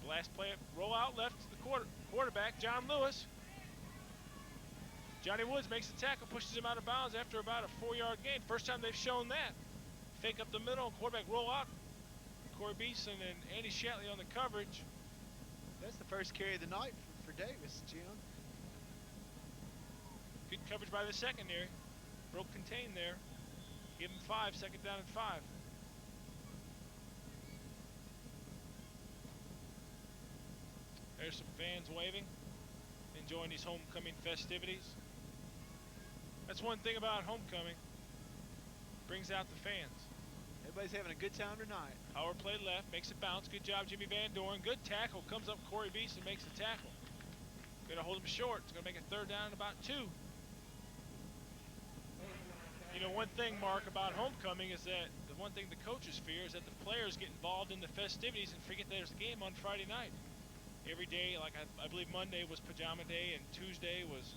The last play, roll out left to the quarterback, John Lewis. Johnny Woods makes the tackle, pushes him out of bounds after about a 4-yard gain. First time they've shown that. Fake up the middle, quarterback roll out. Corey Beeson and Andy Shatley on the coverage. That's the first carry of the night for Davis, Jim. Good coverage by the secondary. broke contain there. Give him 5, second down and 5. There's some fans waving, enjoying these homecoming festivities. That's one thing about homecoming. Brings out the fans. Everybody's having a good time tonight. Power play left, makes it bounce. Good job, Jimmy Van Doren. Good tackle. Comes up Corey Beeson, makes the tackle. Gonna hold him short. It's gonna make it third down and about 2. You know, one thing, Mark, about homecoming is that the one thing the coaches fear is that the players get involved in the festivities and forget there's a game on Friday night. Every day, like I believe Monday was Pajama Day, and Tuesday was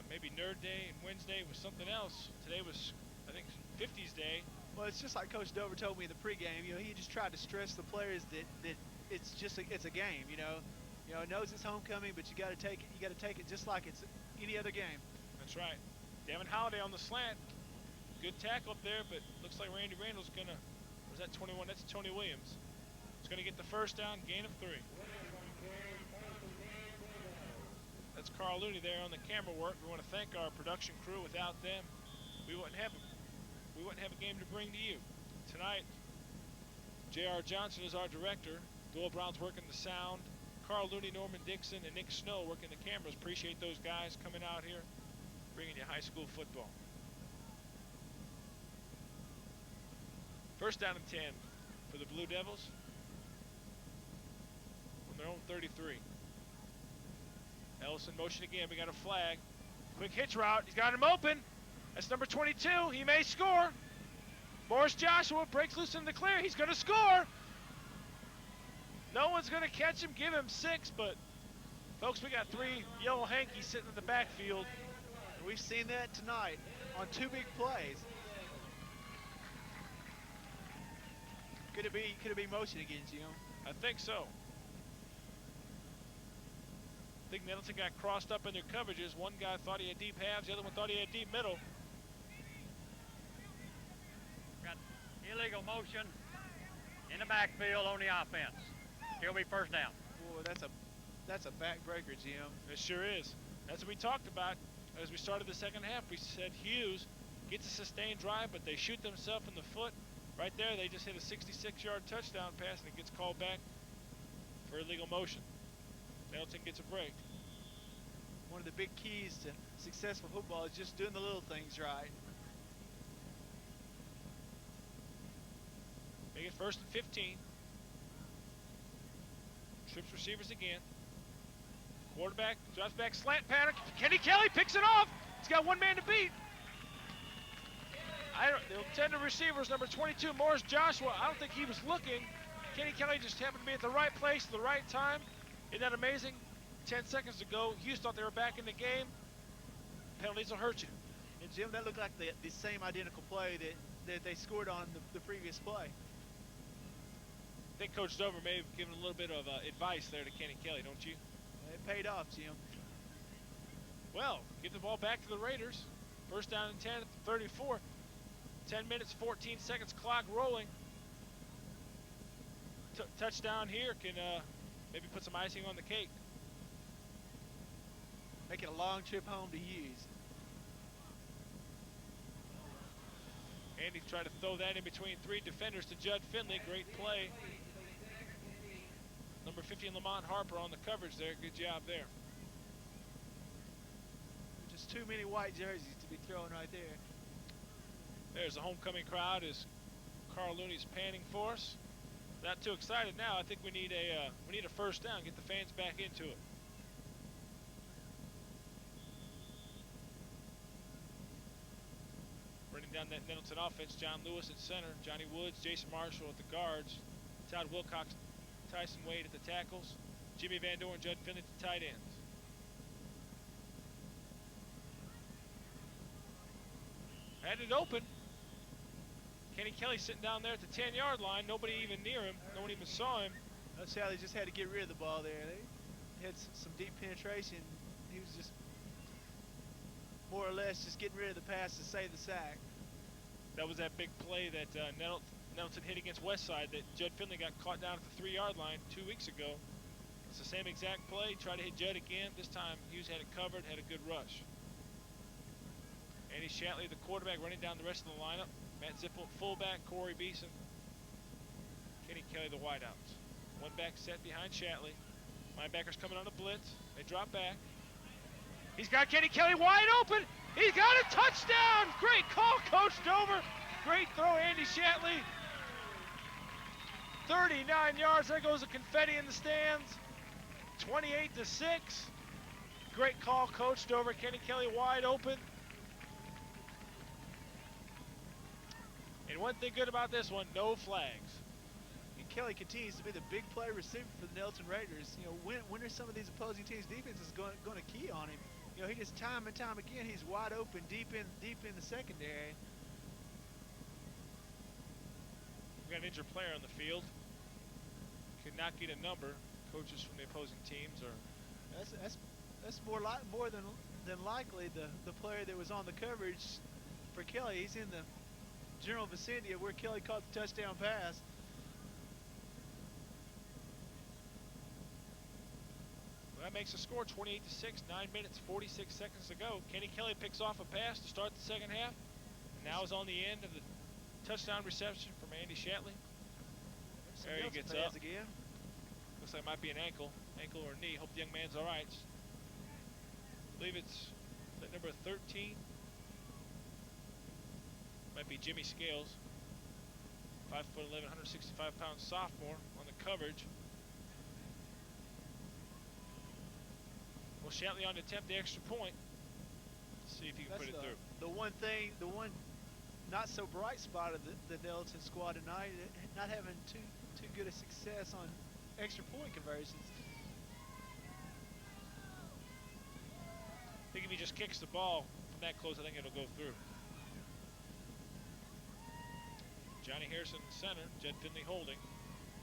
maybe Nerd Day, and Wednesday was something else. Today was, I think, 50s Day. Well, it's just like Coach Dover told me in the pregame. You know, he just tried to stress the players that it's just it's a game. You know, knows it's homecoming, but you got to take it. You got to take it just like it's any other game. That's right. Devin Holiday on the slant. Good tackle up there, but looks like Randy Randall's gonna. Was that 21? That's Tony Williams. He's gonna get the first down, gain of 3. That's Carl Looney there on the camera work. We want to thank our production crew. Without them, we wouldn't have a game to bring to you. Tonight, J.R. Johnson is our director. Doyle Brown's working the sound. Carl Looney, Norman Dixon, and Nick Snow working the cameras. Appreciate those guys coming out here, bringing you high school football. First down and 10 for the Blue Devils on their own 33. Ellison motion again. We got a flag. Quick hitch route. He's got him open. That's number 22. He may score. Morris Joshua breaks loose in the clear. He's going to score. No one's going to catch him. Give him 6. But, folks, we got 3 yellow hankies sitting in the backfield. And we've seen that tonight on 2 big plays. Could it be motion again, Jim? I think so. I think Nettleton got crossed up in their coverages. One guy thought he had deep halves, the other one thought he had deep middle. Got illegal motion in the backfield on the offense. He'll be first down. Boy, that's a backbreaker, Jim. It sure is. That's what we talked about as we started the second half. We said Hughes gets a sustained drive, but they shoot themselves in the foot. Right there, they just hit a 66-yard touchdown pass, and it gets called back for illegal motion. Nettleton gets a break. One of the big keys to successful football is just doing the little things right. Make it first and 15. Trips receivers again. Quarterback, drops back, slant pattern. Kenny Kelly picks it off. He's got one man to beat. The intended receiver is number 22, Morris Joshua. I don't think he was looking. Kenny Kelly just happened to be at the right place at the right time. Isn't that amazing? 10 seconds ago, Hughes thought they were back in the game. Penalties will hurt you. And Jim, that looked like the same identical play that they scored on the previous play. I think Coach Dover may have given a little bit of advice there to Kenny Kelly, don't you? It paid off, Jim. Well, get the ball back to the Raiders. First down and 10 at the 34. 10 minutes, 14 seconds, clock rolling. Touchdown here can maybe put some icing on the cake. Make it a long trip home to Hughes. Andy tried to throw that in between 3 defenders to Judd Finley. Great play. Number 50, Lamont Harper on the coverage there. Good job there. Just too many white jerseys to be thrown right there. There's the homecoming crowd as Carl Looney's panning for us. Not too excited now. I think we need a first down. Get the fans back into it. Running down that Nettleton offense, John Lewis at center, Johnny Woods, Jason Marshall at the guards, Todd Wilcox, Tyson Wade at the tackles, Jimmy Van Doren, Judd Finley at the tight ends. Had it open. Kenny Kelly sitting down there at the 10-yard line. Nobody even near him. No one even saw him. That's how they just had to get rid of the ball there. They had some deep penetration. He was just more or less just getting rid of the pass to save the sack. That was that big play that Nettleton hit against Westside that Judd Finley got caught down at the 3-yard line 2 weeks ago. It's the same exact play. Tried to hit Judd again. This time Hughes had it covered, had a good rush. Andy Shatley, the quarterback, running down the rest of the lineup. Matt Zippel, fullback. Corey Beeson. Kenny Kelly, the wideouts. One back set behind Shatley. Linebackers coming on a blitz. They drop back. He's got Kenny Kelly wide open. He's got a touchdown. Great call, Coach Dover. Great throw, Andy Shatley. 39 yards. There goes the confetti in the stands. 28-6. Great call, Coach Dover. Kenny Kelly wide open. And one thing good about this one, no flags. And Kelly continues to be the big play receiver for the Nettleton Raiders. You know, when are some of these opposing teams' defenses going to key on him? You know, he just time and time again, he's wide open deep in the secondary. We got an injured player on the field. Could not get a number. Coaches from the opposing teams are. That's more than likely the player that was on the coverage for Kelly. He's in the general vicinity of where Kelly caught the touchdown pass. Well, that makes the score 28-6. 9 minutes 46 seconds to go. Kenny Kelly picks off a pass to start the second half. And now is on the end of the touchdown reception from Andy Shatley. There he gets up. Again. Looks like it might be an ankle or knee. Hope the young man's all right. I believe it's number 13. Might be Jimmy Scales. 5'11", 165-pound sophomore on the coverage. Well, Shatley on to attempt the extra point. Let's see if he can put it through. The one not so bright spot of the Nettleton squad tonight, not having too good a success on extra point conversions. I think if he just kicks the ball from that close, I think it'll go through. Johnny Harrison in the center, Jed Finley holding.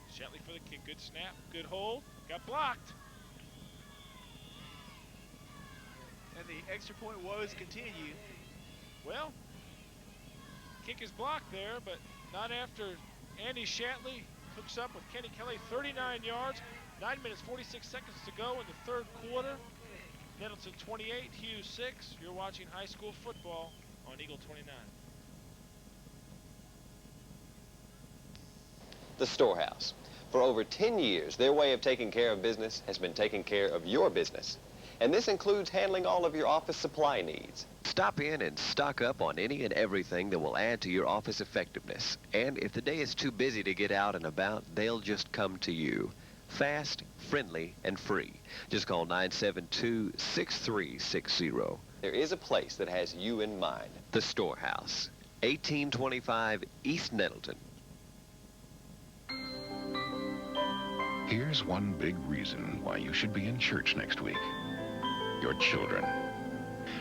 Shatley for the kick, good snap, good hold, got blocked. And the extra point woes continue. Well, kick is blocked there, but not after Andy Shatley hooks up with Kenny Kelly, 39 yards, 9 minutes 46 seconds to go in the third quarter. Nettleton 28, Hughes 6. You're watching high school football on Eagle 29. The Storehouse. For over 10 years, their way of taking care of business has been taking care of your business. And this includes handling all of your office supply needs. Stop in and stock up on any and everything that will add to your office effectiveness. And if the day is too busy to get out and about, they'll just come to you. Fast, friendly, and free. Just call 972-6360. There is a place that has you in mind. The Storehouse, 1825 East Nettleton. Here's one big reason why you should be in church next week. Your children.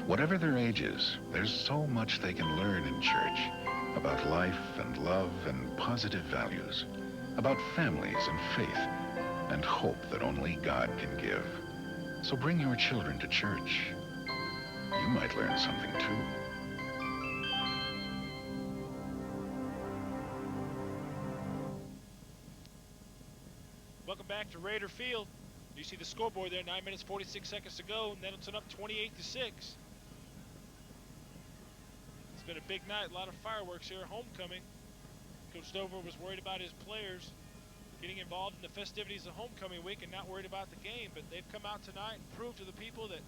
Whatever their ages, there's so much they can learn in church about life and love and positive values, about families and faith and hope that only God can give. So bring your children to church. You might learn something too. Welcome back to Raider Field. You see the scoreboard there, 9 minutes 46 seconds to go. Nettleton up 28-6. It's been a big night, a lot of fireworks here, homecoming. Coach Dover was worried about his players getting involved in the festivities of homecoming week and not worried about the game, but they've come out tonight and proved to the people that,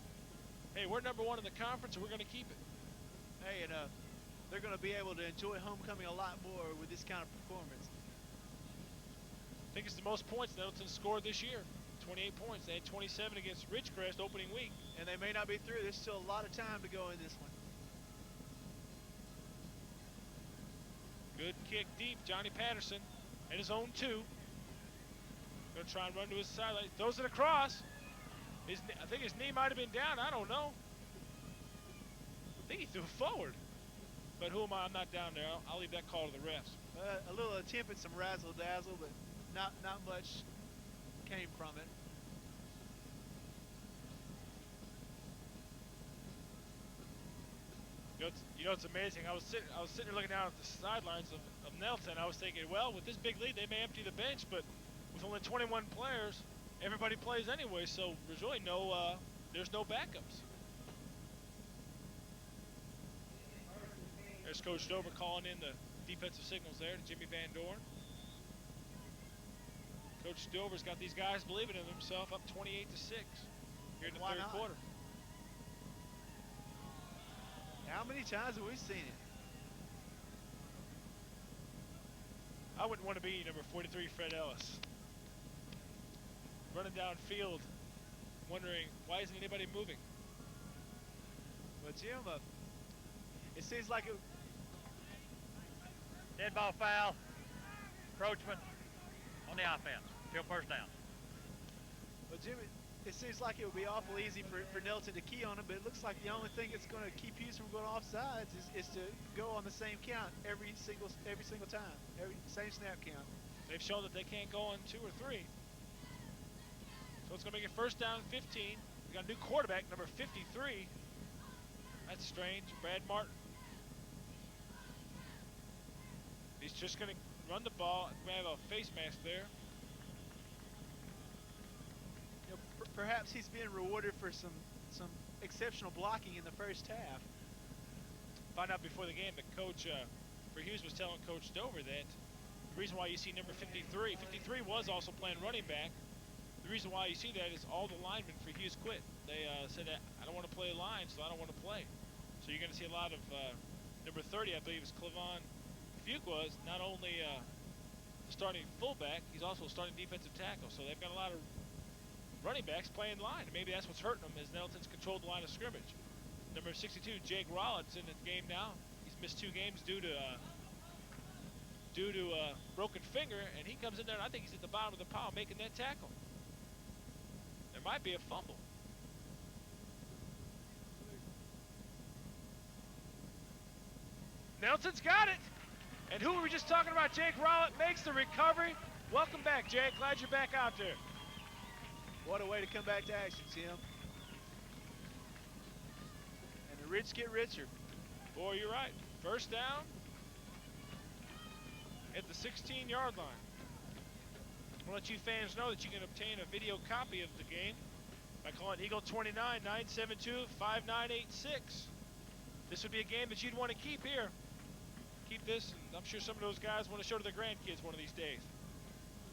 hey, we're #1 in the conference and we're going to keep it. Hey, and they're going to be able to enjoy homecoming a lot more with this kind of performance. I think it's the most points Nettleton scored this year, 28 points. They had 27 against Ridgecrest opening week. And they may not be through. There's still a lot of time to go in this one. Good kick deep, Johnny Patterson at his own 2. Gonna try and run to his sideline. Throws it across. I think his knee might have been down. I don't know. I think he threw forward. But who am I? I'm not down there. I'll leave that call to the refs. A little attempt at some razzle-dazzle, but not much came from it. You know, it's amazing. I was sitting there looking down at the sidelines of Nettleton. I was thinking, well, with this big lead, they may empty the bench, but with only 21 players, everybody plays anyway. So there's really there's no backups. There's Coach Dover calling in the defensive signals there to Jimmy Van Dorn. Coach Dover's got these guys believing in themselves, up 28-6 here in the third quarter. How many times have we seen it? I wouldn't want to be number 43, Fred Ellis. Running downfield, wondering why isn't anybody moving? But Jim, it seems like it. Dead ball foul. Encroachment on the offense. Still first down. Well, Jim, it seems like it would be awful easy for Nettleton to key on him, but it looks like the only thing that's going to keep Hughes from going off sides is to go on the same count every single time, same snap count. They've shown that they can't go on 2 or 3. So it's going to make it first down 15. We got a new quarterback, number 53. That's strange. Brad Martin. He's just going to run the ball. We have a face mask there. You know, perhaps he's being rewarded for some exceptional blocking in the first half. Find out before the game that Coach for Hughes was telling Coach Dover that the reason why you see number 53 was also playing running back. The reason why you see that is all the linemen for Hughes quit. They said that I don't want to play line, so I don't want to play. So you're going to see a lot of number 30, I believe, is Clevon Fuqua, is not only starting fullback, he's also starting defensive tackle. So they've got a lot of running backs playing line. Maybe that's what's hurting them, as Nettleton's controlled the line of scrimmage. Number 62, Jake Rollitt's in the game now. He's missed 2 games due to broken finger, and he comes in there, and I think he's at the bottom of the pile making that tackle. There might be a fumble. Nettleton's got it. And who were we just talking about? Jake Rollitt makes the recovery. Welcome back, Jake. Glad you're back out there. What a way to come back to action, Tim. And the rich get richer. Boy, you're right. First down at the 16-yard line. I'll let you fans know that you can obtain a video copy of the game by calling Eagle 29-972-5986. This would be a game that you'd want to keep here. Keep this, and I'm sure some of those guys want to show to their grandkids one of these days.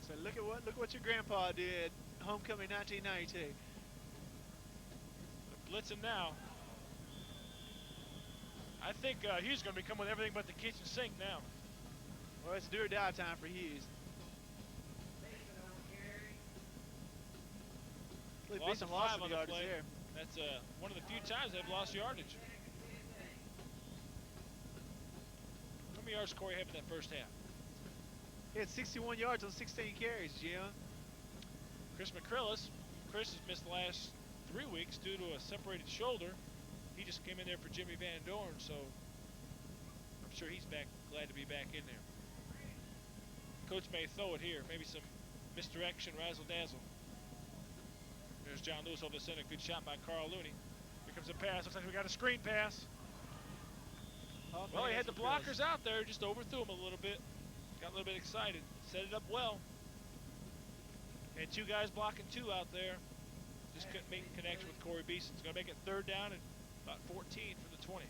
So look what your grandpa did, homecoming 1992. They're blitzing now. I think Hughes is going to be coming with everything but the kitchen sink now. Well, it's do or die time for Hughes. Lost 5 on the play. There. That's one of the few times they've lost yardage. How many yards Corey had in that first half? He had 61 yards on 16 carries, Jim. Chris McCrillis. Chris has missed the last 3 weeks due to a separated shoulder. He just came in there for Jimmy Van Dorn, so I'm sure he's glad to be back in there. Coach may throw it here. Maybe some misdirection, razzle-dazzle. There's John Lewis over the center. Good shot by Carl Looney. Here comes a pass. Looks like we got a screen pass. Well, he had the blockers out there. Just overthrew him a little bit. Got a little bit excited. Set it up well. Had 2 guys blocking 2 out there. Just couldn't make a connection with Corey Beeson. It's going to make it third down and about 14 from the 20.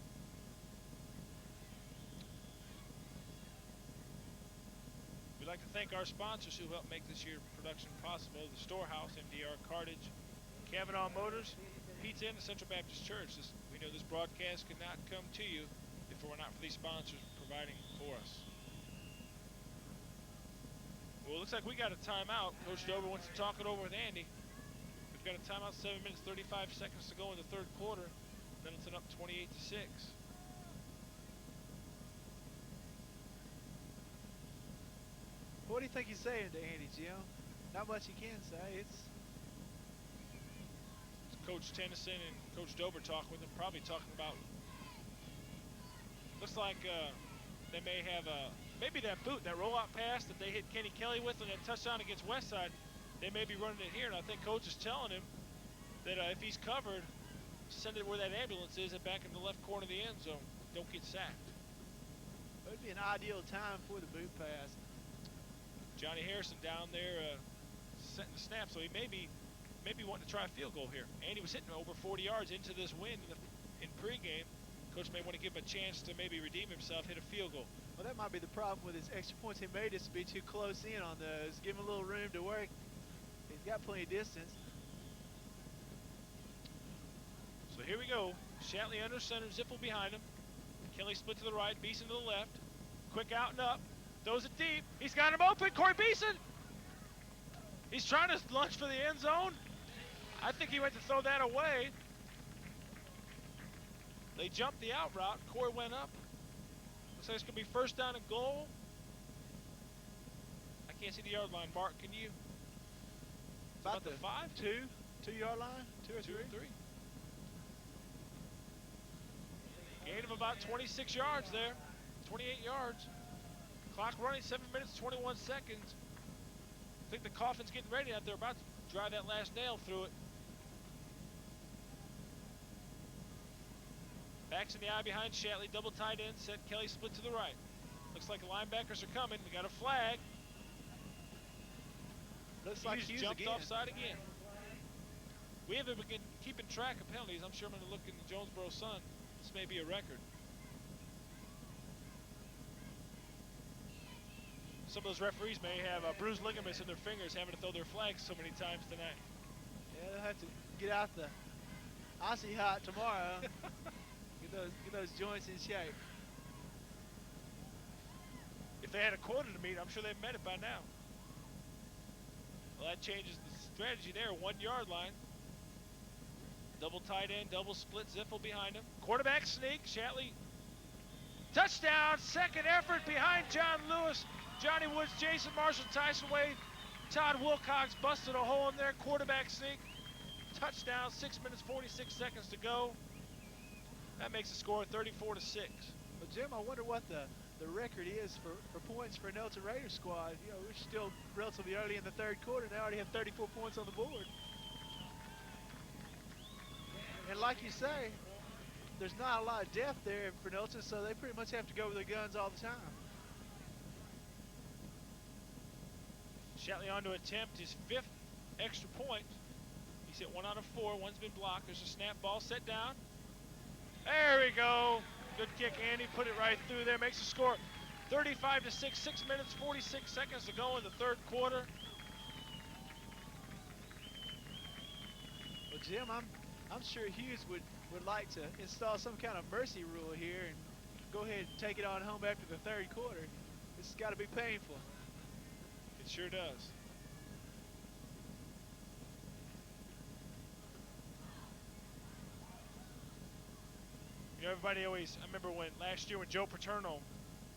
We'd like to thank our sponsors who helped make this year's production possible. The Storehouse, MDR Cartage, Kavanaugh Motors, Pizza Inn, the Central Baptist Church. We know this broadcast could not come to you if it were not for these sponsors providing for us. Well, it looks like we got a timeout. Coach Dover wants to talk it over with Andy. We've got a timeout, 7 minutes, 35 seconds to go in the third quarter. Nettleton up 28-6. What do you think he's saying to Andy, Jim? Not much he can say. It's Coach Tennyson and Coach Dover talking with him, probably talking about. Looks like they may have maybe that boot, that rollout pass that they hit Kenny Kelly with on that touchdown against Westside. They may be running it here, and I think Coach is telling him that if he's covered, send it where that ambulance is and back in the left corner of the end zone. Don't get sacked. It would be an ideal time for the boot pass. Johnny Harrison down there setting the snap, so he may be wanting to try a field goal here. And he was hitting over 40 yards into this wind in pregame. Coach may want to give him a chance to maybe redeem himself, hit a field goal. Well, that might be the problem with his extra points he made, is to be too close in on those. Give him a little room to work. He's got plenty of distance. So here we go. Shatley under center, Zippel behind him. Kelly split to the right, Beeson to the left. Quick out and up. Throws it deep. He's got him open. Corey Beeson. He's trying to lunge for the end zone. I think he went to throw that away. They jumped the out route. Corey went up. Looks like it's going to be first down and goal. I can't see the yard line. Bart, can you? About the 5? 2-yard line? 2 or 3? 3. Gain of about 26 yards there. 28 yards. Clock running, 7 minutes, 21 seconds. I think the coffin's getting ready out there, about to drive that last nail through it. Backs in the eye behind Shatley, double tight end, set Kelly split to the right. Looks like the linebackers are coming. We got a flag. Looks like Hughes jumped again. offside again. We haven't been keeping track of penalties. I'm sure I'm going to look in the Jonesboro Sun. This may be a record. Some of those referees may have bruised ligaments in their fingers having to throw their flags so many times tonight. Yeah, they'll have to get out the icy hot tomorrow. get those joints in shape. If they had a quota to meet, I'm sure they've met it by now. Well, that changes the strategy there. 1 yard line. Double tight end, double split, Ziffel behind him. Quarterback sneak, Shatley. Touchdown, second effort behind John Lewis. Johnny Woods, Jason Marshall, Tyson Wade, Todd Wilcox busted a hole in there. Quarterback sneak. Touchdown, 6 minutes, 46 seconds to go. That makes the score 34-6. Well, Jim, I wonder what the record is for points for Nettleton Raiders squad. You know, we're still relatively early in the third quarter. They already have 34 points on the board. And like you say, there's not a lot of depth there for Nettleton, so they pretty much have to go with their guns all the time. Shatley on to attempt his 5th extra point. He's hit 1 out of 4. One's been blocked. There's a snap, ball set down. There we go. Good kick, Andy. Put it right through there. Makes the score 35-6. 6 minutes, 46 seconds to go in the third quarter. Well, Jim, I'm sure Hughes would like to install some kind of mercy rule here and go ahead and take it on home after the third quarter. This has got to be painful. It sure does. You know, everybody always, I remember when last year when Joe Paterno,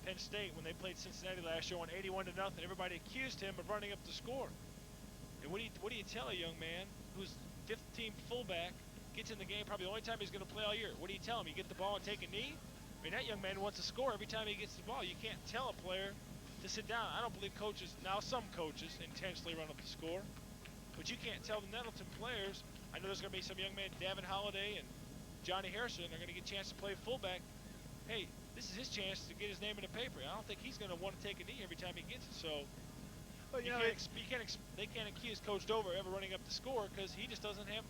Penn State, when they played Cincinnati last year, won 81-0, everybody accused him of running up the score. And what do you tell a young man who's 5th team fullback, gets in the game probably the only time he's going to play all year? What do you tell him? You get the ball and take a knee? I mean, that young man wants to score every time he gets the ball. You can't tell a player to sit down. I don't believe coaches, now some coaches intentionally run up the score, but you can't tell the Nettleton players. I know there's going to be some young man, Davin Holiday and Johnny Harrison, are going to get a chance to play fullback. Hey, this is his chance to get his name in the paper. I don't think he's going to want to take a knee every time he gets it. So well, they can't accuse Coach Dover ever running up the score because he just doesn't have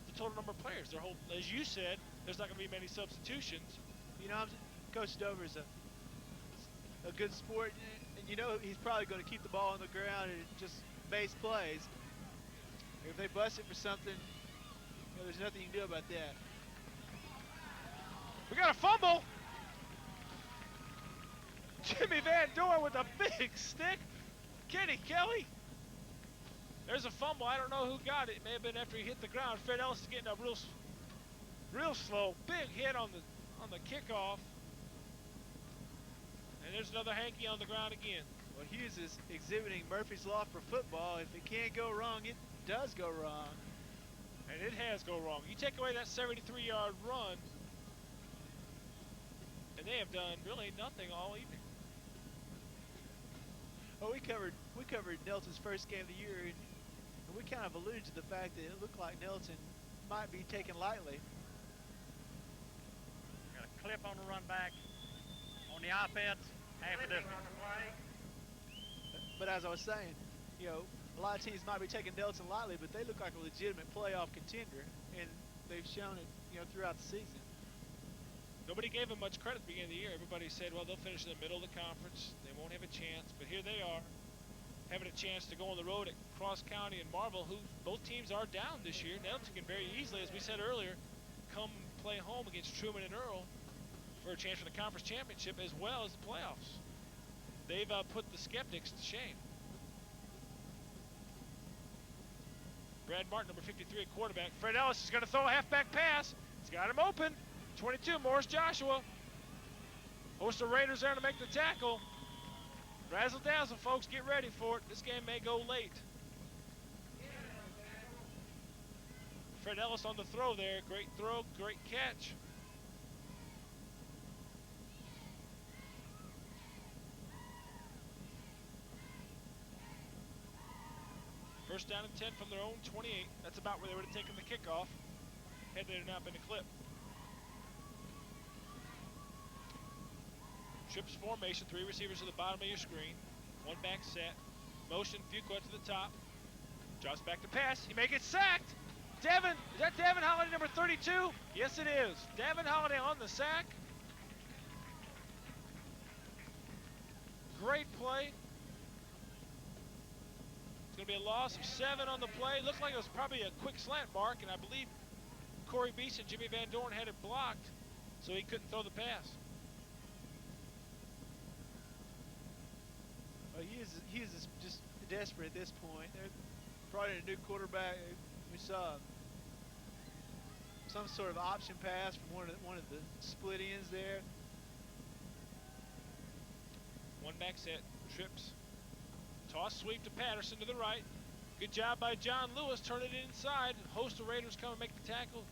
the total number of players. Their whole, as you said, there's not going to be many substitutions. You know, Coach Dover's a good sport, and you know he's probably going to keep the ball on the ground and just base plays. If they bust it for something, you know, there's nothing you can do about that. We got a fumble. Jimmy Van Dorn with a big stick. Kenny Kelly. There's a fumble. I don't know who got it. It may have been after he hit the ground. Fred Ellis is getting up real slow. Big hit on the kickoff. And there's another hanky on the ground again. Well, Hughes is exhibiting Murphy's Law for football. If it can't go wrong, it does go wrong. And it has go wrong. You take away that 73-yard run, and they have done really nothing all evening. Well, we covered Nettleton's first game of the year, and we kind of alluded to the fact that it looked like Nettleton might be taken lightly. Got a clip on the run back. On the offense, half a distance. But as I was saying, you know, a lot of teams might be taking Nettleton lightly, but they look like a legitimate playoff contender, and they've shown it, you know, throughout the season. Nobody gave them much credit at the beginning of the year. Everybody said, well, they'll finish in the middle of the conference. They won't have a chance. But here they are, having a chance to go on the road at Cross County and Marvel, who both teams are down this year. Nettleton can very easily, as we said earlier, come play home against Truman and Earl for a chance for the conference championship as well as the playoffs. They've put the skeptics to shame. Brad Martin, number 53 at quarterback. Fred Ellis is going to throw a halfback pass. He's got him open. 22, Morris Joshua. Host of Raiders there to make the tackle. Razzle dazzle, folks, get ready for it. This game may go late. Fred Ellis on the throw there. Great throw, great catch. First down and 10 from their own 28. That's about where they would have taken the kickoff had there not been a clip. Trips formation, 3 receivers to the bottom of your screen. 1 back set. Motion, Fuqua to the top. Drops back to pass. He may get sacked. Devin, is that Devin Holiday, number 32? Yes, it is. Devin Holiday on the sack. Great play. It's going to be a loss of 7 on the play. Looked like it was probably a quick slant mark, and I believe Corey Beeson, Jimmy Van Dorn had it blocked, so he couldn't throw the pass. Well, Hughes is just desperate at this point. They're brought in a new quarterback. We saw some sort of option pass from one of the split ends there. 1 back set, trips. Toss sweep to Patterson to the right. Good job by John Lewis, turning it inside. Host of Raiders come and make the tackle.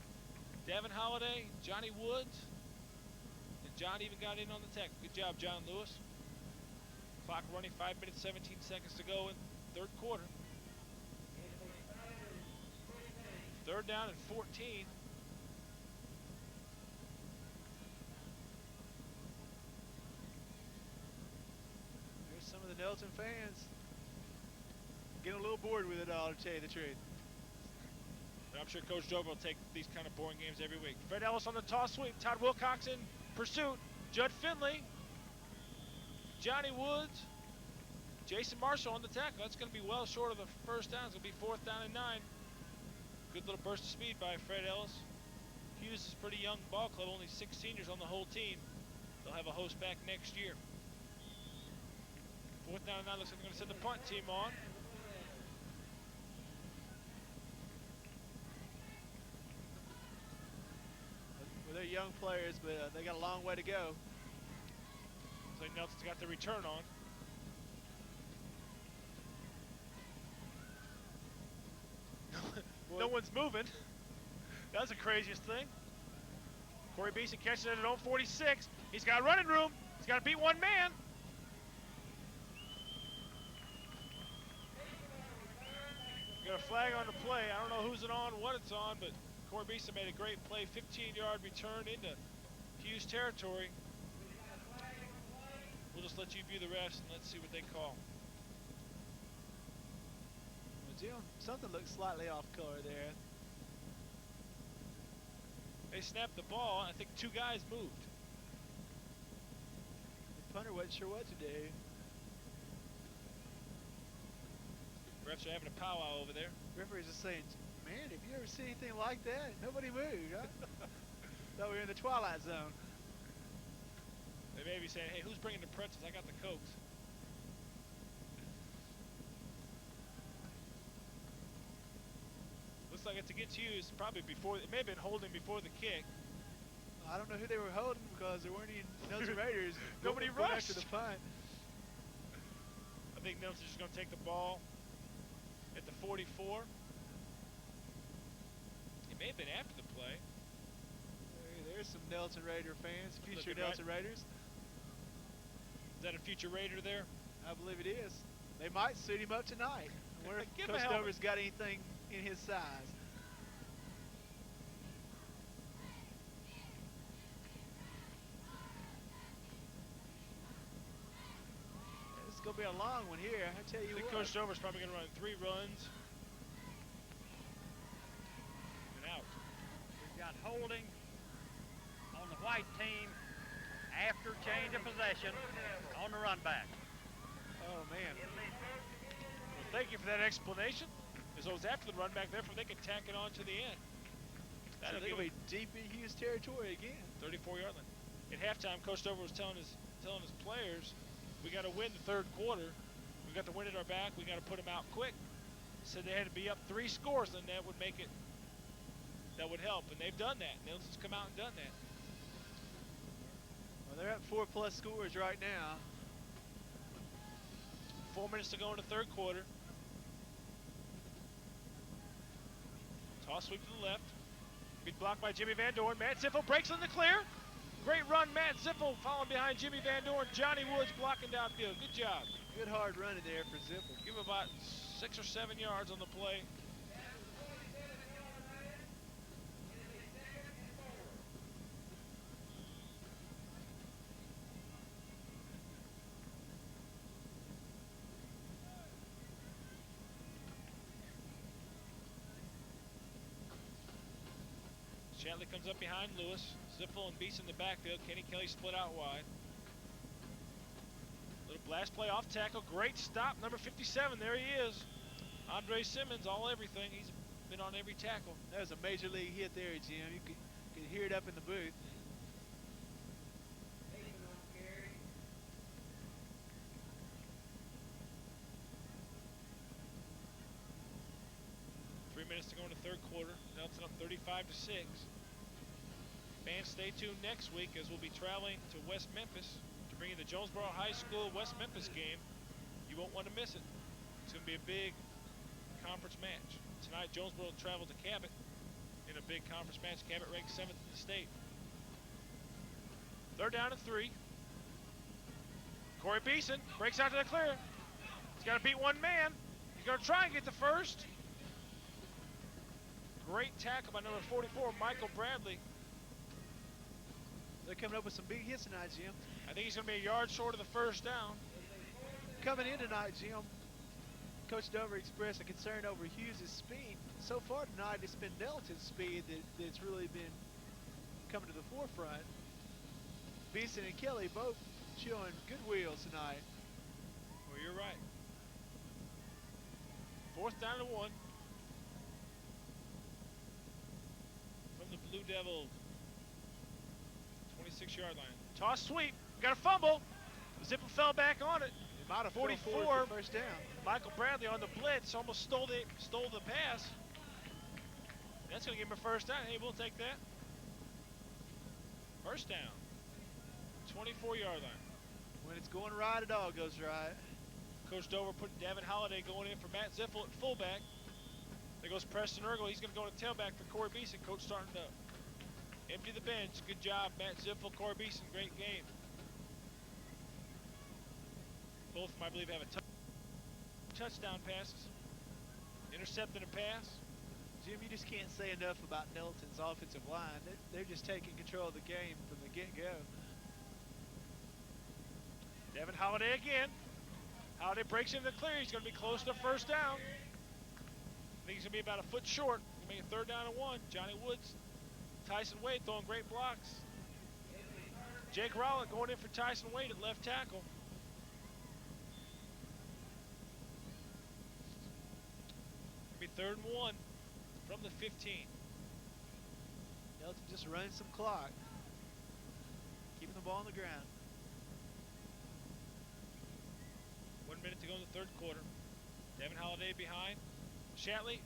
Devin Holiday, Johnny Woods, and John even got in on the tackle. Good job, John Lewis. Clock running, 5 minutes, 17 seconds to go in third quarter. 3rd down and 14. There's some of the Nettleton fans getting a little bored with it all, to tell you the truth. I'm sure Coach Dover will take these kind of boring games every week. Fred Ellis on the toss sweep. Todd Wilcox in pursuit. Judd Finley. Johnny Woods. Jason Marshall on the tackle. That's going to be well short of the first down. It's going to be 4th down and 9. Good little burst of speed by Fred Ellis. Hughes is a pretty young ball club. Only 6 seniors on the whole team. They'll have a host back next year. 4th down and 9. Looks like they're going to send the punt team on. Well, they're young players, but they got a long way to go. Looks like Nelson's got the return on. No one's moving. That's the craziest thing. Corey Beeson catches it at his own 46. He's got running room. He's got to beat one man. Got a flag on the play. I don't know who's it on, what it's on, but Corey Beeson made a great play. 15-yard return into Hughes territory. We'll just let you view the rest and let's see what they call. Something looks slightly off color there. They snapped the ball. I think 2 guys moved. The punter wasn't sure what to do. Refs are having a powwow over there. Referees are saying, man, have you ever seen anything like that? Nobody moved. Huh? Thought we were in the twilight zone. They may be saying, hey, who's bringing the pretzels? I got the Cokes. Looks like it's against Hughes, probably before, it may have been holding before the kick. I don't know who they were holding because there weren't any Nettleton Raiders. Nobody going rushed. after the punt. I think Nettleton's just going to take the ball at the 44. It may have been after the play. There's some Nettleton Raider fans, future Nettleton Raiders. Is that a future Raider there? I believe it is. They might suit him up tonight. I wonder if Coach Dover's got anything in his size. This is going to be a long one here, I tell you I think what. Coach Dover's probably going to run 3 runs. And out. We've got holding on the white team after change of possession on the run back. Oh, man. Well, thank you for that explanation. As though it's after the run back, therefore they can tack it on to the end. So they're going to be deep in Hughes territory again. 34-yard line. At halftime, Coach Dover was telling his players, we got to win the third quarter. We got the wind at our back. We got to put them out quick. Said they had to be up 3 scores, and that would make it. That would help, and they've done that. Nettleton's come out and done that. Well, they're at 4+ scores right now. 4 minutes to go in the third quarter. Toss sweep to the left. Be blocked by Jimmy Van Dorn. Matt Ziffel breaks in the clear. Great run, Matt Ziffel following behind Jimmy Van Dorn. Johnny Woods blocking downfield. Good job. Good hard running there for Ziffel. Give him about 6 or 7 yards on the play. Shatley comes up behind Lewis. Ziffel and Beast in the backfield. Kenny Kelly split out wide. Little blast play off tackle. Great stop. Number 57. There he is. Andre Simmons, all everything. He's been on every tackle. That was a major league hit there, Jim. You could hear it up in the booth. Minutes to go in the third quarter. Nettleton up 35-6. Fans, stay tuned next week as we'll be traveling to West Memphis to bring you the Jonesboro High School West Memphis game. You won't want to miss it. It's going to be a big conference match. Tonight, Jonesboro will travel to Cabot in a big conference match. Cabot ranked 7th in the state. Third down and 3. Corey Beeson breaks out to the clear. He's got to beat one man. He's going to try and get the first. Great tackle by number 44, Michael Bradley. They're coming up with some big hits tonight, Jim. I think he's going to be a yard short of the first down. Coming in tonight, Jim, Coach Dover expressed a concern over Hughes' speed. So far tonight, it's been Nettleton's speed that's really been coming to the forefront. Beeson and Kelly both showing good wheels tonight. Well, you're right. 4th down and 1. The Blue Devil 26-yard line. Toss sweep. Got a fumble. Zippel fell back on it. 44. First down. Michael Bradley on the blitz almost stole the pass. That's going to give him a first down. Hey, we'll take that. First down. 24-yard line. When it's going right, it all goes right. Coach Dover put Devin Holliday going in for Matt Ziffel at fullback. There goes Preston Ergel. He's going to go to tailback for Corey Beeson. Coach starting to empty the bench. Good job, Matt Ziffel, Corey Beeson. Great game. Both of them, I believe, have a touchdown passes. Intercepting a pass. Jim, you just can't say enough about Nettleton's offensive line. They're just taking control of the game from the get-go. Devin Holliday again. Holliday breaks into the clear. He's going to be close to first down. I think he's going to be about a foot short. Make it 3rd down and 1. Johnny Woods, Tyson Wade throwing great blocks. Jake Rowlett going in for Tyson Wade at left tackle. It'll be 3rd and 1 from the 15. Nettleton just running some clock. Keeping the ball on the ground. 1 minute to go in the third quarter. Devin Holliday behind. Shatley,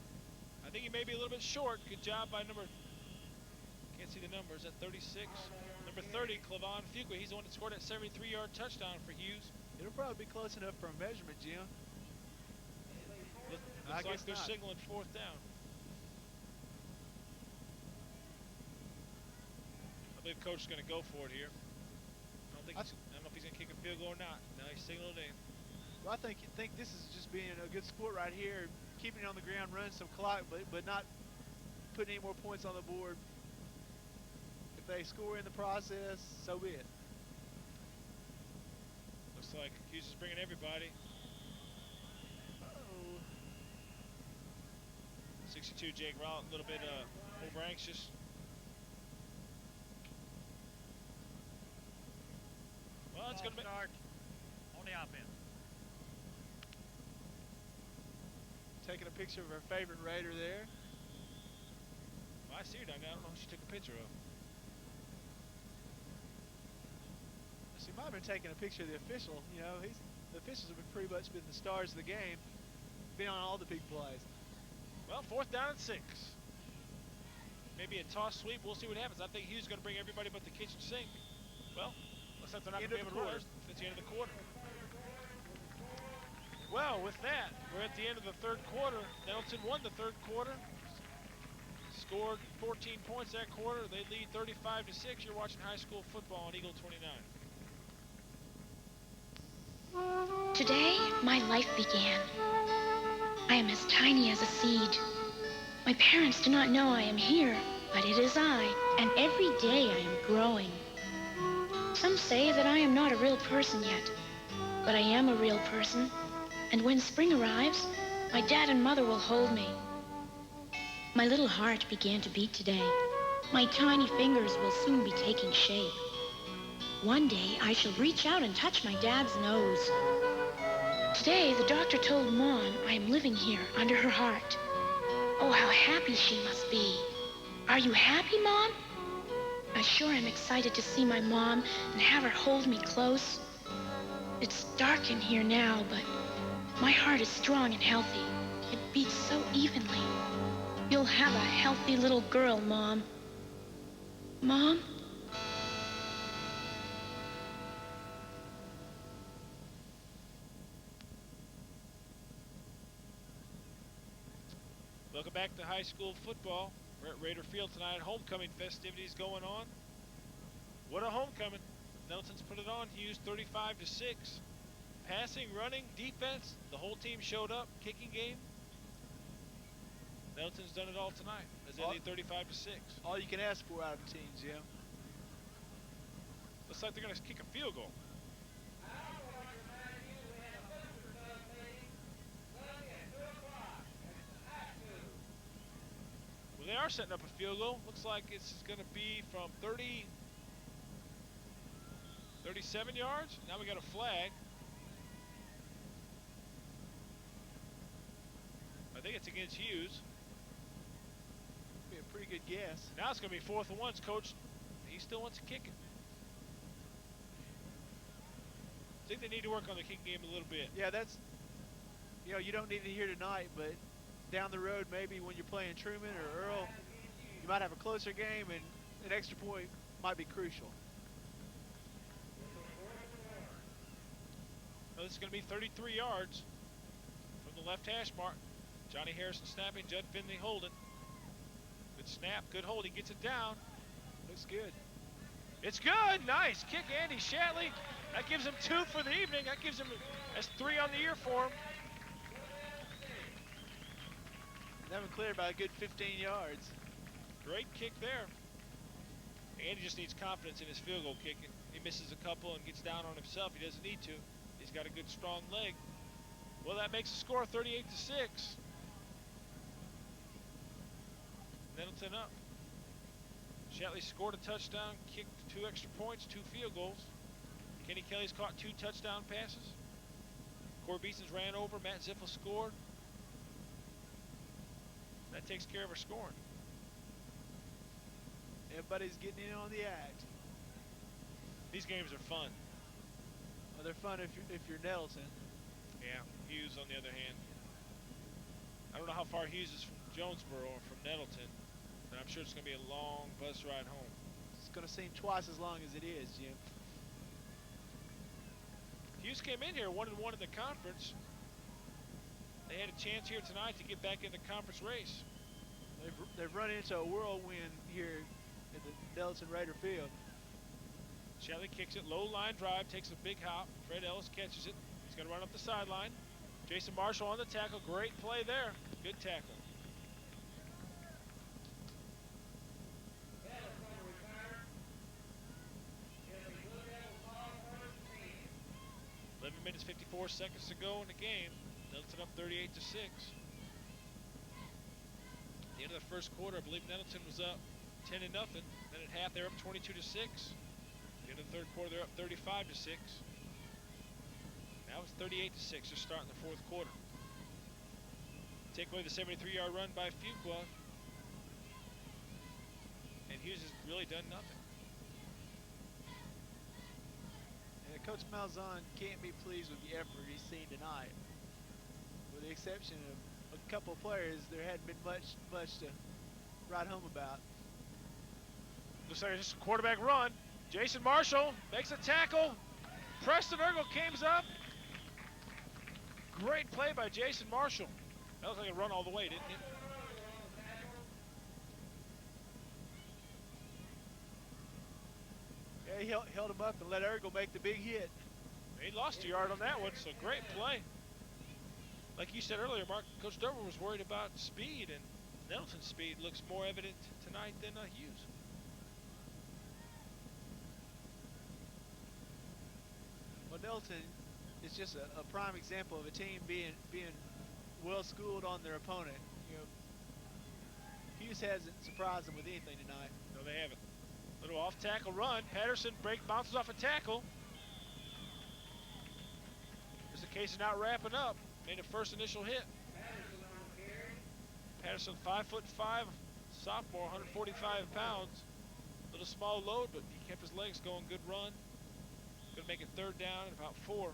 I think he may be a little bit short. Good job by can't see the numbers, at 36. Number 30, Clavon Fuqua. He's the one that scored that 73-yard touchdown for Hughes. It'll probably be close enough for a measurement, Jim. Looks like they're signaling 4th down. I believe Coach is going to go for it here. I don't know if he's going to kick a field goal or not. Now he's signaled in. Well, I think this is just being a good sport right here, keeping it on the ground, running some clock, but not putting any more points on the board. If they score in the process, so be it. Looks like Hughes is bringing everybody. 62, Jake Rowlett, a little bit over anxious. it's going to be... Start on the offense. Taking a picture of her favorite Raider there. Well, I see her down there. I don't know who she took a picture of. She might have been taking a picture of the official. You know, the officials have pretty much been the stars of the game. Been on all the big plays. Well, 4th down and 6. Maybe a toss sweep. We'll see what happens. I think Hughes is going to bring everybody but the kitchen sink. Well, looks like they're not going to be able to run. It's the end of the quarter. Well, with that, we're at the end of the 3rd quarter. Nettleton won the 3rd quarter. Scored 14 points that quarter. They lead 35-6. You're watching high school football on Eagle 29. Today, my life began. I am as tiny as a seed. My parents do not know I am here, but it is I, and every day I am growing. Some say that I am not a real person yet, but I am a real person, and when spring arrives, my dad and mother will hold me. My little heart began to beat today. My tiny fingers will soon be taking shape. One day, I shall reach out and touch my dad's nose. Today, the doctor told Mom I am living here under her heart. Oh, how happy she must be. Are you happy, Mom? I sure am excited to see my mom and have her hold me close. It's dark in here now, but my heart is strong and healthy. It beats so evenly. You'll have a healthy little girl, Mom. Mom? Welcome back to high school football. We're at Raider Field tonight. Homecoming festivities going on. What a homecoming. Nettleton's put it on. Hughes 35-6. Passing, running, defense. The whole team showed up. Kicking game. Nettleton's done it all tonight as they lead 35-6. All you can ask for out of the team, Jim. Looks like they're going to kick a field goal. Well, they are setting up a field goal. Looks like it's going to be from 37 yards. Now we got a flag. I think it's against Hughes. Be a pretty good guess. Now it's going to be 4th and 1. Coach, he still wants to kick it. I think they need to work on the kicking game a little bit. Yeah, that's, you know, you don't need it here tonight, but down the road, maybe when you're playing Truman or Earl, you might have a closer game, and an extra point might be crucial. Well, this is going to be 33 yards from the left hash mark. Johnny Harrison snapping, Judd Finley holding. Good snap, good hold. He gets it down. Looks good. It's good. Nice kick, Andy Shatley. That gives him 2 for the evening. That gives him, that's 3 on the year for him. That one cleared by a good 15 yards. Great kick there. Andy just needs confidence in his field goal kicking. He misses a couple and gets down on himself. He doesn't need to. He's got a good, strong leg. Well, that makes the score 38-6. Nettleton up. Shatley scored a touchdown, kicked 2 extra points, 2 field goals. Kenny Kelly's caught 2 touchdown passes. Corey Beeson's ran over. Matt Ziffel scored. That takes care of our scoring. Everybody's getting in on the act. These games are fun. Well, they're fun if you're Nettleton. Yeah, Hughes on the other hand. I don't know how far Hughes is from Jonesboro or from Nettleton, but I'm sure it's going to be a long bus ride home. It's going to seem twice as long as it is, Jim. Hughes came in here 1-1 in the conference. They had a chance here tonight to get back in the conference race. They've run into a whirlwind here at the Nettleton Raider Field. Shatley kicks it, low line drive, takes a big hop. Fred Ellis catches it. He's going to run up the sideline. Jason Marshall on the tackle. Great play there. Good tackle. Minutes 54 seconds to go in the game. Nettleton up 38-6. At the end of the first quarter, I believe Nettleton was up 10-0. Then at half, they're up 22-6. the end of the third quarter, they're up 35-6. Now it's 38-6, just starting the fourth quarter. Take away the 73-yard run by Fuqua, and Hughes has really done nothing. And Coach Malzahn can't be pleased with the effort he's seen tonight. With the exception of a couple of players, there hadn't been much to write home about. Looks like it's just a quarterback run. Jason Marshall makes a tackle. Preston Ergel comes up. Great play by Jason Marshall. That looked like a run all the way, didn't it? Yeah, he held him up and let Ergel make the big hit. He lost a yard on that one, so great play. Like you said earlier, Mark, Coach Dover was worried about speed, and Nettleton's speed looks more evident tonight than Hughes. Well, Nettleton is just a prime example of a team being well schooled on their opponent. You know, Hughes hasn't surprised them with anything tonight. No, they haven't. Little off tackle run. Patterson bounces off a tackle. Just in case he's not wrapping up. Made a first initial hit. Patterson, 5'5", sophomore, 145 pounds. Little small load, but he kept his legs going. Good run. Gonna make it third down and about 4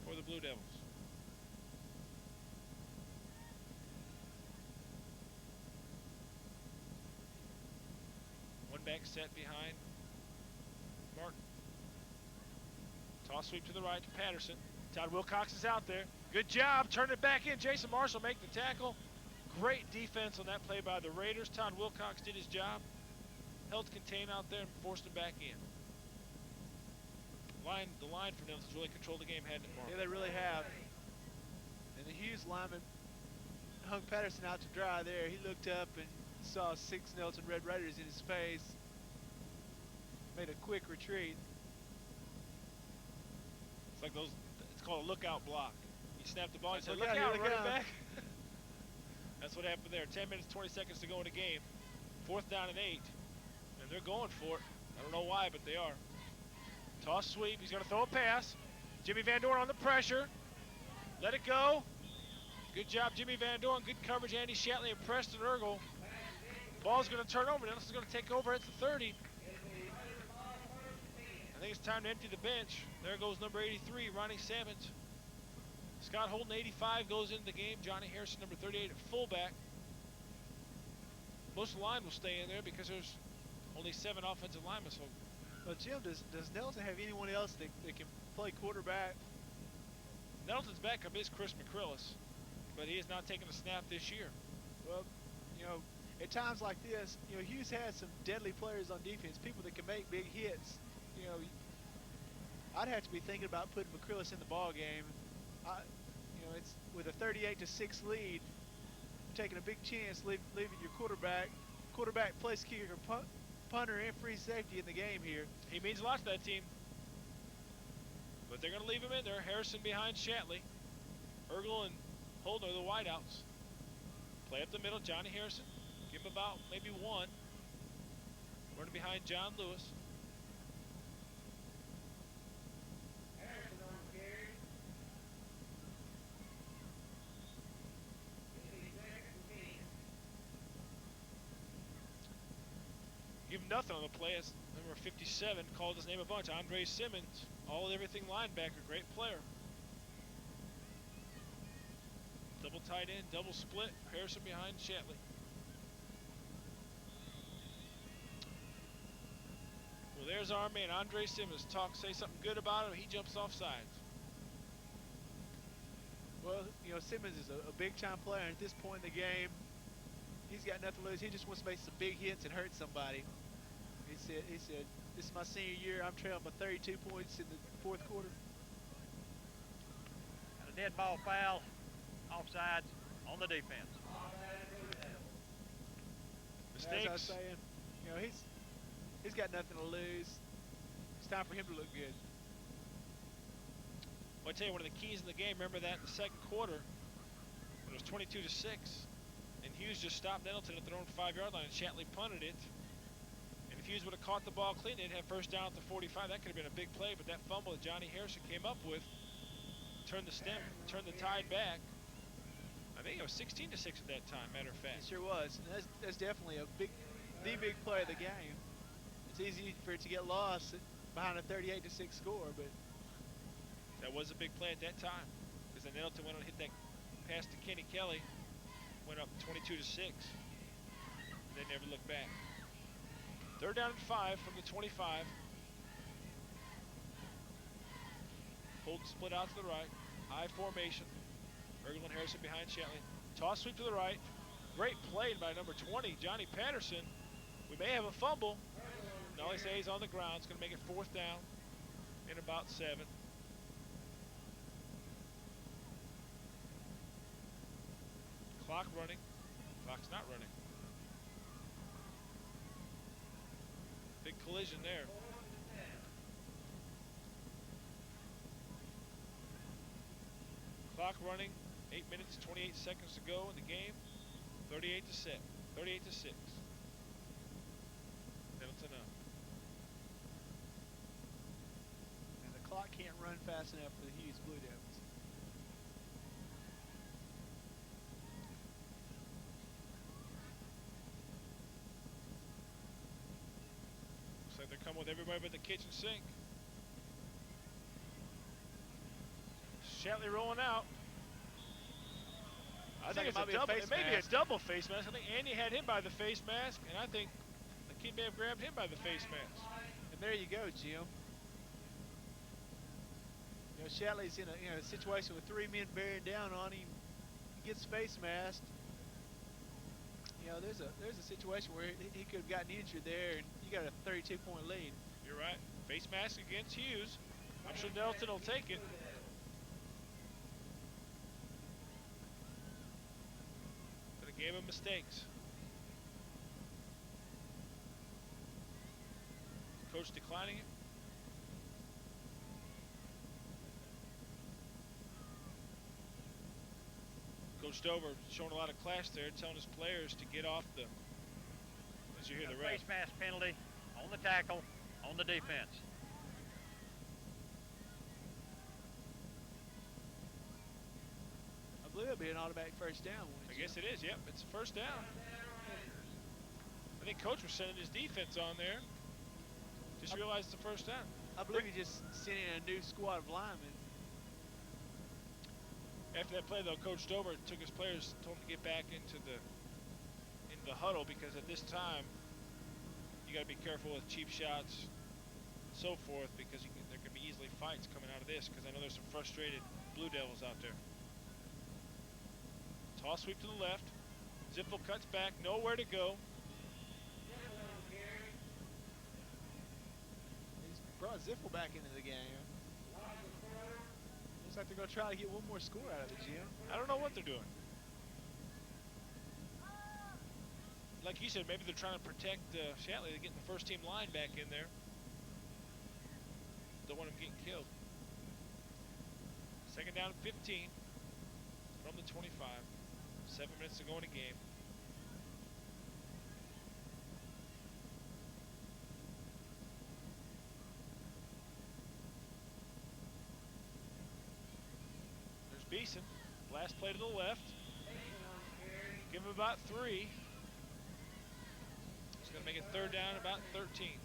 for the Blue Devils. One back set behind Martin. Toss sweep to the right to Patterson. Todd Wilcox is out there. Good job, turn it back in. Jason Marshall make the tackle. Great defense on that play by the Raiders. Todd Wilcox did his job. Held contained out there and forced him back in. The line for Nettleton's really controlled the game, hadn't it, Mark? Yeah, they really have. And the Hughes lineman hung Patterson out to dry there. He looked up and saw 6 Nettleton Red Raiders in his face. Made a quick retreat. It's like those, it's called a lookout block. You snap the ball, you say, Look look out, out, running out. back. That's what happened there. 10 minutes, 20 seconds to go in the game. 4th down and 8. And they're going for it. I don't know why, but they are. Toss sweep. He's going to throw a pass. Jimmy Van Dorn on the pressure. Let it go. Good job, Jimmy Van Dorn. Good coverage, Andy Shatley and Preston Ergel. Ball's going to turn over. Nelson's going to take over at the 30. I think it's time to empty the bench. There goes number 83, Ronnie Sammons. Scott Holden, 85, goes into the game. Johnny Harrison, number 38, at fullback. Most of the line will stay in there because there's only 7 offensive linemen. So, well, Jim, does Nettleton have anyone else that can play quarterback? Nettleton's backup is Chris McCrillis, but he has not taken a snap this year. Well, you know, at times like this, you know, Hughes has some deadly players on defense, people that can make big hits. You know, I'd have to be thinking about putting McCrillis in the ball game. You know, it's with a 38-6 lead, taking a big chance, leaving your quarterback, place kicker, punter, and free safety in the game here. He means a lot to that team. But they're going to leave him in there. Harrison behind Shatley. Ergel and Holden are the wideouts. Play up the middle, Johnny Harrison. Give him about maybe 1. Running behind John Lewis. Give him nothing on the play. As number 57 called his name a bunch. Andre Simmons, all everything linebacker, great player. Double tight end, double split. Harrison behind Shatley. Well, there's our man, Andre Simmons. Say something good about him. He jumps off sides. Well, you know, Simmons is a big-time player. At this point in the game, he's got nothing to lose. He just wants to make some big hits and hurt somebody. He said, this is my senior year. I'm trailing by 32 points in the 4th quarter. And a dead ball foul, offsides on the defense. Mistakes. As I was saying, you know, he's got nothing to lose. It's time for him to look good. Well, I tell you, one of the keys in the game, remember that in the 2nd quarter, when it was 22-6, and Hughes just stopped Nettleton at their own 5-yard line, and Shatley punted it. Hughes would have caught the ball clean, they'd have first down at the 45. That could have been a big play, but that fumble that Johnny Harrison came up with turned the tide back. I think it was 16-6 at that time, matter of fact. It sure was. And that's definitely the big play of the game. It's easy for it to get lost behind a 38-6 score, but that was a big play at that time, because then Nettleton went on and hit that pass to Kenny Kelly, went up 22-6. They never looked back. 3rd down and 5 from the 25. Hold split out to the right. I formation. Ergel and Harrison behind Shatley. Toss sweep to the right. Great play by number 20, Johnny Patterson. We may have a fumble. Nolly Say's on the ground. It's going to make it 4th down in about 7. Clock running. Clock's not running. Big collision there. Clock running. 8 minutes, 28 seconds to go in the game. 38-6. 38-6. Nettleton up. And the clock can't run fast enough for the Hughes Blue Devils. Looks like they're coming with everybody but the kitchen sink. Shatley rolling out. I think it's a double. It may be a double face mask. I think Andy had him by the face mask, and I think the kid may have grabbed him by the face mask. And there you go, Jim. You know, Shatley's in a situation with 3 men bearing down on him. He gets face masked. You know, there's a situation where he could have gotten injured there, and you got a 32-point lead. You're right. Face mask against Hughes. I'm sure Nettleton will take it. Game of mistakes. Coach declining it. Coach Dover showing a lot of class there, telling his players to get off the, as you hear the rest. Face mask penalty on the tackle, on the defense. I believe it'll be an automatic first down. I guess it is, yep, it's a first down. I think Coach was sending his defense on there. Just realized it's a first down. I believe he just sent in a new squad of linemen. After that play, though, Coach Dover took his players, told them to get back into the huddle, because at this time, you got to be careful with cheap shots and so forth, because there can be easily fights coming out of this, because I know there's some frustrated Blue Devils out there. Toss sweep to the left. Ziffel cuts back, nowhere to go. He's brought Ziffel back into the game. Looks like they're going to try to get one more score out of it, Jim. I don't know what they're doing. Like you said, maybe they're trying to protect Shatley. They're getting the first team line back in there. Don't want him getting killed. 2nd down and 15 from the 25. 7 minutes to go in the game. There's Beeson. Last play to the left. Give him about 3. It's going to make it 3rd down, about 13.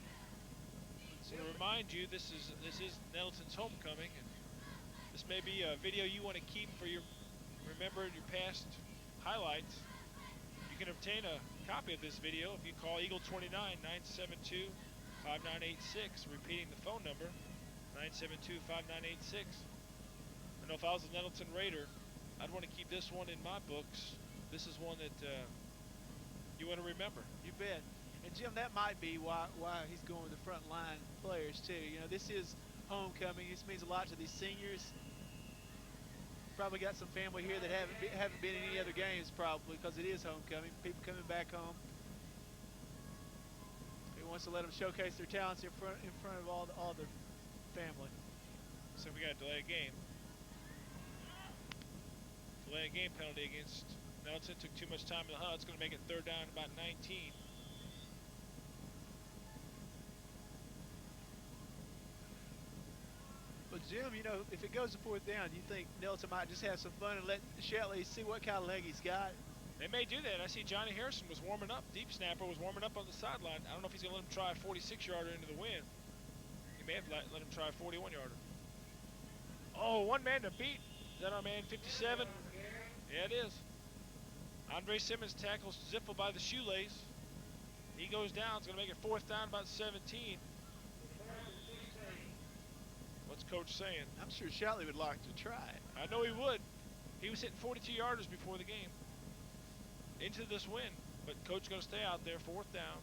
So to remind you, this is Nettleton's homecoming, and this may be a video you want to keep for remember your past highlights. You can obtain a copy of this video if you call Eagle 29 972 5986, repeating the phone number 972 5986. I know if I was a Nettleton Raider, I'd want to keep this one in my books. This is one that you want to remember. You bet. And Jim, that might be why he's going with the front line players too. You know, this is homecoming. This means a lot to these seniors. Probably got some family here that haven't been in any other games, probably, because it is homecoming. People coming back home. He wants to let them showcase their talents in front of all their family. So we got to delay a game. Delay a game penalty against Nettleton. Took too much time in the huddle. It's going to make it 3rd down, about 19. Jim, you know, if it goes to 4th down, you think Nettleton might just have some fun and let Shetley see what kind of leg he's got? They may do that. I see Johnny Harrison was warming up. Deep snapper was warming up on the sideline. I don't know if he's going to let him try a 46-yarder into the wind. He may have let him try a 41-yarder. Oh, one man to beat. Is that our man 57? Yeah, it is. Andre Simmons tackles Ziffel by the shoelace. He goes down. It's going to make it 4th down, about 17. What's Coach saying? I'm sure Shetley would like to try it. I know he would. He was hitting 42-yarders before the game. Into this win. But Coach going to stay out there, 4th down.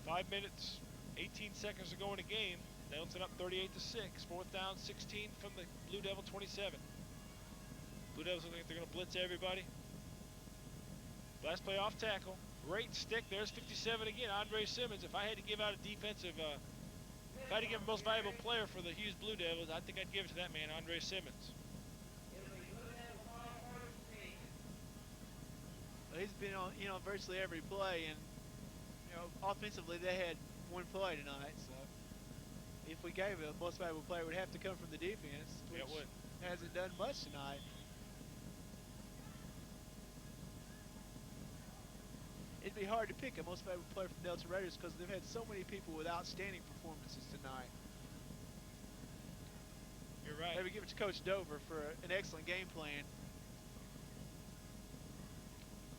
5 minutes, 18 seconds to go in the game. Nettleton up 38-6. 4th down, 16 from the Blue Devil 27. Blue Devils look like they're going to blitz everybody. Last play off tackle. Great stick. There's 57 again. Andre Simmons. If I had to give out a defensive, if I had to give a most valuable player for the Hughes Blue Devils, I think I'd give it to that man, Andre Simmons. Well, he's been on, you know, virtually every play, and you know, offensively they had one play tonight. So if we gave it a most valuable player, it would have to come from the defense, which Yeah, it would. hasn't done much tonight. It'd be hard to pick a most valuable player from the Nettleton Raiders because they've had so many people with outstanding performances tonight. You're right. Maybe give it to Coach Dover for an excellent game plan.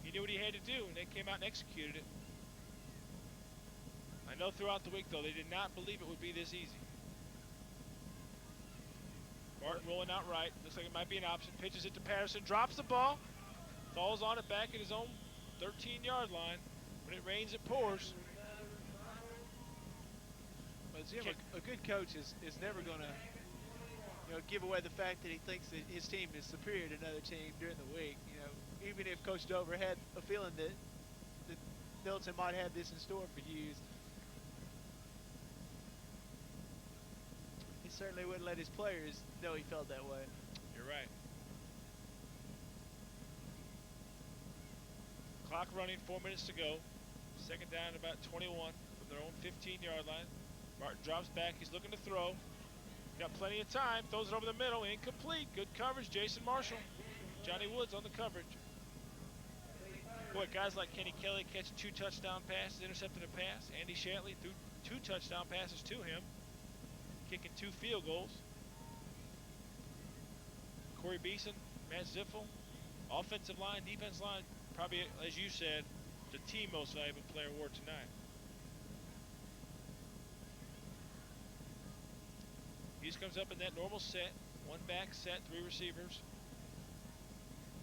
He knew what he had to do, and they came out and executed it. I know throughout the week, though, they did not believe it would be this easy. Martin rolling out right. Looks like it might be an option. Pitches it to Patterson. Drops the ball. Falls on it back at his own 13-yard line. When it rains, it pours. Well, Jim, a good coach is never going to, you know, give away the fact that he thinks that his team is superior to another team during the week. You know, even if Coach Dover had a feeling that Nettleton might have this in store for Hughes, he certainly wouldn't let his players know he felt that way. You're right. Clock running, 4 minutes to go. 2nd down, about 21 from their own 15-yard line. Martin drops back. He's looking to throw. Got plenty of time. Throws it over the middle. Incomplete. Good coverage. Jason Marshall. Johnny Woods on the coverage. Boy, guys like Kenny Kelly catch 2 touchdown passes, intercepted a pass. Andy Shatley threw 2 touchdown passes to him, kicking 2 field goals. Corey Beeson, Matt Ziffel, offensive line, defense line, probably, as you said, the team most valuable player award tonight. Hughes comes up in that normal set, 1 back set, 3 receivers.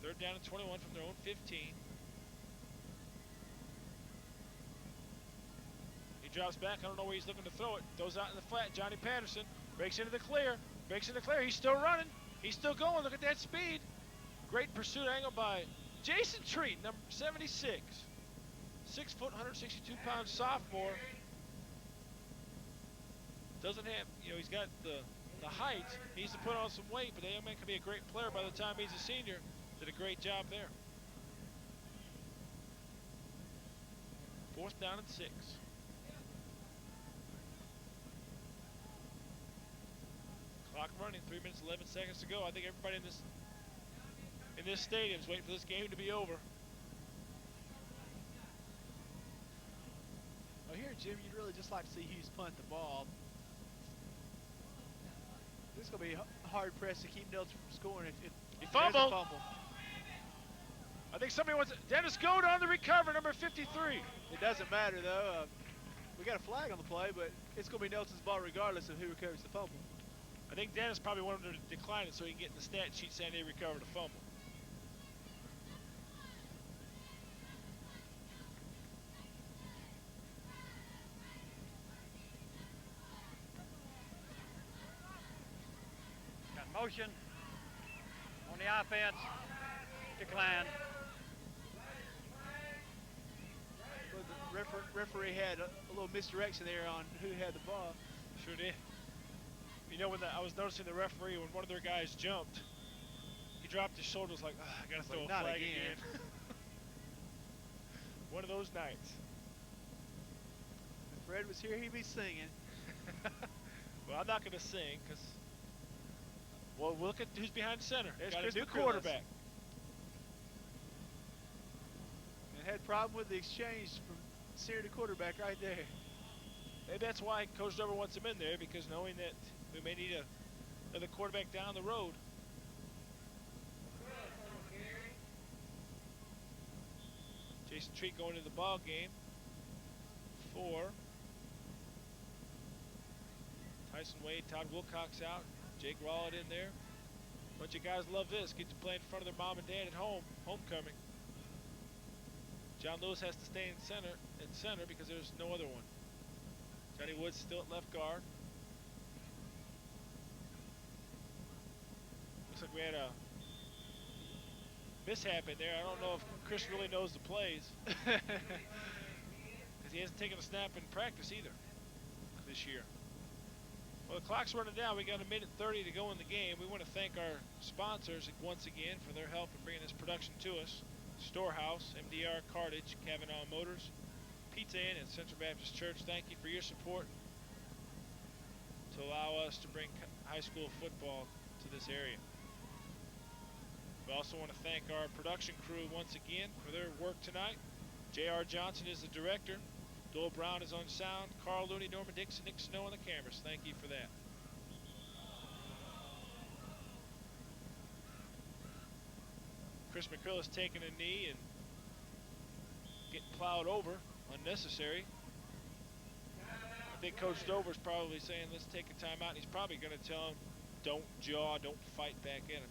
3rd down and 21 from their own 15. He drops back. I don't know where he's looking to throw it. Throws out in the flat. Johnny Patterson breaks into the clear. Breaks into the clear. He's still running. He's still going. Look at that speed. Great pursuit angle by Jason Treat, number 76. 6 foot, 162-pound sophomore. Doesn't have, you know, he's got the height. He needs to put on some weight, but the young man can be a great player by the time he's a senior. Did a great job there. 4th down and 6. Clock running, 3 minutes, 11 seconds to go. I think everybody in this stadium is waiting for this game to be over. Well, here, Jim, you'd really just like to see Hughes punt the ball. This is going to be hard pressed to keep Nettleton from scoring if he there's a fumbled. fumble. I think somebody wants Dennis Goad on the recover, number 53. It doesn't matter, though. We got a flag on the play, but it's going to be Nettleton's ball regardless of who recovers the fumble. I think Dennis probably wanted to decline it so he can get in the stat sheet saying they recovered a fumble. Got motion on the offense. Decline. Well, the referee had a little misdirection there on who had the ball. Sure did. You know, I was noticing the referee, when one of their guys jumped, he dropped his shoulders like, I got to throw a flag again. One of those nights. If Fred was here, he'd be singing. Well, I'm not going to sing because, well, look at who's behind center. There's Got Chris a new McCrillis. quarterback. And had problem with the exchange from center to quarterback right there. Maybe that's why Coach Dover wants him in there, because knowing that we may need another quarterback down the road. Jason Treat going to the ball game for Tyson Wade, Todd Wilcox out, Jake Rollitt in there. Bunch of guys love this. Get to play in front of their mom and dad at home. Homecoming. John Lewis has to stay in center because there's no other one. Johnny Woods still at left guard. Looks like we had a mishap in there. I don't know if Chris really knows the plays. Because he hasn't taken a snap in practice either this year. Well, the clock's running down. We got a minute 30 to go in the game. We want to thank our sponsors once again for their help in bringing this production to us. Storehouse, MDR, Cartage, Kavanaugh Motors, Pizza Inn, and Central Baptist Church. Thank you for your support to allow us to bring high school football to this area. We also want to thank our production crew once again for their work tonight. J.R. Johnson is the director. Doyle Brown is on sound. Carl Looney, Norman Dixon, Nick Snow on the cameras. Thank you for that. Chris McCrillis taking a knee and getting plowed over. Unnecessary. I think Coach Dover's probably saying, let's take a timeout. And he's probably going to tell him, don't jaw, don't fight back at him.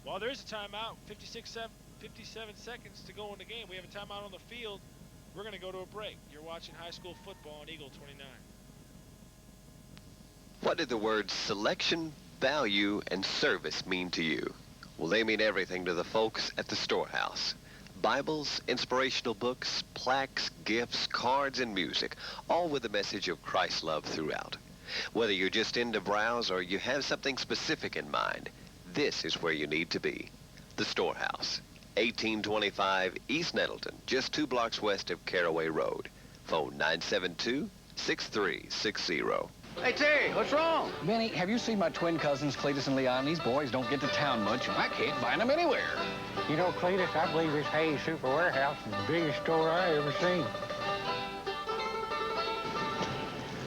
Well, there is a timeout. 57 seconds to go in the game. We have a timeout on the field. We're going to go to a break. You're watching high school football on Eagle 29. What do the words selection, value, and service mean to you? Well, they mean everything to the folks at the Storehouse. Bibles, inspirational books, plaques, gifts, cards, and music, all with a message of Christ's love throughout. Whether you're just into browse or you have something specific in mind, this is where you need to be. The Storehouse, 1825 East Nettleton, just 2 blocks west of Caraway Road. Phone 972-6360. Hey, Terry, what's wrong? Benny, have you seen my twin cousins, Cletus and Leon? These boys don't get to town much, and I can't find them anywhere. You know, Cletus, I believe this Hayes Super Warehouse is the biggest store I ever seen.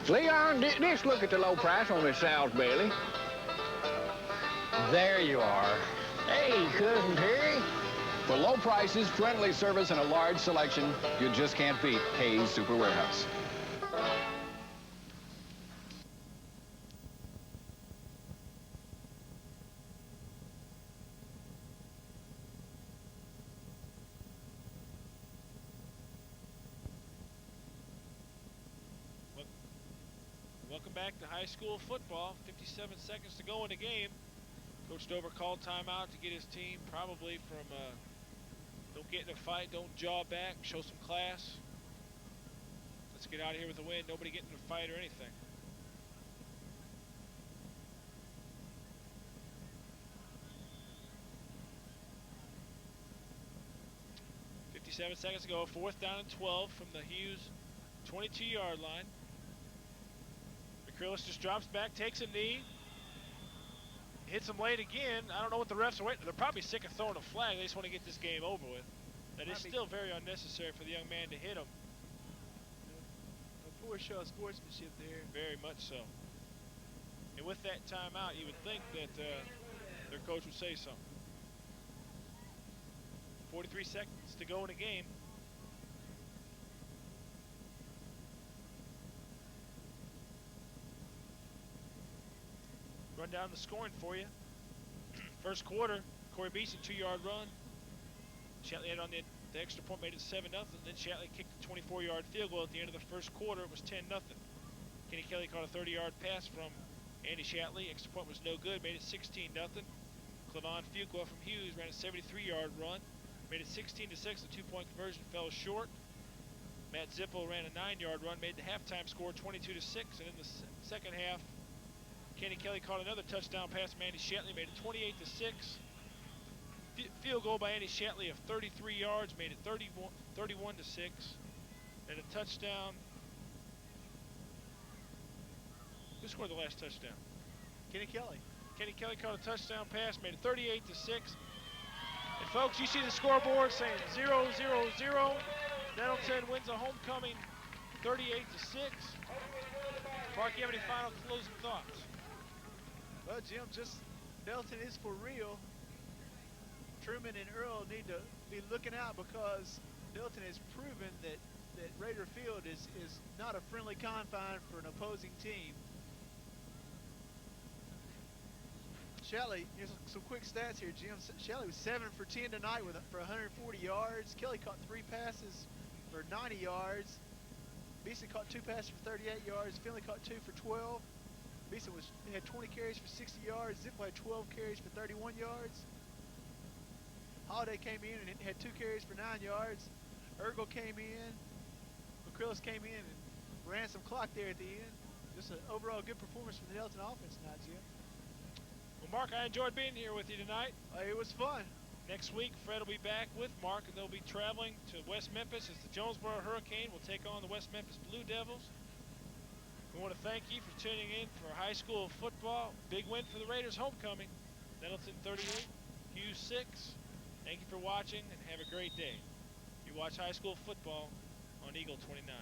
Leon, just look at the low price on this sow's belly. There you are. Hey, Cousin Terry. For low prices, friendly service, and a large selection, you just can't beat Hayes Super Warehouse. Welcome back to high school football. 57 seconds to go in the game. Coach Dover called timeout to get his team probably from don't get in a fight, don't jaw back, show some class. Let's get out of here with a win. Nobody getting in a fight or anything. .57 seconds to go. 4th down and 12 from the Hughes 22-yard line. McCrillis just drops back, takes a knee. Hits him late again. I don't know what the refs are waiting. They're probably sick of throwing a flag. They just want to get this game over with. That is still very unnecessary for the young man to hit him. A poor show of sportsmanship there. Very much so. And with that timeout, you would think that their coach would say something. 43 seconds to go in the game. Run down the scoring for you. First quarter, Corey Beeson 2-yard run. Shatley had on the extra point, made it 7-0. Then Shatley kicked a 24-yard field goal at the end of the first quarter. It was 10-0. Kenny Kelly caught a 30-yard pass from Andy Shatley. Extra point was no good, made it 16-0. Clevon Fuqua from Hughes ran a 73-yard run, made it 16-6. The 2-point conversion fell short. Matt Zippel ran a 9-yard run, made the halftime score 22-6. And in the second half, Kenny Kelly caught another touchdown pass from Andy Shatley, made it 28-6. Field goal by Andy Shatley of 33 yards, made it 31-6. And a touchdown Who scored the last touchdown? Kenny Kelly. Kenny Kelly caught a touchdown pass, made it 38-6. And folks, you see the scoreboard saying 0-0-0. Nettleton wins a homecoming 38-6. Mark, you have any final closing thoughts? Well, Jim, just Nettleton is for real. Truman and Earl need to be looking out because Nettleton has proven that Raider Field is not a friendly confine for an opposing team. Shelley, here's some quick stats here, Jim. Shelley was 7 for 10 tonight for 140 yards. Kelly caught 3 passes for 90 yards. Beeson caught 2 passes for 38 yards. Finley caught 2 for 12. Beeson had 20 carries for 60 yards. Zippo had 12 carries for 31 yards. Holiday came in and had 2 carries for 9 yards. Ergel came in. McCrillis came in and ran some clock there at the end. Just an overall good performance from the Nettleton offense tonight, Jim. Well, Mark, I enjoyed being here with you tonight. It was fun. Next week, Fred will be back with Mark, and they'll be traveling to West Memphis as the Jonesboro Hurricane will take on the West Memphis Blue Devils. We want to thank you for tuning in for high school football. Big win for the Raiders homecoming. Nettleton 38, Hughes 6. Thank you for watching, and have a great day. You watch high school football on Eagle 29.